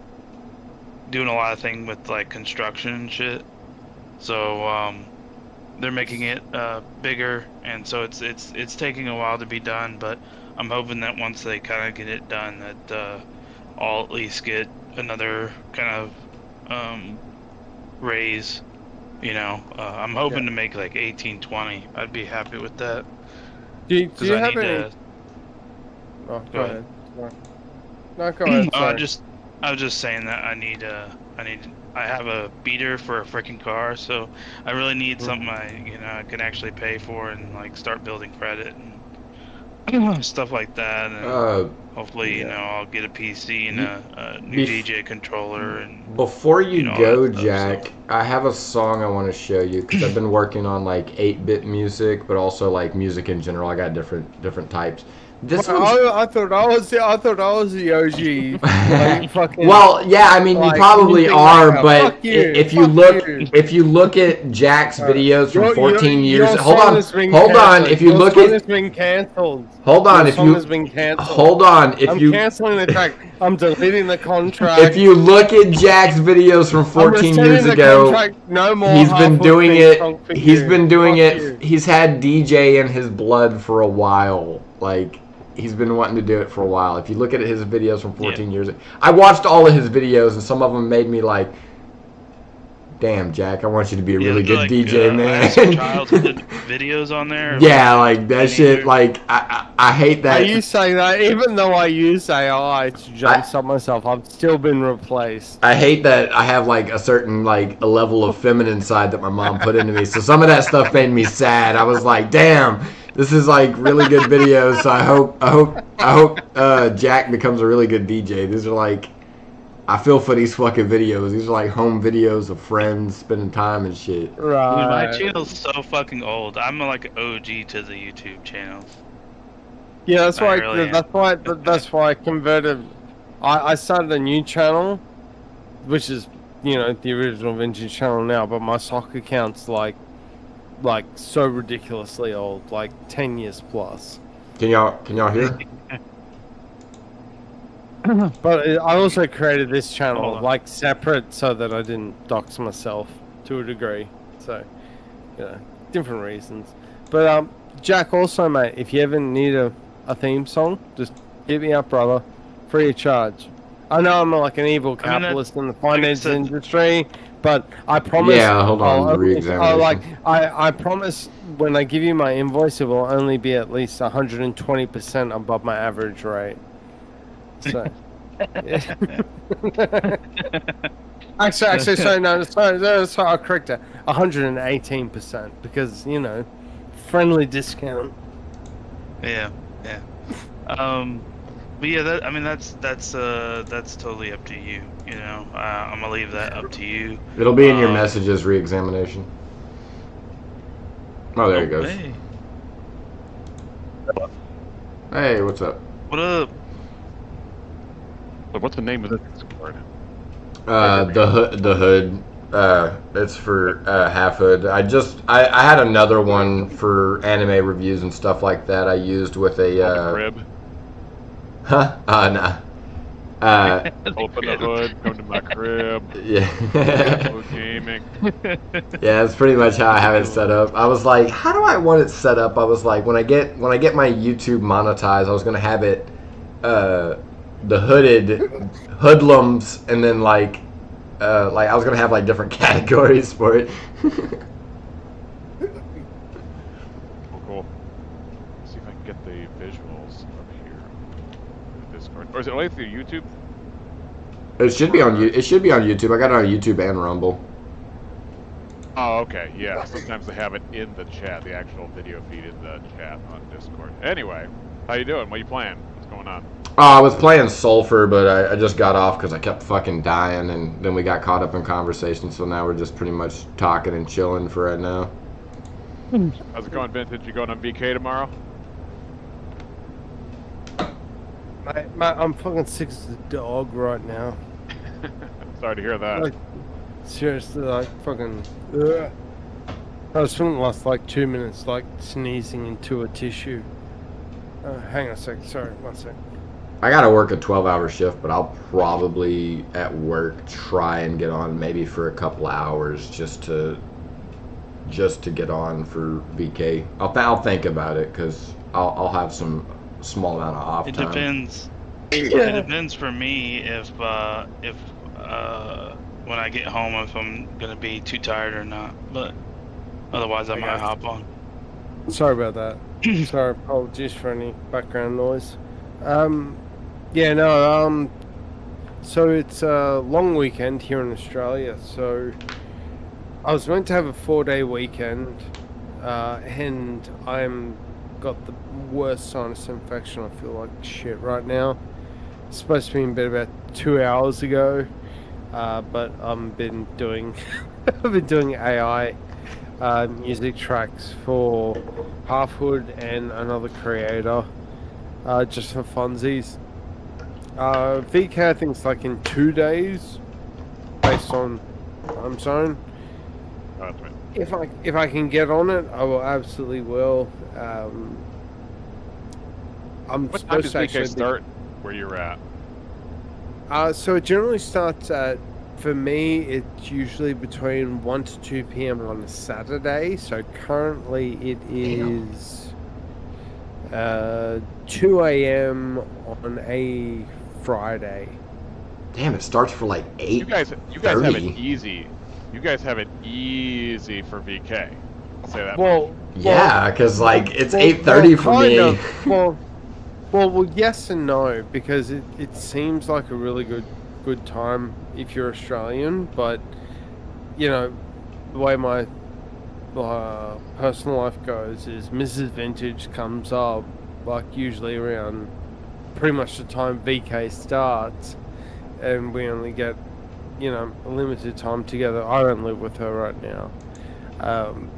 doing a lot of things with like construction and shit. So they're making it bigger, and so it's taking a while to be done. But I'm hoping that once they kind of get it done, that I'll at least get another kind of raise. I'm hoping to make like 18, 20. I'd be happy with that Do because you I have need any? to Oh, go ahead. Sorry. No, go ahead. Sorry. I was just saying that I have a beater for a freaking car, so I really need something I can actually pay for and like start building credit and stuff like that, and hopefully I'll get a PC and a new DJ controller and before you all that go, stuff. Jack, So I have a song I want to show you because I've been working on like 8-bit music, but also like music in general. I got different types. This Well, one's I thought I was the OG. Like, fucking, well, yeah. I mean, you like, probably music are, maker. but Fuck you, if you fuck look you. if you look at Jack's videos from 14 years, your hold song on, has been hold on. cancelled. If you Your look song at has been cancelled. hold on, Your if song you has been cancelled. hold on, if I'm you canceling the track. I'm deleting the contract. if you look at Jack's videos from 14 years ago, no more he's been doing it. He's been doing Fuck it. you. He's had DJ in his blood for a while. Like he's been wanting to do it for a while. If you look at his videos from 14 years ago, I watched all of his videos, and some of them made me like, damn, Jack, I want you to be a really good like, DJ, I man. have some childhood videos on there. Yeah, like that shit. teenager. Like I hate that. Are you saying that even though I use AI to jumpstart myself, I've still been replaced? I hate that I have like a certain like a level of feminine side that my mom put into me. So some of that stuff made me sad. I was like, damn, this is like really good videos. So I hope Jack becomes a really good DJ. These are like, I feel for these fucking videos. These are like home videos of friends spending time and shit. Dude, Right. my channel's so fucking old. I'm like an OG to the YouTube channels. Yeah, that's I why. really That's why I converted. I started a new channel, which is the original vintage channel now, but my soccer account's like so ridiculously old, like 10 years plus. Can y'all hear? But I also created this channel Hold on. like separate so that I didn't dox myself to a degree. So, different reasons. But Jack, also, mate, if you ever need a theme song, just hit me up, brother, free of charge. I know I'm like an evil capitalist in the finance industry, but I promise. Yeah, hold on, re-examination. I promise when I give you my invoice, it will only be at least 120% above my average rate. So, yeah. actually, sorry, I'll correct it. 118% because friendly discount. Yeah. But yeah, that's totally up to you. I'm gonna leave that up to you. It'll be in your messages re-examination. Oh, there he goes. Hey, Hey, what's up? what up? So what's the name of this Discord? The hood. It's for half hood. I had another one for anime reviews and stuff like that. I used with a Crib. huh? Nah. Open the hood, come to my crib. Yeah. Go gaming. Yeah, that's pretty much how I have it set up. I was like, how do I want it set up? I was like, when I get my YouTube monetized, I was gonna have it the hoodlums, and then like I was gonna have like different categories for it. Cool. Let's see if I can get the visuals up here. The Discord. Or is it only through YouTube? It should be on YouTube. I got it on YouTube and Rumble. Oh, okay. Yeah. Sometimes they have it in the chat, the actual video feed in the chat on Discord. Anyway, how you doing? What you playing? What's going on? I was playing Sulfur, but I just got off because I kept fucking dying, and then we got caught up in conversation, so now we're just pretty much talking and chilling for right now. How's it going, Vintage? You going on VK tomorrow? Mate, I'm fucking sick as a dog right now. Sorry to hear that. Like, seriously, like fucking. Ugh. I spent the last like 2 minutes like sneezing into a tissue. Hang on a sec. Sorry, 1 sec. I gotta work a 12-hour shift, but I'll probably at work try and get on maybe for a couple hours just to get on for VK. I'll think about it because I'll have some small amount of off It time. depends. It depends for me if when I get home if I'm gonna be too tired or not. But otherwise, I might hop on. Sorry about that. Sorry, apologies for any background noise. Yeah, no, so it's a long weekend here in Australia, so I was meant to have a 4-day weekend, and I'm got the worst sinus infection. I feel like shit right now. It's supposed to be in bed about 2 hours ago, but I've been doing AI music tracks for Half Hood and another creator, just for funsies. VK I think it's like in 2 days, based on time zone. Oh, that's right. If I can get on it, I will absolutely will. I'm What time supposed does to VK actually start where you're at? So it generally starts at, for me, it's usually between 1 to 2 p.m. on a Saturday. So currently it is 2 a.m. on a Friday. Damn, it starts for like 8. You guys have it easy. You guys have it easy for VK. I'll say that. Well, Yeah, because like it's well, 8:30 for kind me. of. Well, yes and no, because it seems like a really good time if you're Australian, but you know the way my personal life goes is Mrs. Vintage comes up like usually around pretty much the time VK starts, and we only get a limited time together. I don't live with her right now.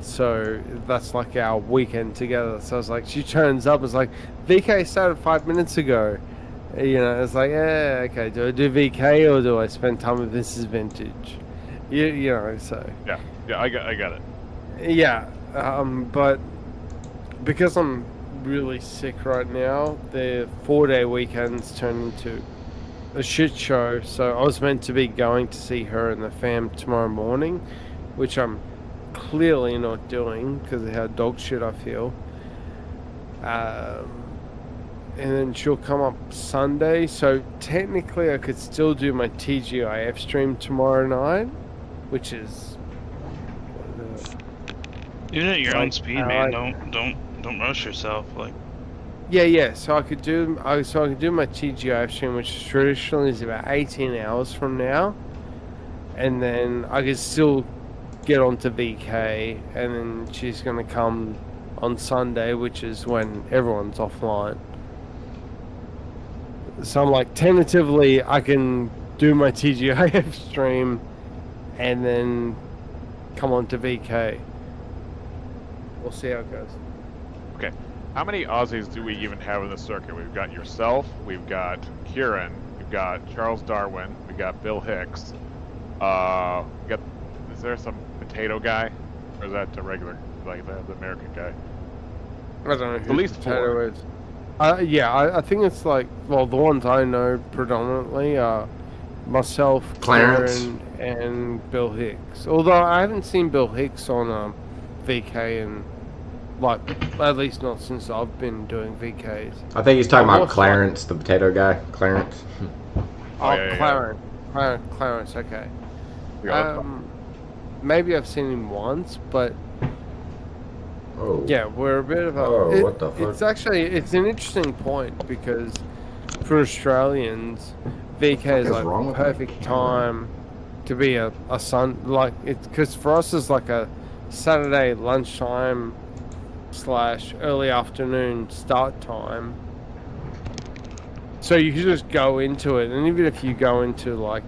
So that's like our weekend together. So it's like she turns up. It's like VK started 5 minutes ago. It's like, yeah, okay. Do I do VK or do I spend time with Mrs. Vintage? So Yeah, I got it. yeah. But because I'm really sick right now, the 4-day weekends turn into a shit show. So I was meant to be going to see her and the fam tomorrow morning, which I'm clearly not doing because of how dog shit I feel. And then she'll come up Sunday, so technically I could still do my TGIF stream tomorrow night, which is Even at your Like, own speed, man. Don't rush yourself. Like, yeah. So I could do my TGIF stream, which traditionally is about 18 hours from now, and then I could still get onto VK, and then she's gonna come on Sunday, which is when everyone's offline. So I'm like, tentatively, I can do my TGIF stream and then come on to VK. we'll see how it goes. Okay. How many Aussies do we even have in the circuit? We've got yourself, we've got Kieran, we've got Charles Darwin, we got Bill Hicks. Is there some potato guy? Or is that the regular, like the American guy? I don't know who At least Potato four. is. Yeah, I think it's like, well, the ones I know predominantly are myself, Clarence. Kieran, and Bill Hicks. Although I haven't seen Bill Hicks on VK and like, at least not since I've been doing VKs. I think he's talking about What's Clarence, the potato guy. Clarence. Oh, yeah. Clarence, okay. Yeah, Maybe I've seen him once, but Oh. yeah, we're a bit of a. Oh, what the fuck? It's an interesting point because for Australians, VK is is like wrong the with my perfect camera? time to be a sun. Like it's because for us it's like a Saturday lunchtime / early afternoon start time. So you can just go into it, and even if you go into like,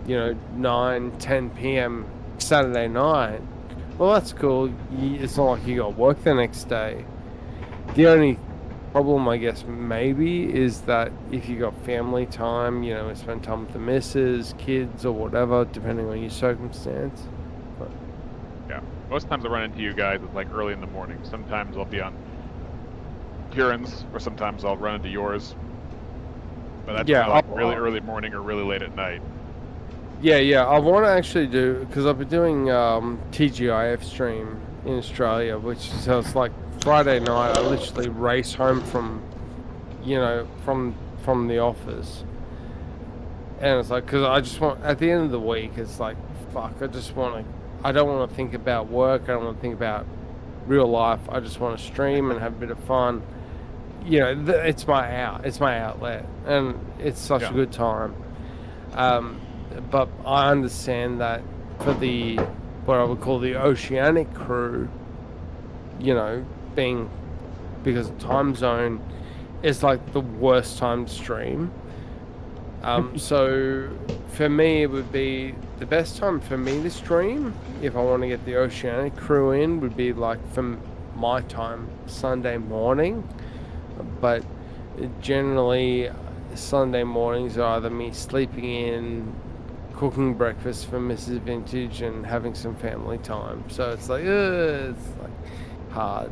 9-10 p.m. Saturday night, well, that's cool. It's not like you got work the next day. The only problem, I guess, maybe is that if you got family time, spend time with the missus, kids, or whatever, depending on your circumstance. But, yeah. Most times I run into you guys it's like early in the morning. Sometimes I'll be on Kieran's, or sometimes I'll run into yours. But that's Yeah, like really early morning or really late at night. Yeah. I want to actually do, because I've been doing TGIF stream in Australia, which sounds like Friday night. I literally race home from the office, and it's like, because I just want, at the end of the week, it's like, fuck, I don't want to think about work. I don't want to think about real life. I just want to stream and have a bit of fun. It's my outlet, and it's such a good time. But I understand that for the what I would call the oceanic crew, being because of time zone, is like the worst time to stream. So for me, it would be the best time for me to stream if I want to get the oceanic crew in would be like from my time Sunday morning. But generally, Sunday mornings are either me sleeping in, cooking breakfast for Mrs. Vintage, and having some family time. So it's like hard.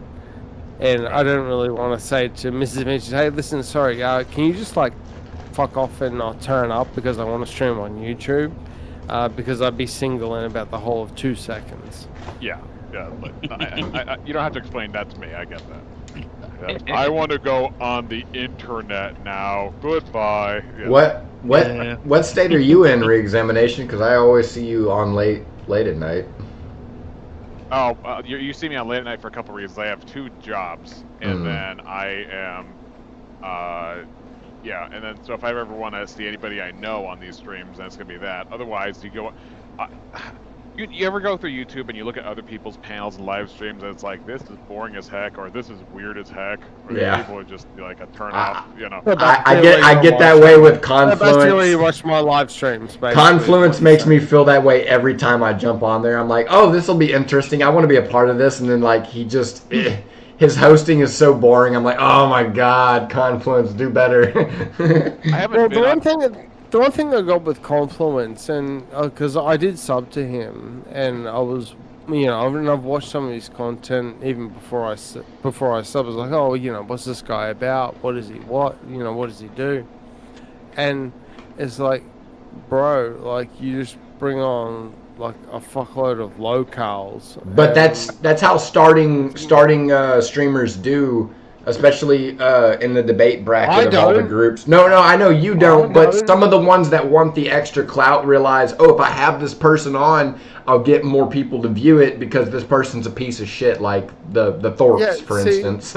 And I don't really want to say to Mrs. Vintage, hey, listen, sorry, can you just like fuck off and not turn up because I want to stream on YouTube? Because I'd be single in about the whole of 2 seconds. Yeah. But you don't have to explain that to me. I get that. I want to go on the internet now. Goodbye. Yeah. What state are you in re-examination? Because I always see you on late at night. Oh, you see me on late at night for a couple reasons. I have 2 jobs, and then I am, and then so if I ever want to see anybody I know on these streams, then it's gonna be that. Otherwise, you go. You ever go through YouTube and you look at other people's panels and live streams and it's like, this is boring as heck, or this is weird as heck, or people are just like a turn off, I get that way with Confluence. That's the way you watch my live streams. Confluence makes me feel that way every time I jump on there. I'm like, oh, this will be interesting. I want to be a part of this, and then like his hosting is so boring. I'm like, oh my god, Confluence, do better. The one thing I got with Confluence, and because I did sub to him, and I was, I've watched some of his content even before I sub. I was like, oh, what's this guy about? What is he? What does he do? And it's like, bro, like you just bring on like a fuckload of locals. But that's how starting streamers do. Especially in the debate bracket of all the groups. No, I know you don't, but some of the ones that want the extra clout realize, oh, if I have this person on, I'll get more people to view it because this person's a piece of shit, like the Thorpes, for instance.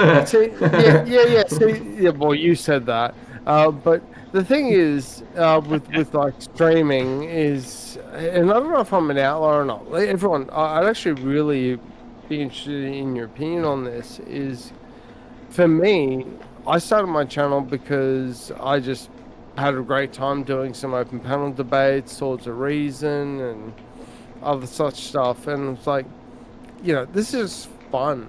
Well, you said that. But the thing is, with like streaming is, and I don't know if I'm an outlier or not. Like, everyone, I'd actually really be interested in your opinion on this. Is for me, I started my channel because I just had a great time doing some open panel debates, Swords of Reason, and other such stuff. And it's like, this is fun.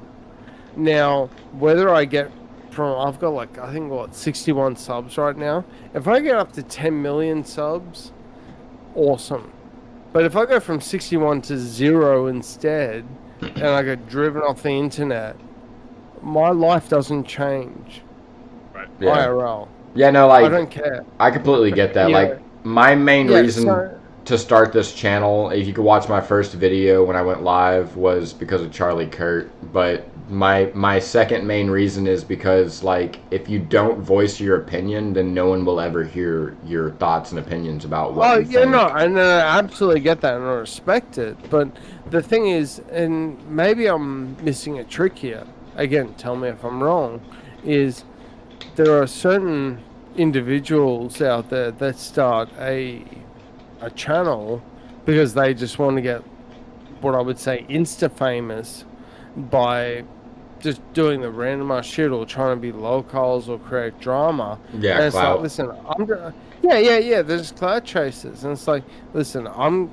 Now, whether I get I've got like, I think, 61 subs right now. If I get up to 10 million subs, awesome. But if I go from 61 to 0 instead, and I get driven off the internet, my life doesn't change. Right. Yeah. IRL. Yeah, no, I like, don't care. I completely get that. Yeah. Like, my main Yeah, reason so- to start this channel, if you could watch my first video when I went live, was because of Charlie Kurt. But my second main reason is because, like, if you don't voice your opinion, then no one will ever hear your thoughts and opinions about what you think. No, and I absolutely get that, and I respect it. But the thing is, and maybe I'm missing a trick here. Again, tell me if I'm wrong. Is there are certain individuals out there that start a channel because they just want to get what I would say insta famous by just doing the random ass shit or trying to be locals or create drama. Yeah, and it's clout. like, listen, I'm gonna, yeah. There's cloud chasers, and it's like, listen, I'm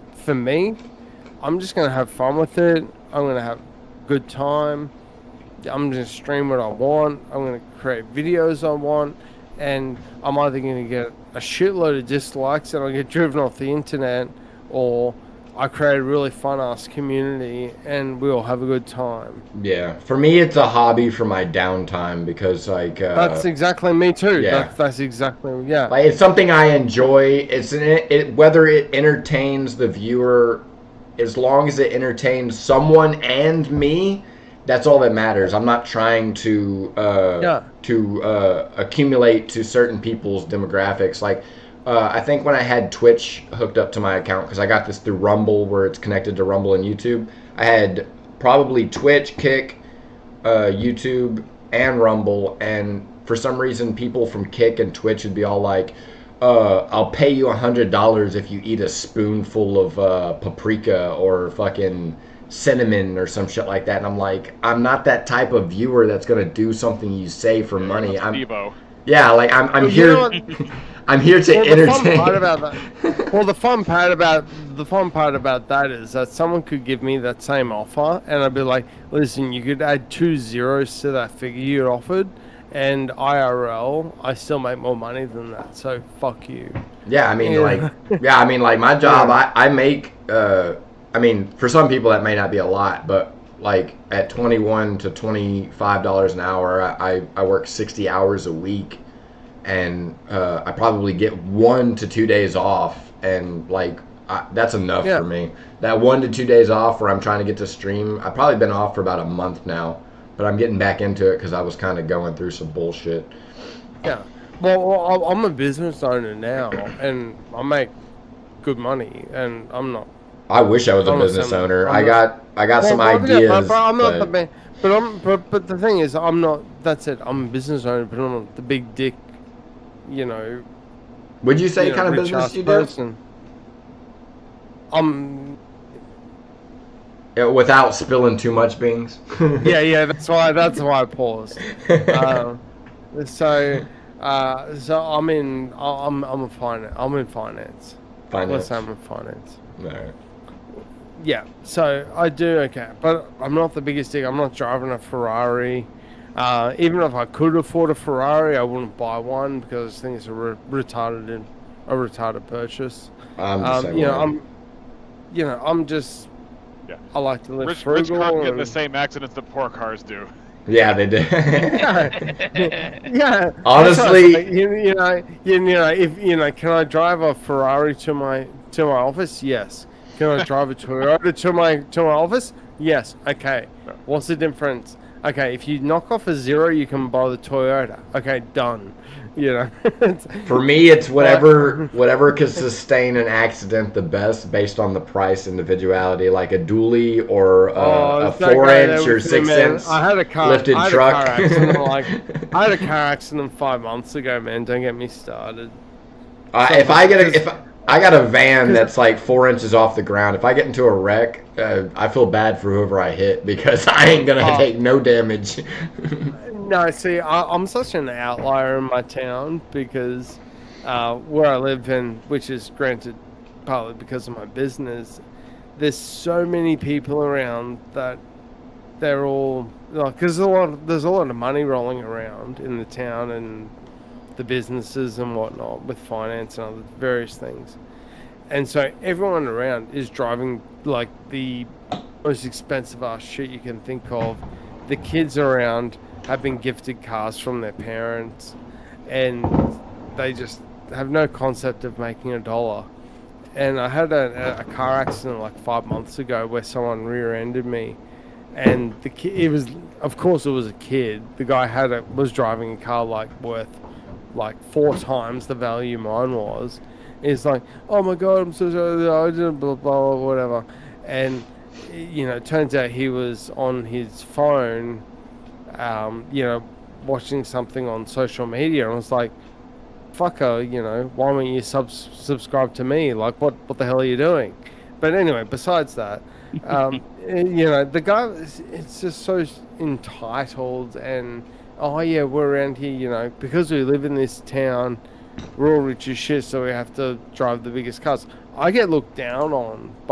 just gonna have fun with it. I'm gonna have a good time. I'm gonna stream what I want. I'm gonna create videos I want, and I'm either gonna get a shitload of dislikes and I'll get driven off the internet, or I create a really fun ass community and we all have a good time. Yeah, for me, it's a hobby for my downtime because, like, That's exactly me too. yeah. That's exactly, yeah. like, it's something I enjoy. Whether it entertains the viewer, as long as it entertains someone and me, that's all that matters. I'm not trying to accumulate to certain people's demographics. Like, I think when I had Twitch hooked up to my account, because I got this through Rumble, where it's connected to Rumble and YouTube, I had probably Twitch, Kick, YouTube, and Rumble, and for some reason people from Kick and Twitch would be all like, I'll pay you $100 if you eat a spoonful of paprika or fucking cinnamon or some shit like that. And I'm like, I'm not that type of viewer that's gonna do something you say for money. I'm here. I'm here to entertain. The fun part about that is that someone could give me that same offer, and I'd be like, listen, you could add 2 zeros to that figure you offered, and IRL, I still make more money than that. So fuck you. Yeah, I mean, like my job, I make. I mean, for some people that may not be a lot, but like at $21 to $25 an hour, I work 60 hours a week, and I probably get 1 to 2 days off, and like that's enough for me. That 1 to 2 days off where I'm trying to get to stream, I've probably been off for about a month now, but I'm getting back into it because I was kind of going through some bullshit. Yeah, well, I'm a business owner now, and I make good money, and I'm not. I wish I was a business owner. I got some ideas. But the thing is, I'm not. That's it. I'm a business owner, but I'm not the big dick. You know. Would you say kind of business you do? Person. Without spilling too much beans. yeah. That's why I paused. So I'm in finance. Let's say I'm in finance. All right. Yeah, so I do okay, but I'm not the biggest dick. I'm not driving a Ferrari. Even if I could afford a Ferrari, I wouldn't buy one because I think it's a retarded purchase. I'm the same way. I'm just. Yeah. I like to live Rich frugal. cars get the same accidents that poor cars do. Yeah, they do. yeah. Honestly, if can I drive a Ferrari to my office? Yes. Can I drive a Toyota to my office? Yes. Okay. What's the difference? Okay, if you knock off a 0, you can buy the Toyota. Okay, done. For me, it's whatever can sustain an accident the best based on the price individuality, like a dually or a 4-inch or 6-inch lifted truck. I had a car accident 5 months ago, man. Don't get me started. I got a van that's like 4 inches off the ground. If I get into a wreck, I feel bad for whoever I hit because I ain't gonna take no damage. No, see, I'm such an outlier in my town because where I live in, which is granted partly because of my business, there's so many people around that they're all like, because there's a lot of money rolling around in the town and the businesses and whatnot with finance and other various things, and so everyone around is driving like the most expensive ass shit you can think of. The kids around have been gifted cars from their parents, and they just have no concept of making a dollar. And I had a car accident like 5 months ago where someone rear-ended me, and the kid, it was, of course it was a kid. The guy was driving a car like worth like 4 times the value mine was. It's like, oh my god, I'm so sorry, I did blah blah whatever. And you know, it turns out he was on his phone, you know, watching something on social media, and I was like, fucker, you know, why won't you subscribe to me? Like, what the hell are you doing? But anyway, besides that, you know, the guy, it's just so entitled, and oh yeah, we're around here, you know, because we live in this town, we're all rich as shit, so we have to drive the biggest cars. I get looked down on by